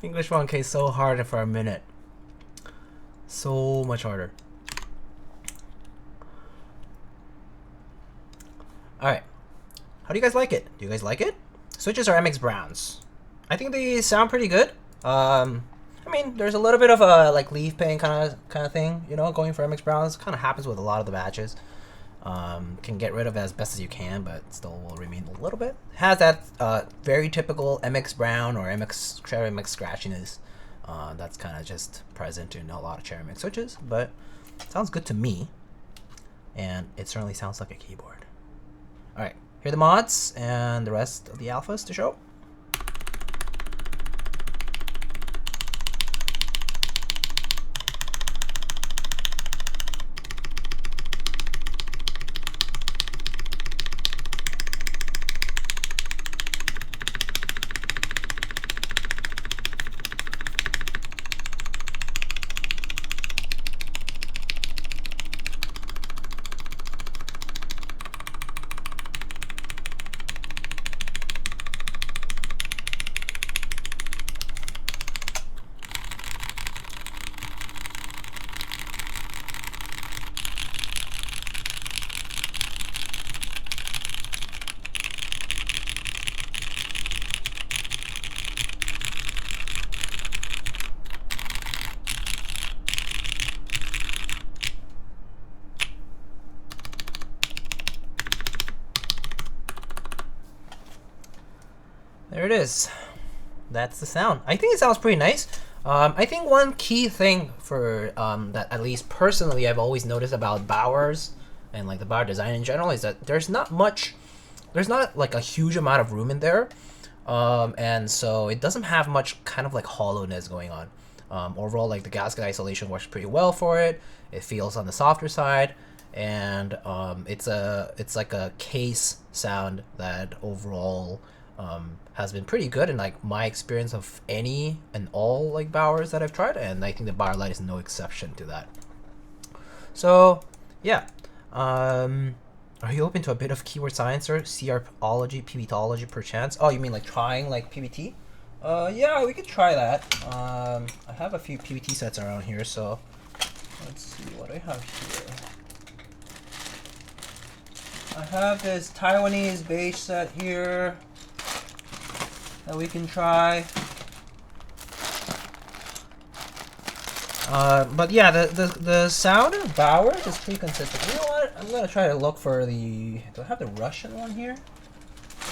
English 1K is so hard for a minute. So much harder. Alright. How do you guys like it? Do you guys like it? Switches are MX Browns. I think they sound pretty good. I mean, there's a little bit of a like leaf paint kind of thing, you know, going for MX Browns. Kind of happens with a lot of the batches. Can get rid of it as best as you can, but still will remain a little bit. Has that very typical MX Brown or MX Cherry MX scratchiness. That's kind of just present in a lot of Cherry MX switches, but it sounds good to me. And it certainly sounds like a keyboard. Alright, here are the mods and the rest of the alphas to show. There it is. That's the sound. I think it sounds pretty nice. I think one key thing for that, at least personally, I've always noticed about Bauer's and like the Bauer design in general is that there's not like a huge amount of room in there, and so it doesn't have much kind of like hollowness going on. Overall, like the gasket isolation works pretty well for it. It feels on the softer side, and it's like a case sound that overall has been pretty good in like my experience of any and all like Bauers that I've tried, and I think the Bauer Lite is no exception to that. So yeah, are you open to a bit of keyword science or CRPology, PBTology perchance? Oh, you mean like trying like PBT? Yeah, we could try that. I have a few PBT sets around here, so let's see what I have here. I have this Taiwanese beige set here that we can try. But yeah, the sound of Bauer's is pretty consistent. You know what? I'm gonna try to look for the. Do I have the Russian one here? I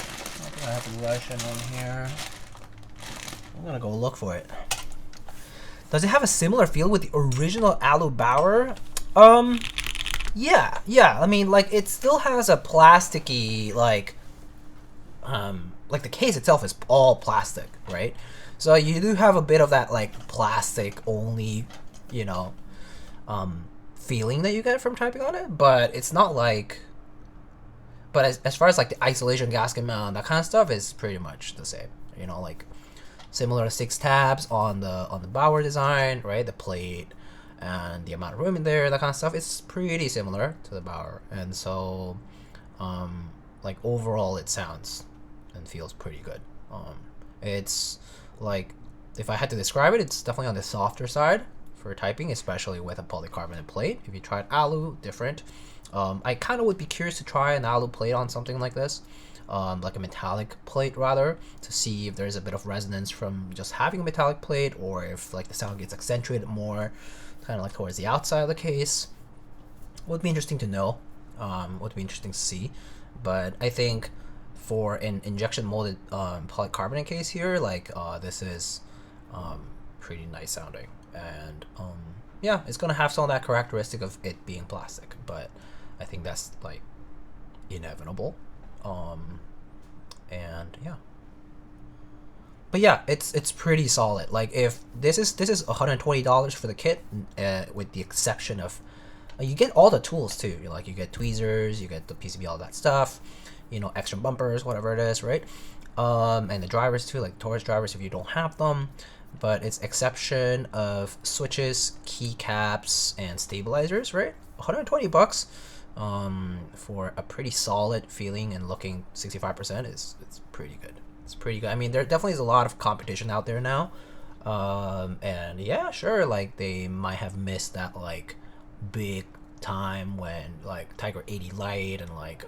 think I have the Russian one here. I'm gonna go look for it. Does it have a similar feel with the original Alu Bauer? Yeah. I mean, like it still has a plasticky like the case itself is all plastic, right? So you do have a bit of that like plastic only, you know, feeling that you get from typing on it, but it's not like. But as far as like the isolation gasket mount, that kind of stuff is pretty much the same. You know, like similar to 6 tabs on the Bauer design, right? The plate and the amount of room in there, that kind of stuff, it's pretty similar to the Bauer. And so like overall it sounds and feels pretty good. It's like, if I had to describe it, it's definitely on the softer side for typing, especially with a polycarbonate plate. If you tried alu, different. I kind of would be curious to try an alu plate on something like this, like a metallic plate rather, to see if there's a bit of resonance from just having a metallic plate, or if like the sound gets accentuated more, kind of like towards the outside of the case. Would be interesting to know. Would be interesting to see. But I think for an injection molded polycarbonate case here, like this is pretty nice sounding, and yeah, it's gonna have some of that characteristic of it being plastic, but I think that's like inevitable. And yeah, but yeah, it's pretty solid. Like, if this is $120 for the kit, with the exception of you get all the tools too. You get tweezers, you get the PCB, all that stuff, extra bumpers, whatever it is, right? And the drivers too, like torch drivers if you don't have them. But it's exception of switches, keycaps, and stabilizers, right? 120 bucks for a pretty solid feeling and looking 65% it's pretty good. It's pretty good. I mean, there definitely is a lot of competition out there now. And yeah, sure, like they might have missed that like big time when like Tiger 80 Lite and like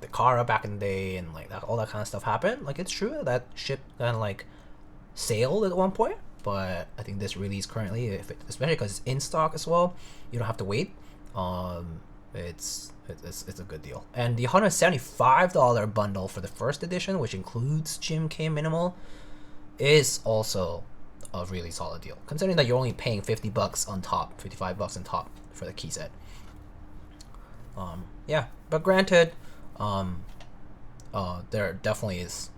the Cara back in the day and like that, all that kind of stuff happened. Like, it's true that ship kind of like sailed at one point, but I think this release currently, especially because it's in stock as well, you don't have to wait. It's a good deal. And the $175 bundle for the first edition, which includes Jim K Minimal, is also a really solid deal, considering that you're only paying 50 bucks on top, 55 bucks on top for the key set. Yeah, but granted, there definitely is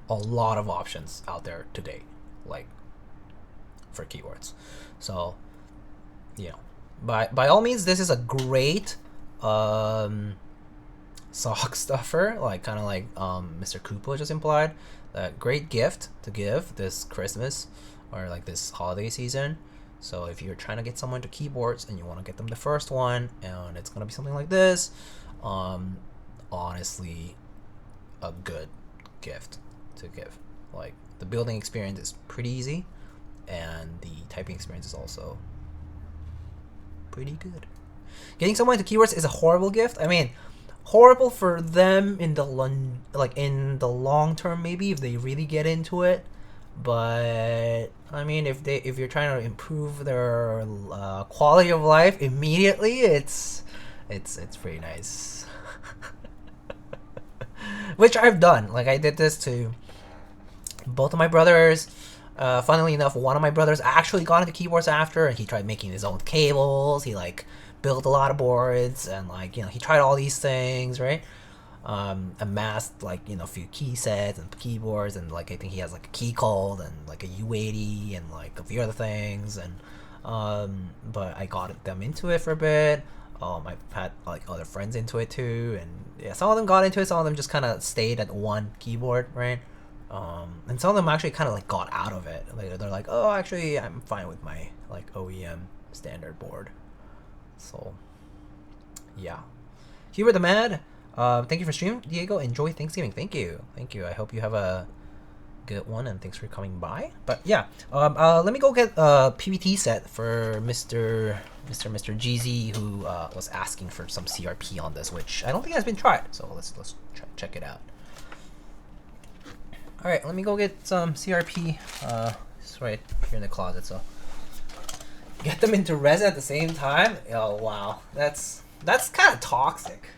a lot of options out there today, like for keyboards. So, by all means, this is a great sock stuffer, like kind of like Mr. Koopa just implied. A great gift to give this Christmas or like this holiday season. So if you're trying to get someone to keyboards and you want to get them the first one, and it's gonna be something like this, honestly, a good gift to give. Like, the building experience is pretty easy, and the typing experience is also pretty good. Getting someone to keyboards is a horrible gift. I mean, horrible for them in the long term, maybe, if they really get into it. But I mean, if you're trying to improve their quality of life immediately, it's pretty nice. Which I've done. Like, I did this to both of my brothers. Funnily enough, one of my brothers actually got into keyboards after, and he tried making his own cables. He like built a lot of boards, and like, he tried all these things, right? Amassed like, a few key sets and keyboards, and like I think he has like a key code and like a U80 and like a few other things, and but I got them into it for a bit. I've had like other friends into it too, and yeah, some of them got into it, some of them just kind of stayed at one keyboard, right? And some of them actually kind of like got out of it. They're like, oh, actually, I'm fine with my like OEM standard board. So yeah, Hubert the Mad, thank you for streaming, Diego. Enjoy Thanksgiving. Thank you. I hope you have a good one, and thanks for coming by. But yeah, let me go get a PBT set for Mr. GZ, who was asking for some CRP on this, which I don't think has been tried. So let's check it out. All right, let me go get some CRP. It's right here in the closet. So get them into resin at the same time. Oh wow, that's kind of toxic.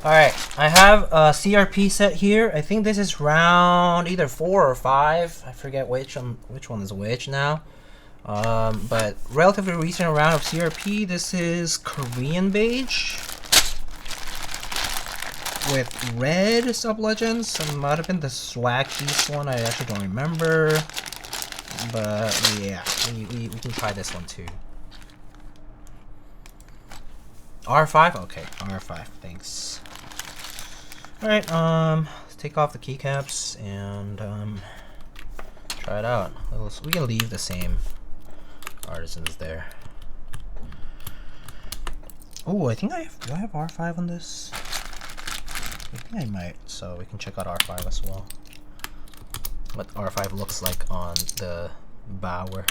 Alright, I have a CRP set here. I think this is round either 4 or 5. I forget which one is which now. But relatively recent round of CRP. This is Korean Beige with red sub-legends. It might have been the Swag Piece one. I actually don't remember. But yeah, we can try this one too. R5? Okay, R5, thanks. Alright, let's take off the keycaps and try it out. We can leave the same artisans there. Oh, I think do I have R5 on this? I think I might, so we can check out R5 as well. What R5 looks like on the Bauer.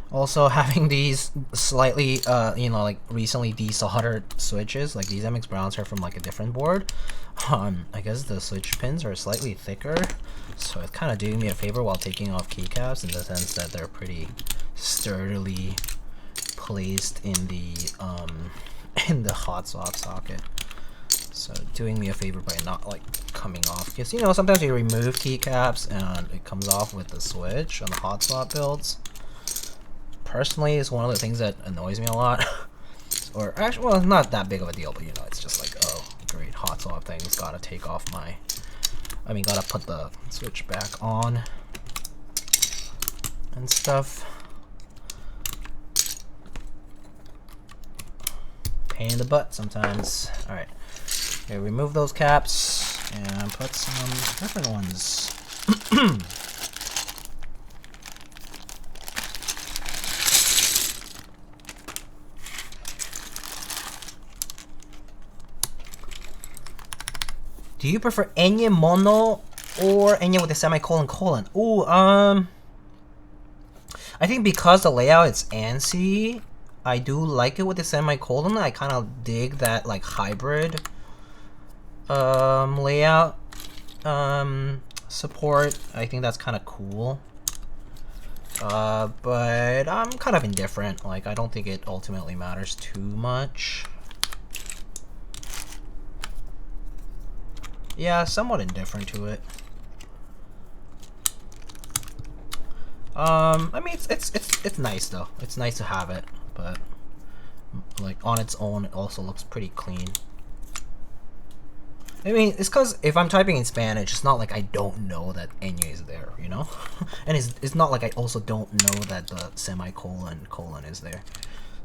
Also, having these slightly, you know, like recently desoldered switches, like these MX Browns are from like a different board. I guess the switch pins are slightly thicker, so it's kind of doing me a favor while taking off keycaps in the sense that they're pretty sturdily placed in the Hotswap socket. So doing me a favor by not like coming off, because you know sometimes you remove keycaps and it comes off with the switch on the Hotswap builds. Personally, it's one of the things that annoys me a lot. Or actually, well, not that big of a deal, but you know, it's just like, oh, great, Hotswap things, gotta take off gotta put the switch back on and stuff. Pain in the butt sometimes. Alright, okay, remove those caps and put some different ones. Do you prefer Enya mono or Enya with a semicolon colon? Ooh, I think because the layout is ANSI, I do like it with the semicolon. I kind of dig that like hybrid layout support. I think that's kind of cool. But I'm kind of indifferent. Like I don't think it ultimately matters too much. Yeah, somewhat indifferent to it. I mean, it's nice though. It's nice to have it, but like on its own, it also looks pretty clean. I mean, it's because if I'm typing in Spanish, it's not like I don't know that Enya is there, you know? And it's not like I also don't know that the semicolon colon is there.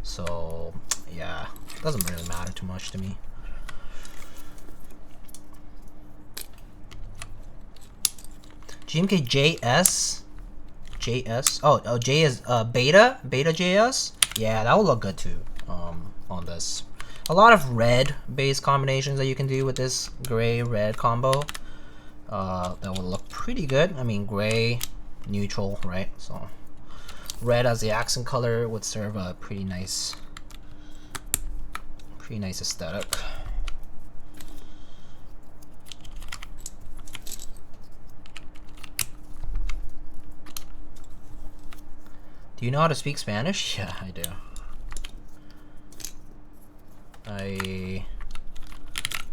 So yeah, it doesn't really matter too much to me. GMK JS. Oh, J is beta JS. Yeah, that will look good too. On this, a lot of red base combinations that you can do with this gray red combo. That will look pretty good. I mean, gray, neutral, right? So red as the accent color would serve a pretty nice aesthetic. Do you know how to speak Spanish? Yeah, I do.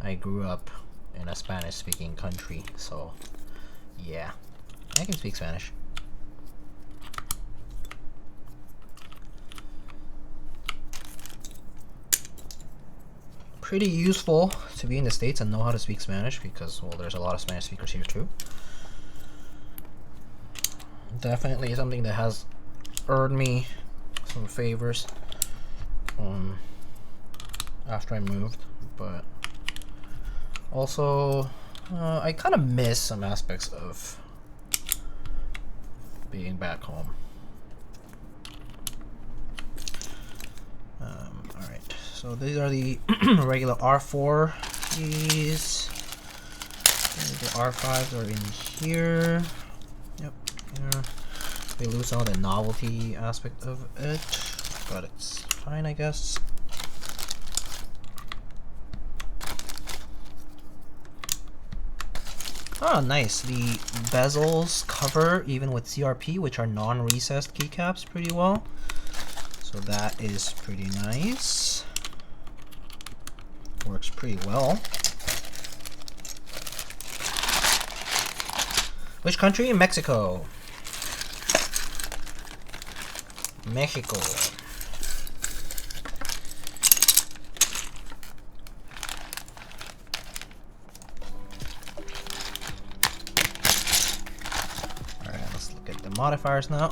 I grew up in a Spanish-speaking country, so yeah, I can speak Spanish. Pretty useful to be in the States and know how to speak Spanish because, well, there's a lot of Spanish speakers here too. Definitely something that has earned me some favors after I moved, but also I kind of miss some aspects of being back home. Alright, so these are the regular R4 keys. The R5s are in here. Yep, here. We lose some of the novelty aspect of it, but it's fine, I guess. Oh, nice. The bezels cover even with CRP, which are non-recessed keycaps, pretty well. So that is pretty nice. Works pretty well. Which country? Mexico. Mexico. Alright, let's look at the modifiers now.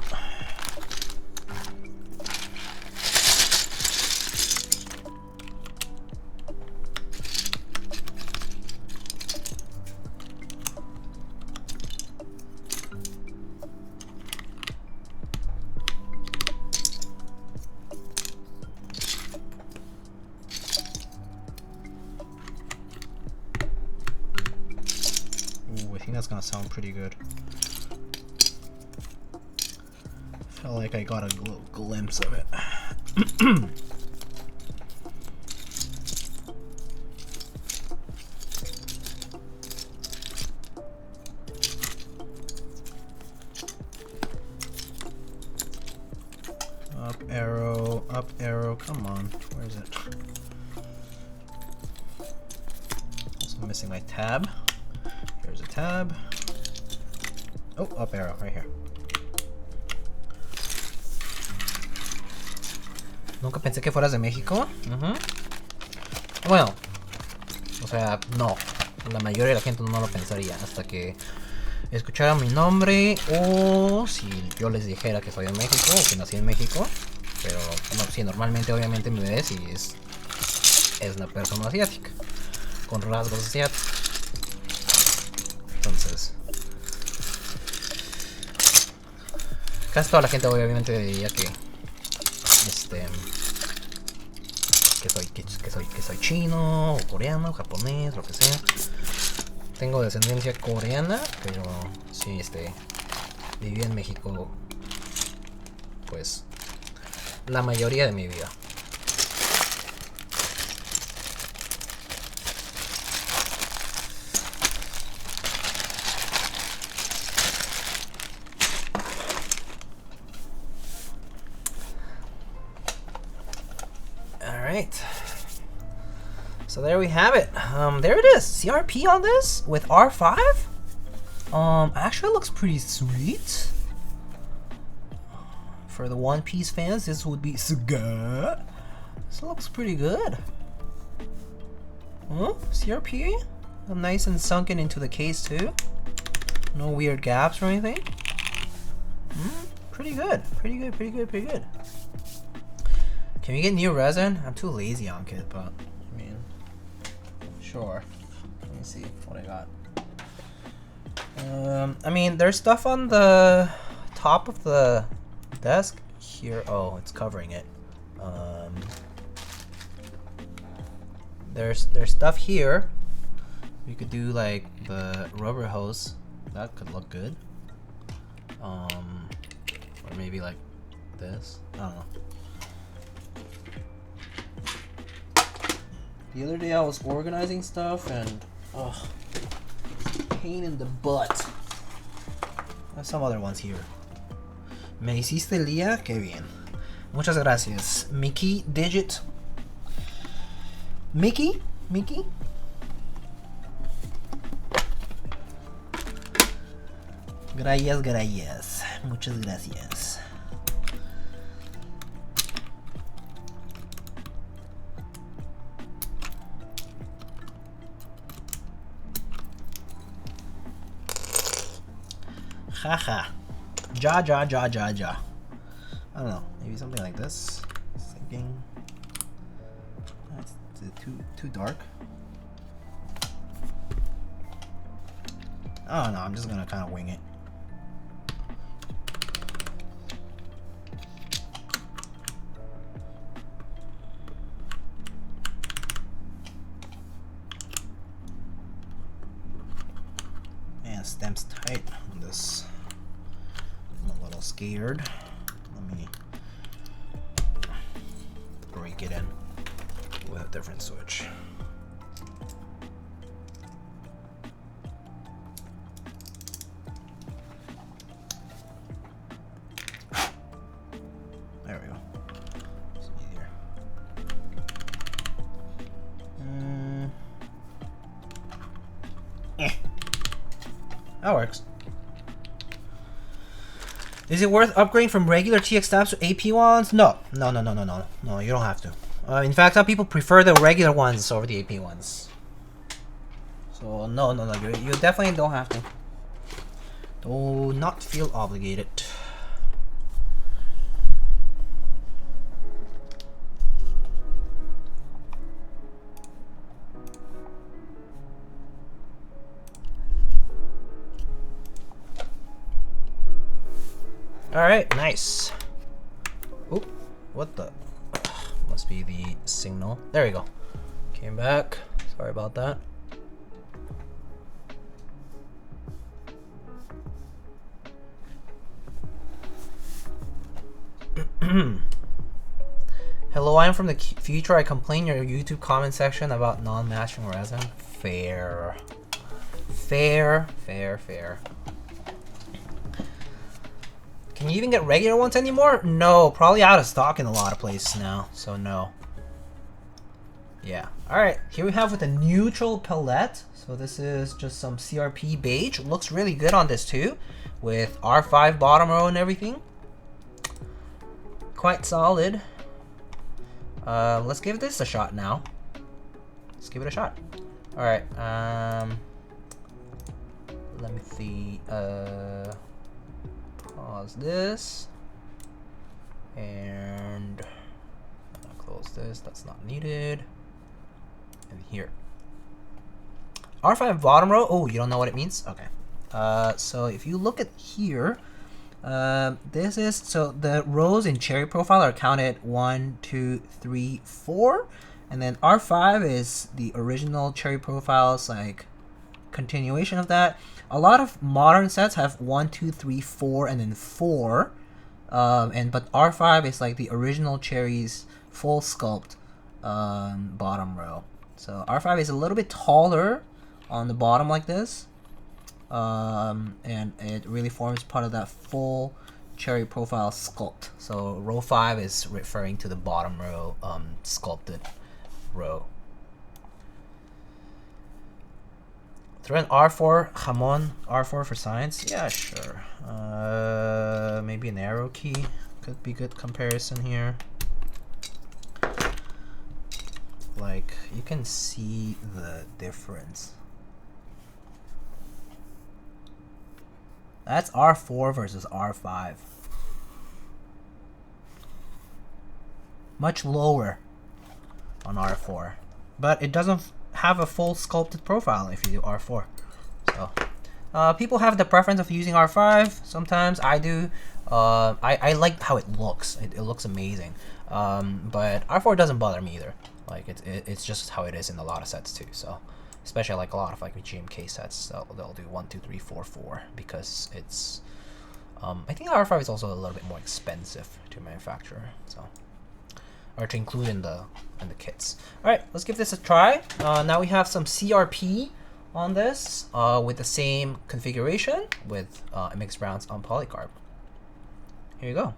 That's gonna sound pretty good. Felt like I got a little glimpse of it. Up arrow, come on, where is it? Also missing my tab. There's a tab. Oh, up arrow right here. Nunca pensé que fueras de México. Bueno, o sea, no. La mayoría de la gente no lo pensaría hasta que escuchara mi nombre o si yo les dijera que soy de México o que nací en México. Pero no, sí, normalmente obviamente me ves y es una persona asiática con rasgos asiáticos. Entonces, casi toda la gente obviamente diría que soy chino o coreano o japonés, lo que sea. Tengo descendencia coreana, pero sí, viví en México pues la mayoría de mi vida. Alright. So there we have it. There it is. CRP on this with R5. Actually looks pretty sweet. For the One Piece fans, this would be Suga. This looks pretty good. CRP, nice and sunken into the case too. No weird gaps or anything. Pretty good. Pretty good. Pretty good. Pretty good. Can we get new resin? I'm too lazy on Kit, but I mean, sure. Let me see what I got. I mean, there's stuff on the top of the desk here. Oh, it's covering it. There's stuff here. We could do like the rubber hose. That could look good. Or maybe like this. I don't know. The other day I was organizing stuff and pain in the butt. There's some other ones here. Me hiciste el día, qué bien. Muchas gracias. Mickey Digit. Mickey? Gracias. Muchas gracias. Haha. Ja. I don't know. Maybe something like this. Thinking. That's too dark. Oh no, I'm just gonna kind of wing it. And stem's tight on this. I'm a little scared. Let me break it in with a different switch. that works. Is it worth upgrading from regular TX stabs to AP ones? No, you don't have to. In fact, some people prefer the regular ones over the AP ones. So no, you definitely don't have to. Do not feel obligated. Alright, nice. Oop, what the? Must be the signal. There we go. Came back. Sorry about that. Hello, I am from the future. I complain in your YouTube comment section about non-matching resin. Fair. Can you even get regular ones anymore? No, probably out of stock in a lot of places now, so no. Yeah. Alright, here we have with a neutral palette. So this is just some CRP beige. Looks really good on this too, with R5 bottom row and everything. Quite solid. Let's give this a shot now. Let's give it a shot. Alright, let me see, pause this, and close this, that's not needed, and here. R5 bottom row, oh, you don't know what it means? Okay. So if you look at here, this is, so the rows in cherry profile are counted 1, 2, 3, 4, and then R5 is the original cherry profiles, like continuation of that. A lot of modern sets have 1, 2, 3, 4, and then 4, but R5 is like the original cherry's full sculpt bottom row. So R5 is a little bit taller on the bottom like this. And it really forms part of that full cherry profile sculpt. So row 5 is referring to the bottom row sculpted row. Throw an R4, Jamon, R4 for science? Yeah, sure. Maybe an arrow key could be good comparison here. Like, you can see the difference. That's R4 versus R5. Much lower on R4. But it doesn't have a full sculpted profile if you do R4. So, people have the preference of using R5. Sometimes I do. I like how it looks. It looks amazing. But R4 doesn't bother me either. Like, it's just how it is in a lot of sets too. So. Especially like a lot of like GMK sets, they'll do 1, 2, 3, 4, 4 because it's. I think R5 is also a little bit more expensive to manufacture, so or to include in the kits. All right, let's give this a try. Now we have some CRP on this with the same configuration with mixed rounds on polycarb. Here you go.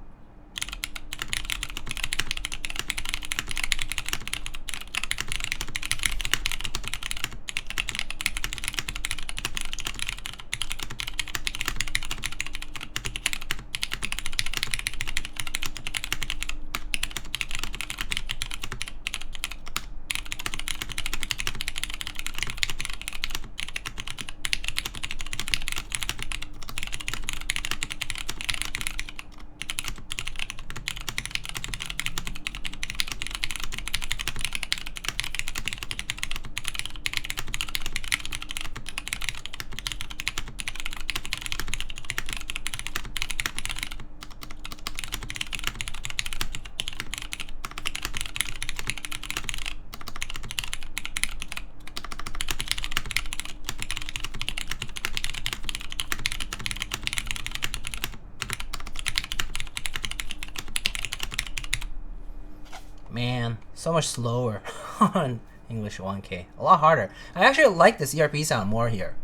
Man, so much slower on English 1K. A lot harder. I actually like the CRP sound more here.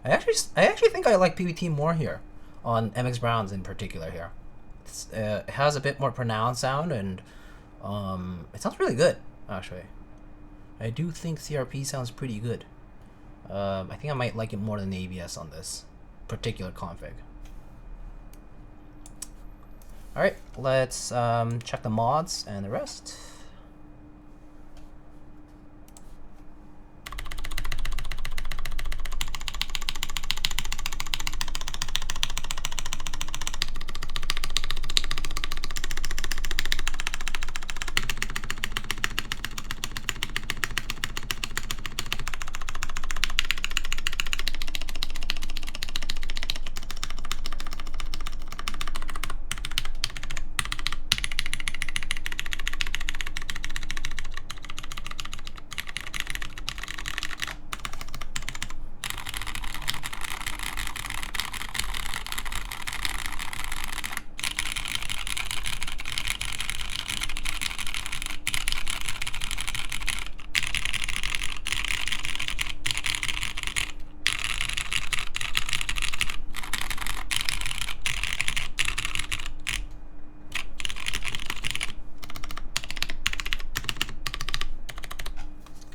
I actually think I like PBT more here on MX Browns in particular here. It has a bit more pronounced sound and it sounds really good actually. I do think CRP sounds pretty good. I think I might like it more than ABS on this. particular config. All right, let's check the mods and the rest.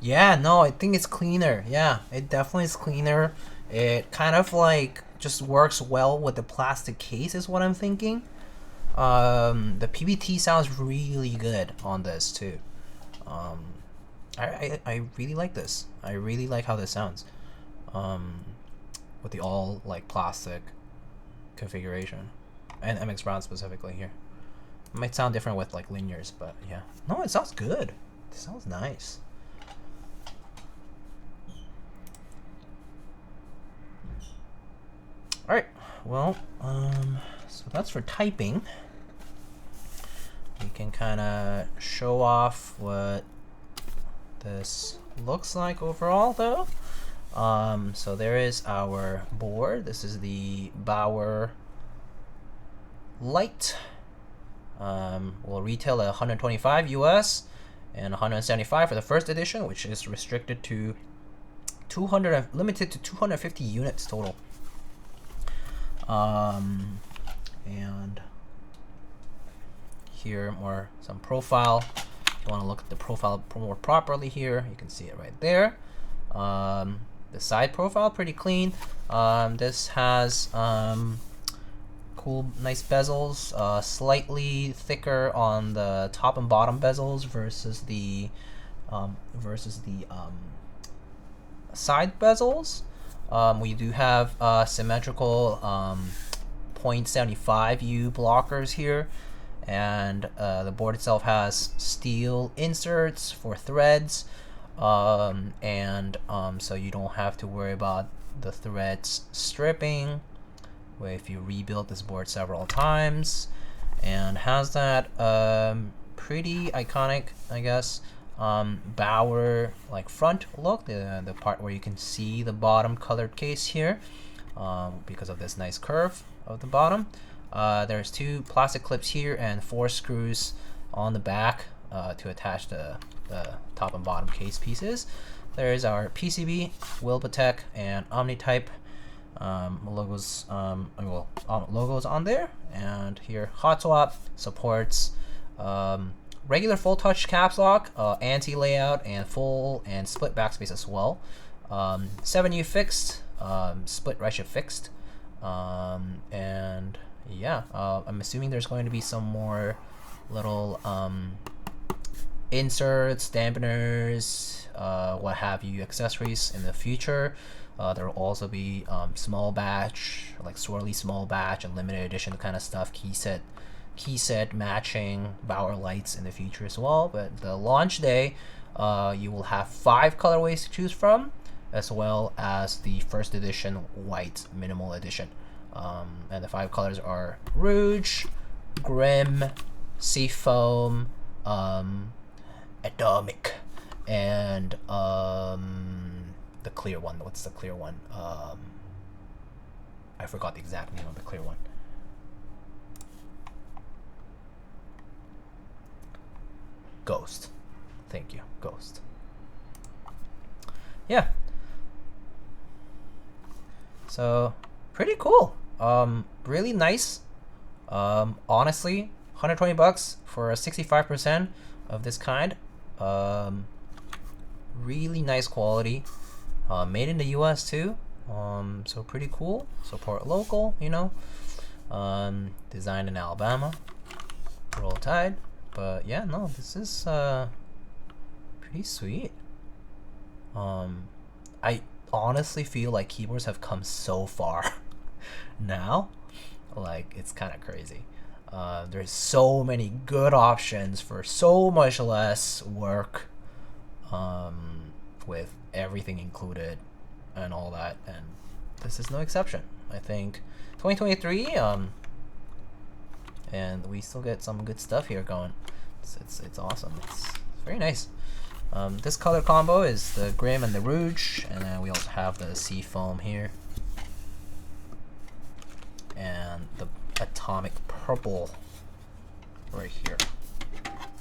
Yeah, no, I think it's cleaner. Yeah, it definitely is cleaner. It kind of like just works well with the plastic case is what I'm thinking. The PBT sounds really good on this too. I really like this. I really like how this sounds. With the all like plastic configuration. And MX Brown specifically here. It might sound different with like linears, but yeah. No, it sounds good. It sounds nice. Alright, well, so that's for typing. We can kind of show off what this looks like overall, though. So there is our board. This is the Bauer Lite. Will retail at 125 US and 175 for the first edition, which is restricted to limited to 250 units total. And here some profile. If you want to look at the profile more properly here, you can see it right there. The side profile pretty clean. This has cool, nice bezels. Slightly thicker on the top and bottom bezels versus the side bezels. We do have symmetrical 0.75 U blockers here, and the board itself has steel inserts for threads, so you don't have to worry about the threads stripping if you rebuild this board several times, and has that pretty iconic, I guess, Bauer like front look, the part where you can see the bottom colored case here, because of this nice curve of the bottom. There's 2 plastic clips here and 4 screws on the back to attach the top and bottom case pieces. There's our PCB, Wilbitech, and Omnitype logos, logos on there. And here Hotswap supports regular full touch caps lock, anti-layout, and full and split backspace as well. 7U fixed, split right shift fixed, and yeah, I'm assuming there's going to be some more little inserts, dampeners, what have you, accessories in the future. There will also be small batch, like swirly small batch and limited edition kind of stuff, key set matching Bauer Lites in the future as well. But the launch day, you will have 5 colorways to choose from, as well as the first edition white minimal edition. And the 5 colors are Rouge, Grim, Seafoam, Atomic, and the clear one. What's the clear one? I forgot the exact name of the clear one. Ghost. Thank you, Ghost. Yeah. So pretty cool. Really nice. Honestly, 120 bucks for a 65% of this kind. Really nice quality. Made in the US too. So pretty cool. Support local, you know. Designed in Alabama. Roll Tide. But yeah, no, this is pretty sweet. I honestly feel like keyboards have come so far now. Like, it's kind of crazy. There's so many good options for so much less work, with everything included and all that, and this is no exception. I think 2023, and we still get some good stuff here going. It's awesome. It's very nice. This color combo is the Grim and the Rouge, and then we also have the Seafoam here, and the Atomic Purple right here.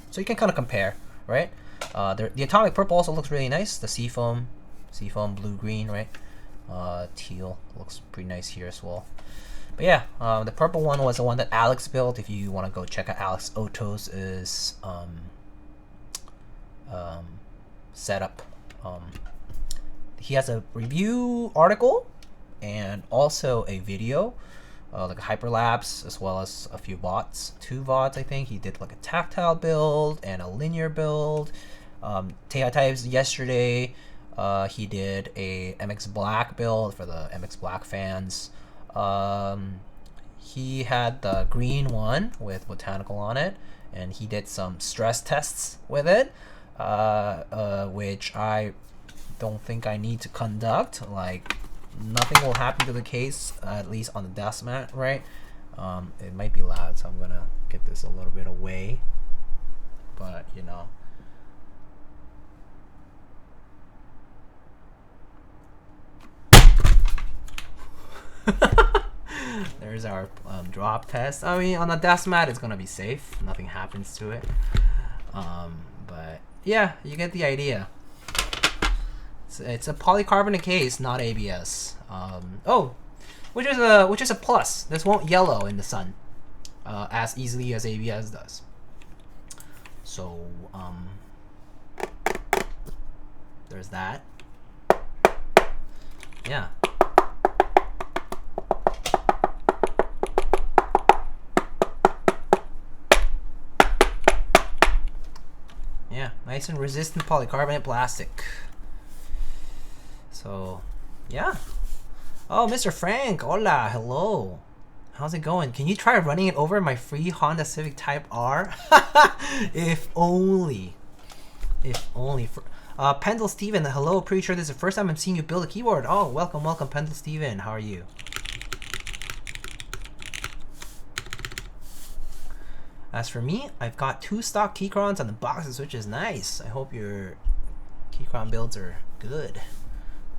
So you can kind of compare, right? The Atomic Purple also looks really nice. The Seafoam blue-green, right? Teal looks pretty nice here as well. But yeah, the purple one was the one that Alex built. If you want to go check out Alex Oto's setup, he has a review article and also a video, like a hyperlapse, as well as a few VODs, 2 VODs I think. He did like a tactile build and a linear build. Types yesterday, he did a MX Black build for the MX Black fans. He had the green one with botanical on it, and he did some stress tests with it, which I don't think I need to conduct. Like, nothing will happen to the case, at least on the desk mat, right? It might be loud, so I'm gonna get this a little bit away, but you know. There's our drop test. I mean, on the desk mat, it's gonna be safe. Nothing happens to it. But yeah, you get the idea. It's a polycarbonate case, not ABS. Oh, which is a plus. This won't yellow in the sun as easily as ABS does. So there's that. Yeah. Yeah, nice and resistant polycarbonate plastic. So, yeah. Oh, Mr. Frank, hola, hello. How's it going? Can you try running it over my free Honda Civic Type R? If only. If only. Pendle Steven, hello. Pretty sure this is the first time I'm seeing you build a keyboard. Oh, welcome, welcome, Pendle Steven. How are you? As for me, I've got 2 stock Keycrons on the boxes, which is nice. I hope your Keychron builds are good.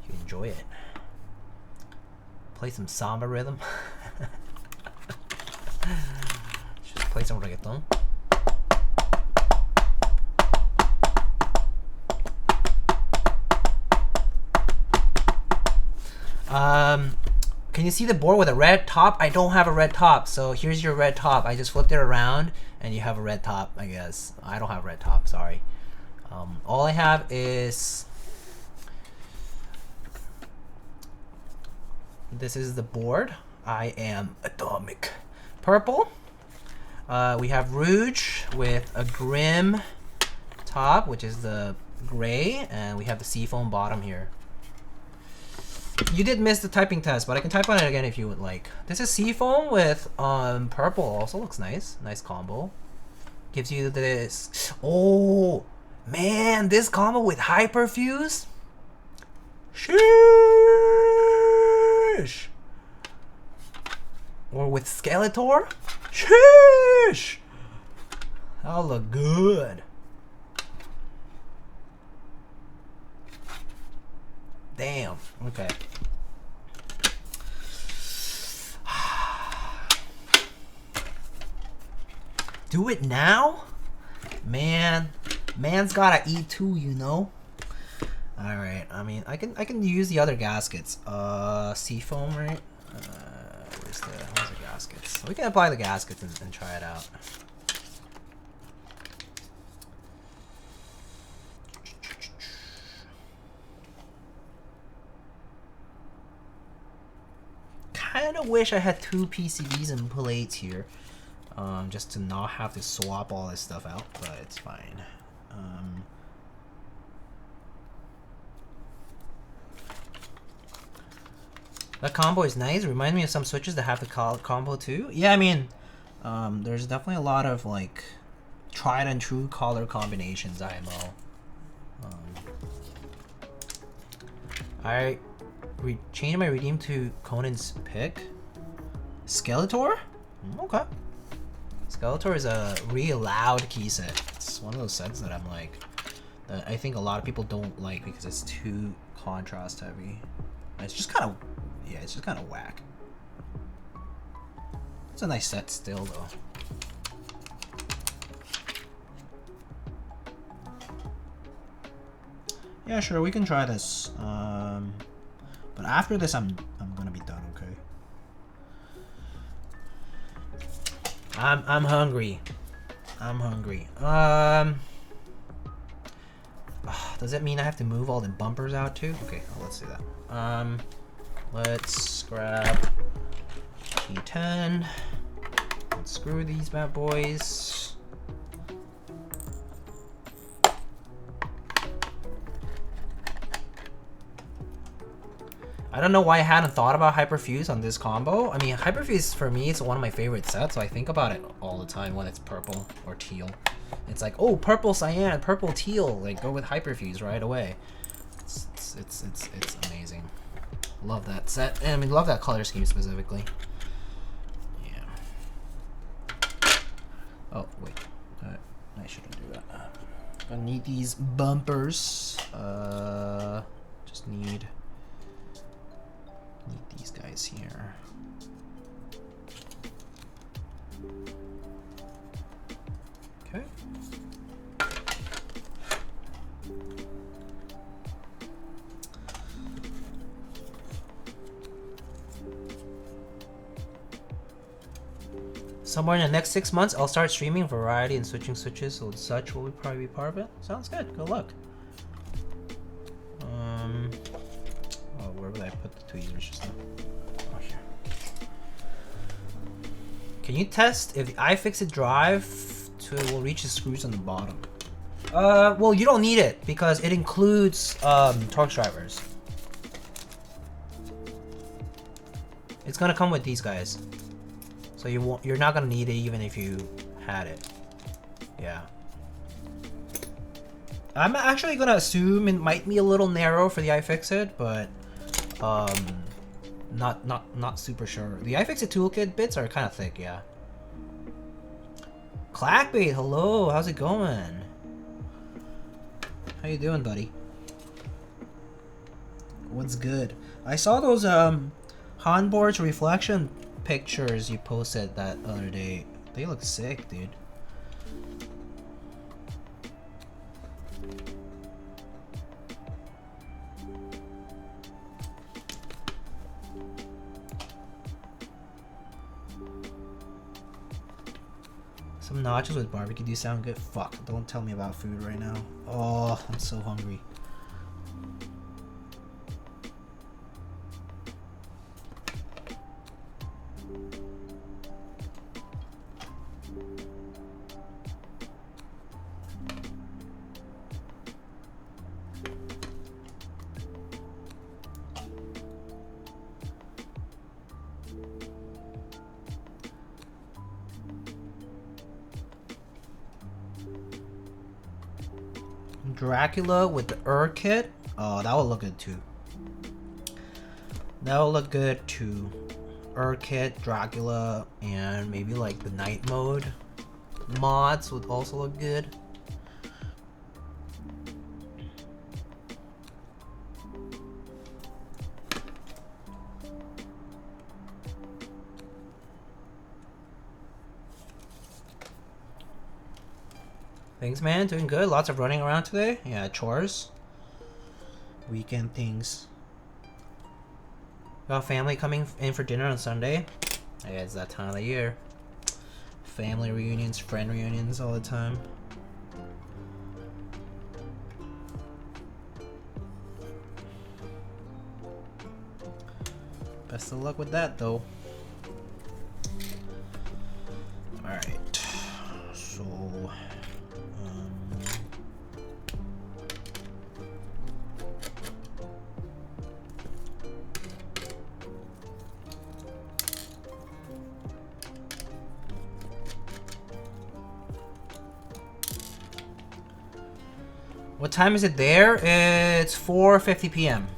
You enjoy it. Play some samba rhythm. Just play some reggaeton. Can you see the board with a red top? I don't have a red top, so here's your red top. I just flipped it around and you have a red top, I guess. I don't have a red top, sorry. All I have is... This is the board. I am Atomic Purple. We have Rouge with a Grim top, which is the gray, and we have the Seafoam bottom here. You did miss the typing test, but I can type on it again if you would like. This is Seafoam with purple. Also looks nice. Nice combo. Gives you this. Oh, man. This combo with Hyperfuse. Sheesh. Or with Skeletor. Sheesh. That'll look good. Damn. Okay. Do it now? Man. Man's gotta eat too, you know? Alright, I mean, I can use the other gaskets. Seafoam, right? Where's the gaskets? We can apply the gaskets and try it out. kind of wish I had 2 PCBs and plates here, just to not have to swap all this stuff out, but it's fine. That combo is nice. Reminds me of some switches that have the combo too. Yeah, I mean, there's definitely a lot of like tried and true color combinations IMO. I changed my redeem to Conan's pick. Skeletor? Okay. Skeletor is a really loud key set. It's one of those sets that I'm like, that I think a lot of people don't like because it's too contrast heavy. It's just kind of, yeah, it's just kind of whack. It's a nice set still though. Yeah, sure, we can try this. But after this, I'm gonna be done. Okay. I'm hungry. I'm hungry. Does that mean I have to move all the bumpers out too? Okay, well, let's do that. Let's grab P10. Let's screw these bad boys. I don't know why I hadn't thought about Hyperfuse on this combo. I mean, Hyperfuse for me is one of my favorite sets, so I think about it all the time when it's purple or teal. It's like, oh, purple cyan, purple teal, like go with Hyperfuse right away. It's amazing. Love that set, and I mean, love that color scheme specifically. Yeah. Oh wait, I shouldn't do that. I need these bumpers. Just need these guys here. Okay. Somewhere in the next 6 months, I'll start streaming variety and switching switches, so such will probably be part of it. Sounds good. Good luck. Where would I put the tweezers just now? Oh, here. Can you test if the iFixit drive will reach the screws on the bottom? Well, you don't need it because it includes Torx drivers. It's gonna come with these guys, so you're not gonna need it even if you had it. Yeah. I'm actually gonna assume it might be a little narrow for the iFixit, but not super sure. The iFixit toolkit bits are kind of thick, yeah. Clackbait, hello, how's it going? How you doing, buddy? What's good? I saw those Hanbor's reflection pictures you posted that other day. They look sick, dude. Some nachos with barbecue do sound good. Fuck, don't tell me about food right now. Oh, I'm so hungry. Dracula with the kit. Oh, that would look good too. That would look good too. Kit, Dracula, and maybe like the night mode mods would also look good. Thanks, man. Doing good. Lots of running around today. Yeah, chores. Weekend things. Got family coming in for dinner on Sunday. Yeah, it's that time of the year. Family reunions, friend reunions all the time. Best of luck with that, though. Alright. So... what time is it there? It's 4:50 p.m.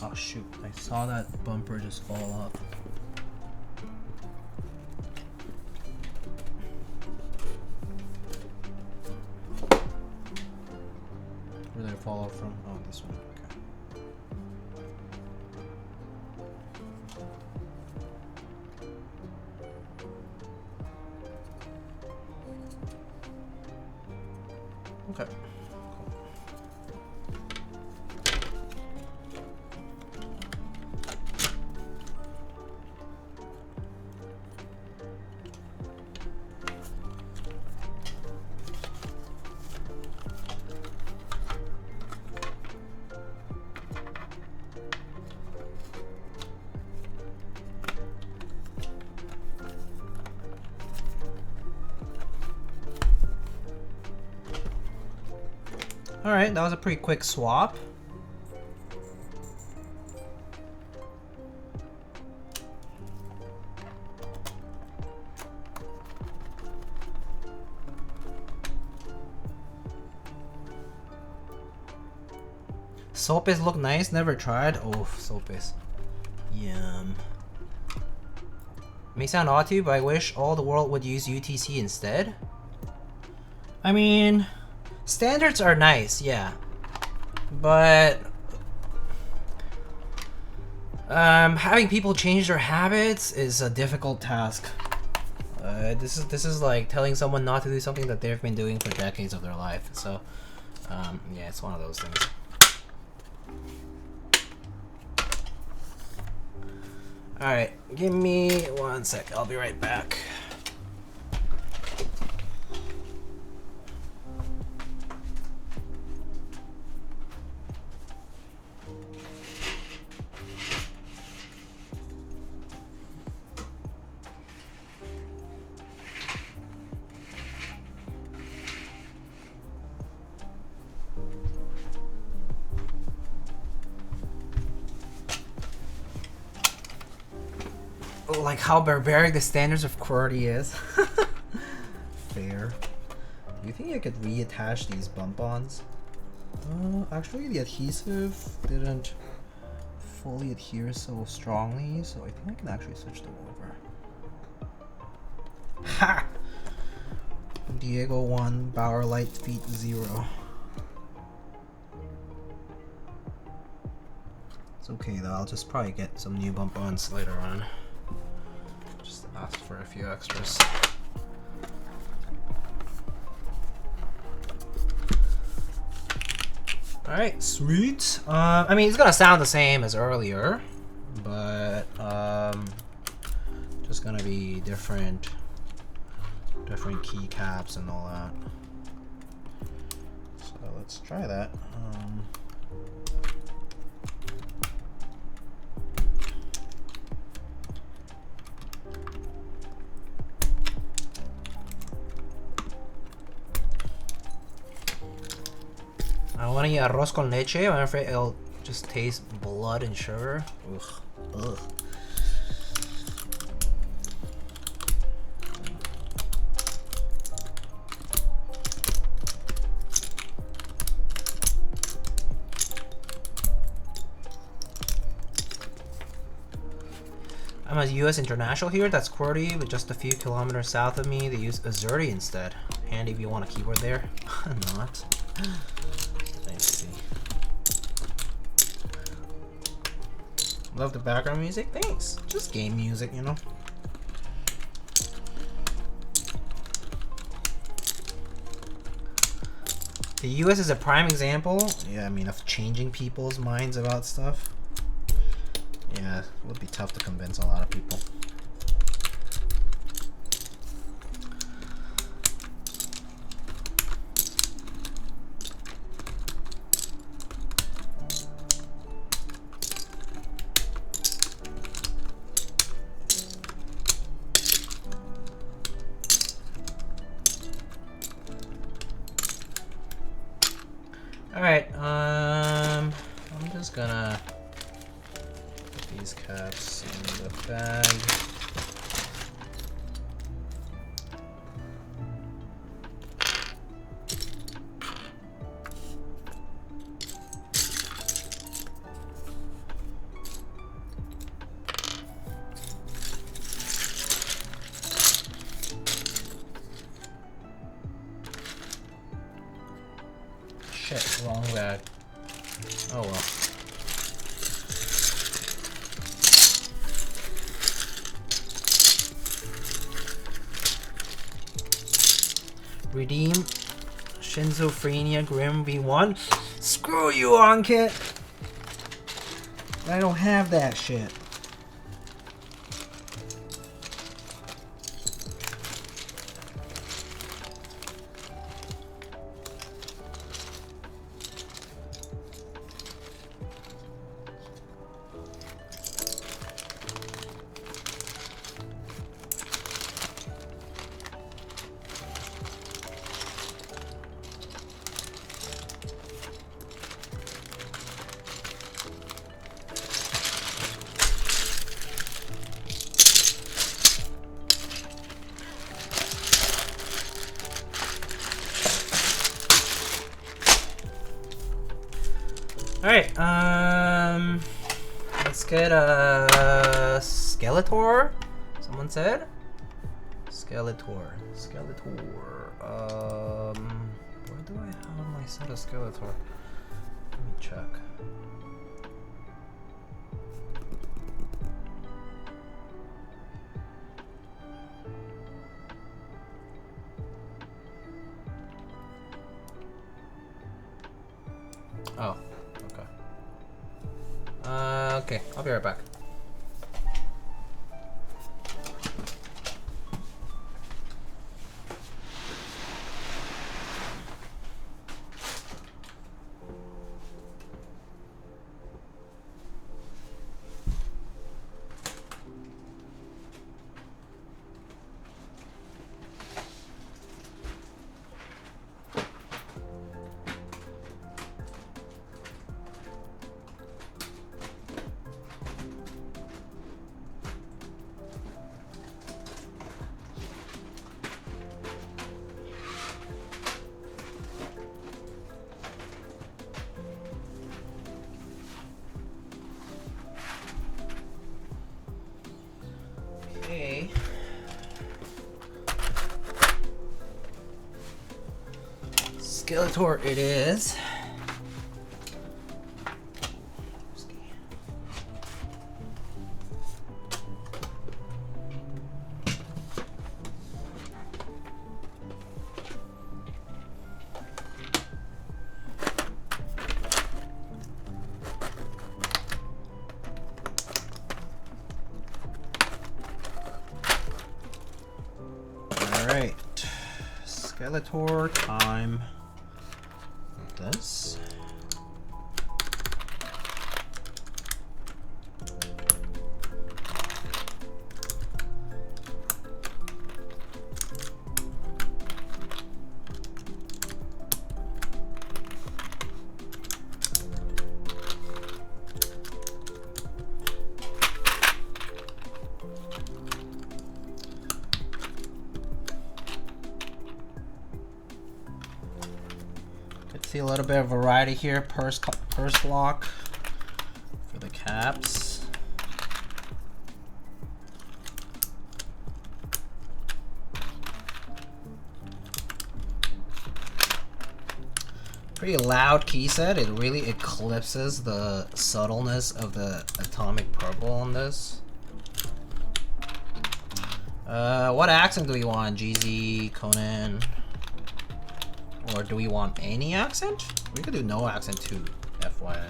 Oh shoot, I saw that bumper just fall off. Where did it fall off from? Oh, this one, okay. Okay. Alright, that was a pretty quick swap. Soapis look nice, never tried. Oh, Soapis. Yum. May sound odd to you, but I wish all the world would use UTC instead. I mean, standards are nice, yeah, but having people change their habits is a difficult task. This is like telling someone not to do something that they've been doing for decades of their life. So, yeah, it's one of those things. All right, give me 1 sec. I'll be right back. Like how barbaric the standards of QWERTY is. Fair. Do you think I could reattach these bump-ons? Actually the adhesive didn't fully adhere so strongly, so I think I can actually switch them over. Ha! Diego 1, Bauer Lite feet 0. It's okay though, I'll just probably get some new bump-ons later on. Ask for a few extras. Alright, sweet. I mean, it's gonna sound the same as earlier, but just gonna be different keycaps and all that. So let's try that. I want to eat arroz con leche. I'm afraid it'll just taste blood and sugar. Ugh. Ugh. I'm a US International here. That's QWERTY, but just a few kilometers south of me, they use Azerty instead. Handy if you want a keyboard there. Not. Let's see. Love the background music. Thanks. Just game music, you know. The US is a prime example. Yeah, I mean, of changing people's minds about stuff. Yeah, it would be tough to convince a lot of people. Alright, I'm just gonna put these caps in the bag. Shit, wrong bag. Oh well. Redeem Schizophrenia Grim V1. Screw you, Onkit! I don't have that shit. Alright, let's get a Skeletor, someone said? Skeletor. Where do I have my set of Skeletor? Let me check. Oh. Okay, I'll be right back. Okay. Skeletor it is. Alright, Skeletor time. This. See a little bit of variety here. Purse lock for the caps. Pretty loud key set. It really eclipses the subtleness of the atomic purple on this. What accent do we want? GZ, Conan? Or do we want any accent? We could do no accent too, FYI.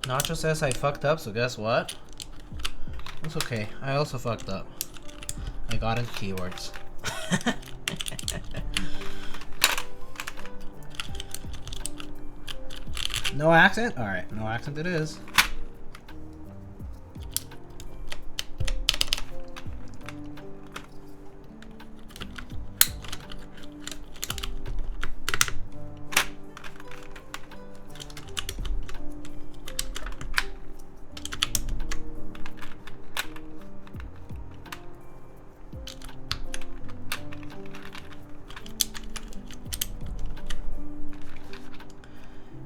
Nacho says I fucked up, so guess what? It's okay. I also fucked up. I got into keywords. No accent? Alright, no accent it is.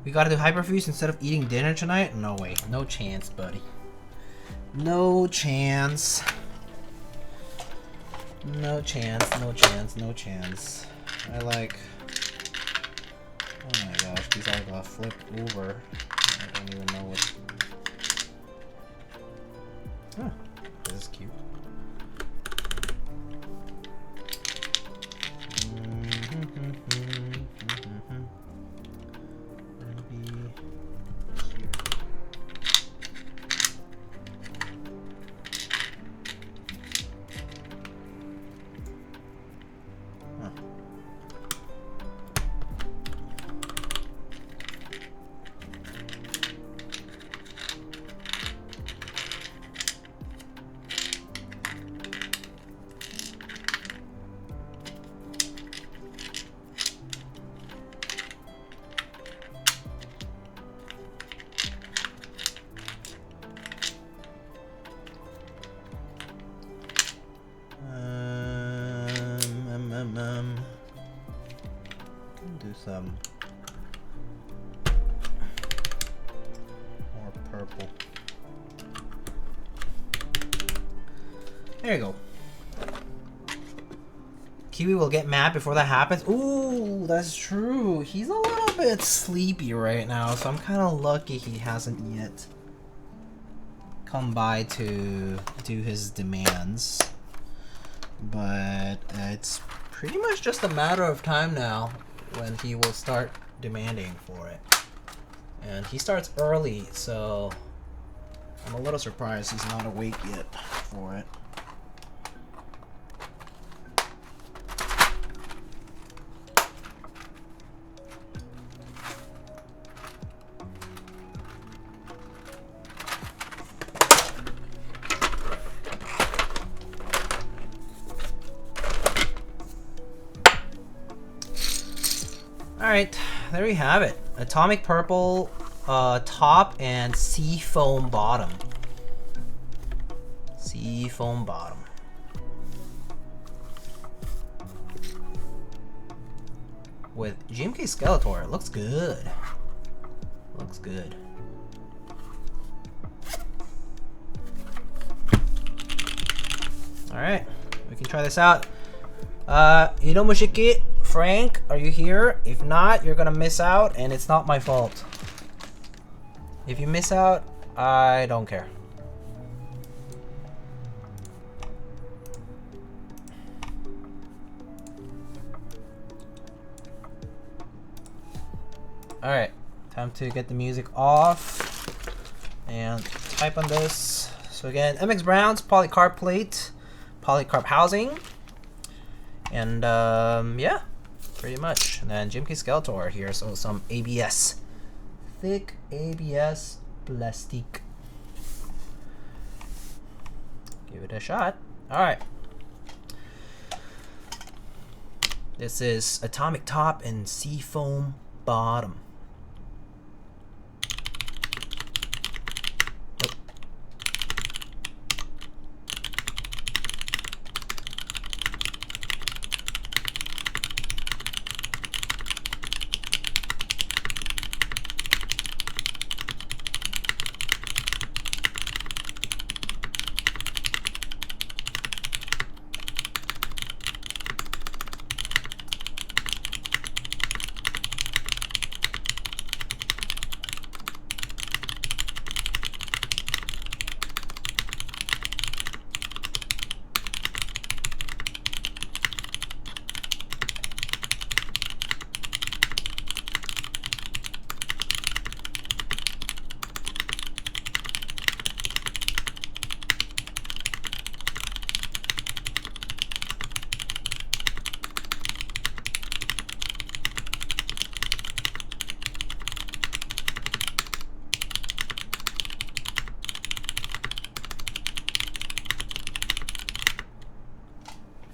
We gotta do hyperfuse instead of eating dinner tonight? No way. No chance, buddy. No chance. No chance, no chance, no chance. I like... Oh my gosh, these all got flipped over. I don't even know what... Oh, this is cute. Do some more purple. There you go. Kiwi will get mad before that happens. Ooh, that's true. He's a little bit sleepy right now, so I'm kind of lucky he hasn't yet come by to do his demands. But it's pretty much just a matter of time now when he will start demanding for it. And he starts early, so I'm a little surprised he's not awake yet for it. Alright, there we have it. Atomic purple top and Seafoam bottom. Seafoam bottom. With GMK Skeletor, it looks good. Looks good. Alright, we can try this out. Mushiki, Frank, are you here? If not, you're gonna miss out, and it's not my fault. If you miss out, I don't care. Alright, time to get the music off and type on this. So again, MX Brown's polycarb plate, polycarb housing, and yeah, pretty much. And then GMK Skeletor here, so some ABS, thick ABS plastic. Give it a shot. All right. This is atomic top and Seafoam bottom.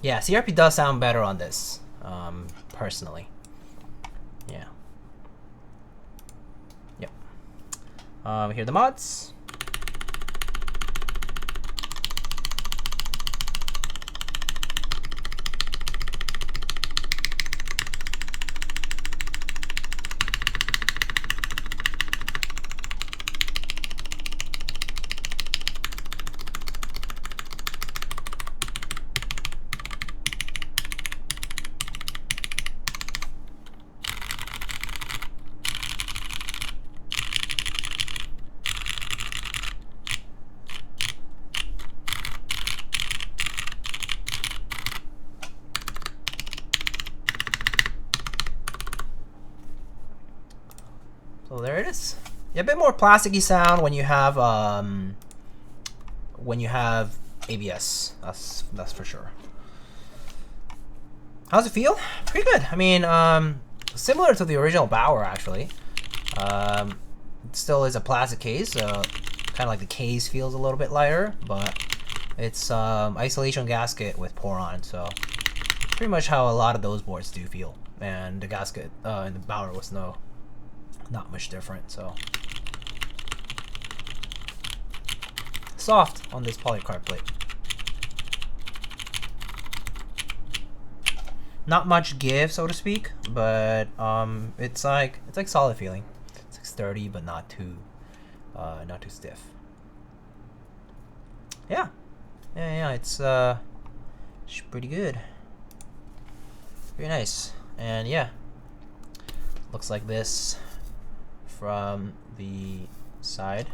Yeah, CRP does sound better on this, personally. Yeah. Yep. Here are the mods. So there it is. Yeah, a bit more plasticky sound when you have ABS. That's for sure. How's it feel? Pretty good. I mean, similar to the original Bauer actually. It still is a plastic case, so kind of like the case feels a little bit lighter, but it's isolation gasket with Poron, so pretty much how a lot of those boards do feel. And the gasket in the Bauer was not much different, so soft on this polycarb plate. Not much give, so to speak, but it's like solid feeling. It's like sturdy, but not too stiff. Yeah, it's pretty good, very nice, and yeah, looks like this from the side.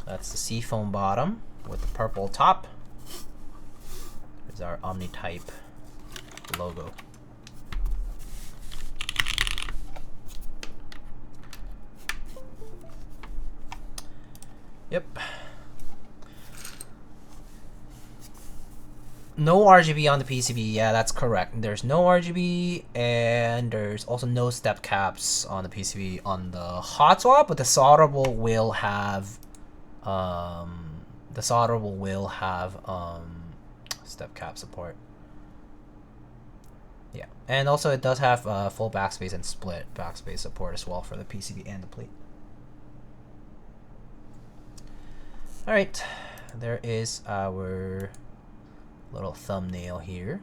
That's the Seafoam bottom with the purple top. There's our Omnitype logo. Yep. No RGB on the PCB. Yeah, that's correct. There's no RGB, and there's also no step caps on the PCB on the Hotswap, but the solderable will have step cap support. Yeah, and also it does have full backspace and split backspace support as well for the PCB and the plate. All right, there is our little thumbnail here,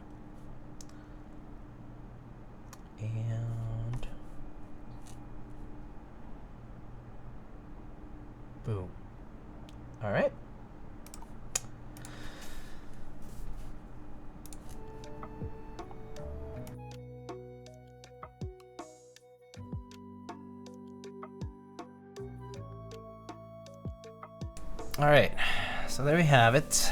and boom. All right. All right, so there we have it.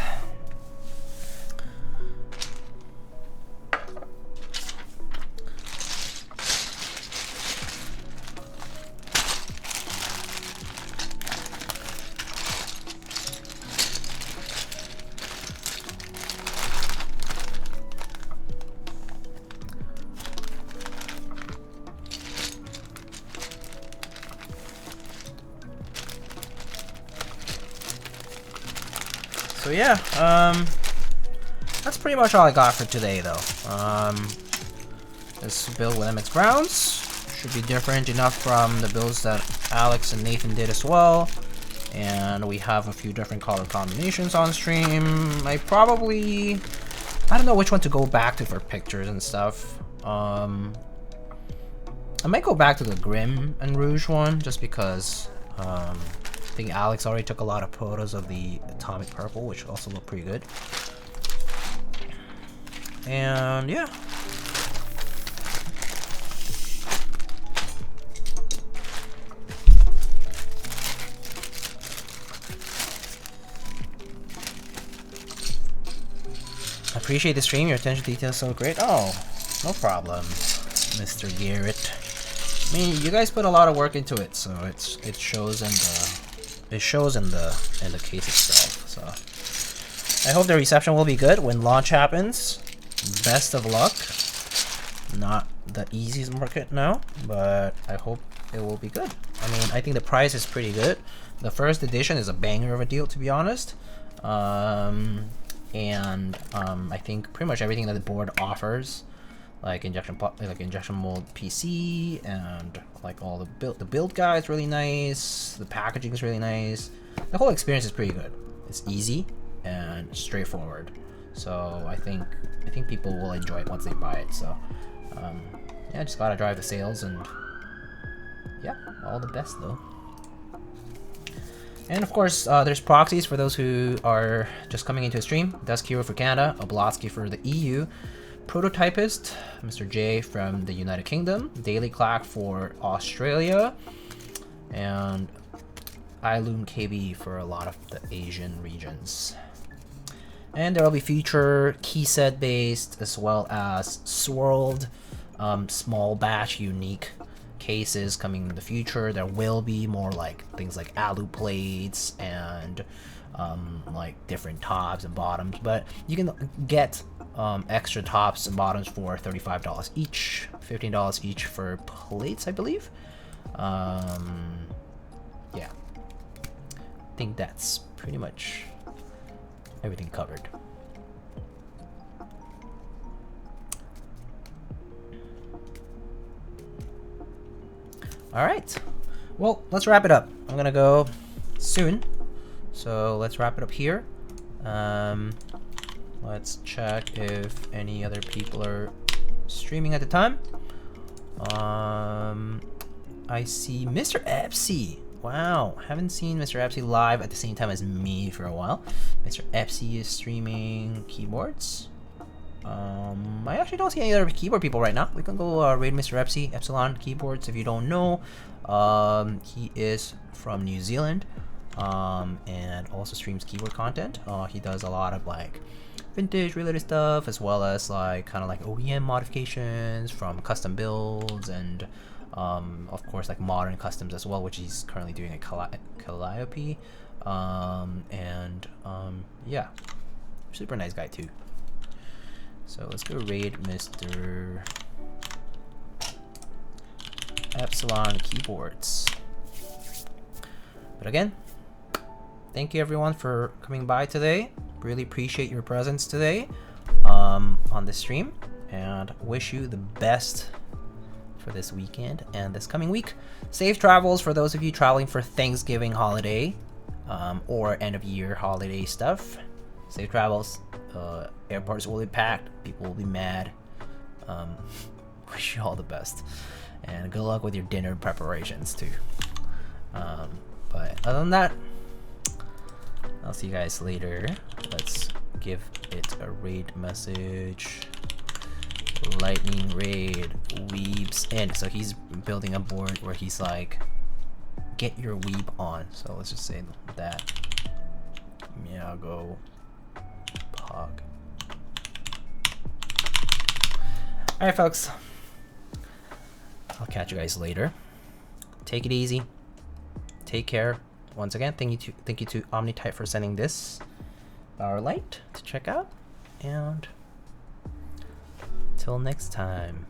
So yeah, that's pretty much all I got for today, though. This build with MX Browns should be different enough from the builds that Alex and Nathan did as well. And we have a few different color combinations on stream. I don't know which one to go back to for pictures and stuff. I might go back to the Grim and Rouge one, just because I think Alex already took a lot of photos of the atomic purple, which also look pretty good. And yeah. I appreciate the stream, your attention to detail is so great. Oh, no problem, Mr. Garrett. I mean, you guys put a lot of work into it, so it shows in the case itself. So I hope the reception will be good when launch happens. Best of luck. Not the easiest market now, but I hope it will be good. I mean, I think the price is pretty good. The first edition is a banger of a deal, to be honest. and I think pretty much everything that the board offers, like injection mold PC, and like all the build guide is really nice. The packaging is really nice. The whole experience is pretty good. It's easy and straightforward. So I think people will enjoy it once they buy it. So yeah, just gotta drive the sales, and yeah, all the best though. And of course, there's proxies for those who are just coming into a stream. Dusk Hero for Canada, Oblotsky for the EU, Prototypist, Mr. J from the United Kingdom, Daily Clack for Australia, and iLoom KB for a lot of the Asian regions. And there will be future key set based as well as swirled small batch unique cases coming in the future. There will be more like things like alu plates and like different tops and bottoms, but you can get extra tops and bottoms for $35 each, $15 each for plates, I believe. Yeah, I think that's pretty much everything covered. All right, well, let's wrap it up. I'm gonna go soon, so let's wrap it up here. Let's check if any other people are streaming at the time. I see Mr. Epsy. Wow, haven't seen Mr. Epsy live at the same time as me for a while. Mr. Epsy is streaming keyboards. I actually don't see any other keyboard people right now. We can go raid Mr. Epsy, Epsilon Keyboards. If you don't know, he is from New Zealand, and also streams keyboard content. He does a lot of like vintage related stuff, as well as like kind of like OEM modifications from custom builds, and of course like modern customs as well, which he's currently doing at Calliope. Yeah, super nice guy too. So let's go raid Mr. Epsilon Keyboards. But again, thank you everyone for coming by today. Really appreciate your presence today on the stream, and wish you the best for this weekend and this coming week. Safe travels for those of you traveling for Thanksgiving holiday or end of year holiday stuff. Safe travels. Airports will be packed. People will be mad. Wish you all the best, and good luck with your dinner preparations too. But other than that, I'll see you guys later. Let's give it a raid message. Lightning raid weebs in. So he's building a board where he's like, get your weeb on. So let's just say that. Yeah, go pog. Alright folks, I'll catch you guys later. Take it easy, take care. Once again, thank you to Omnitype for sending this Bauer Lite to check out, and till next time.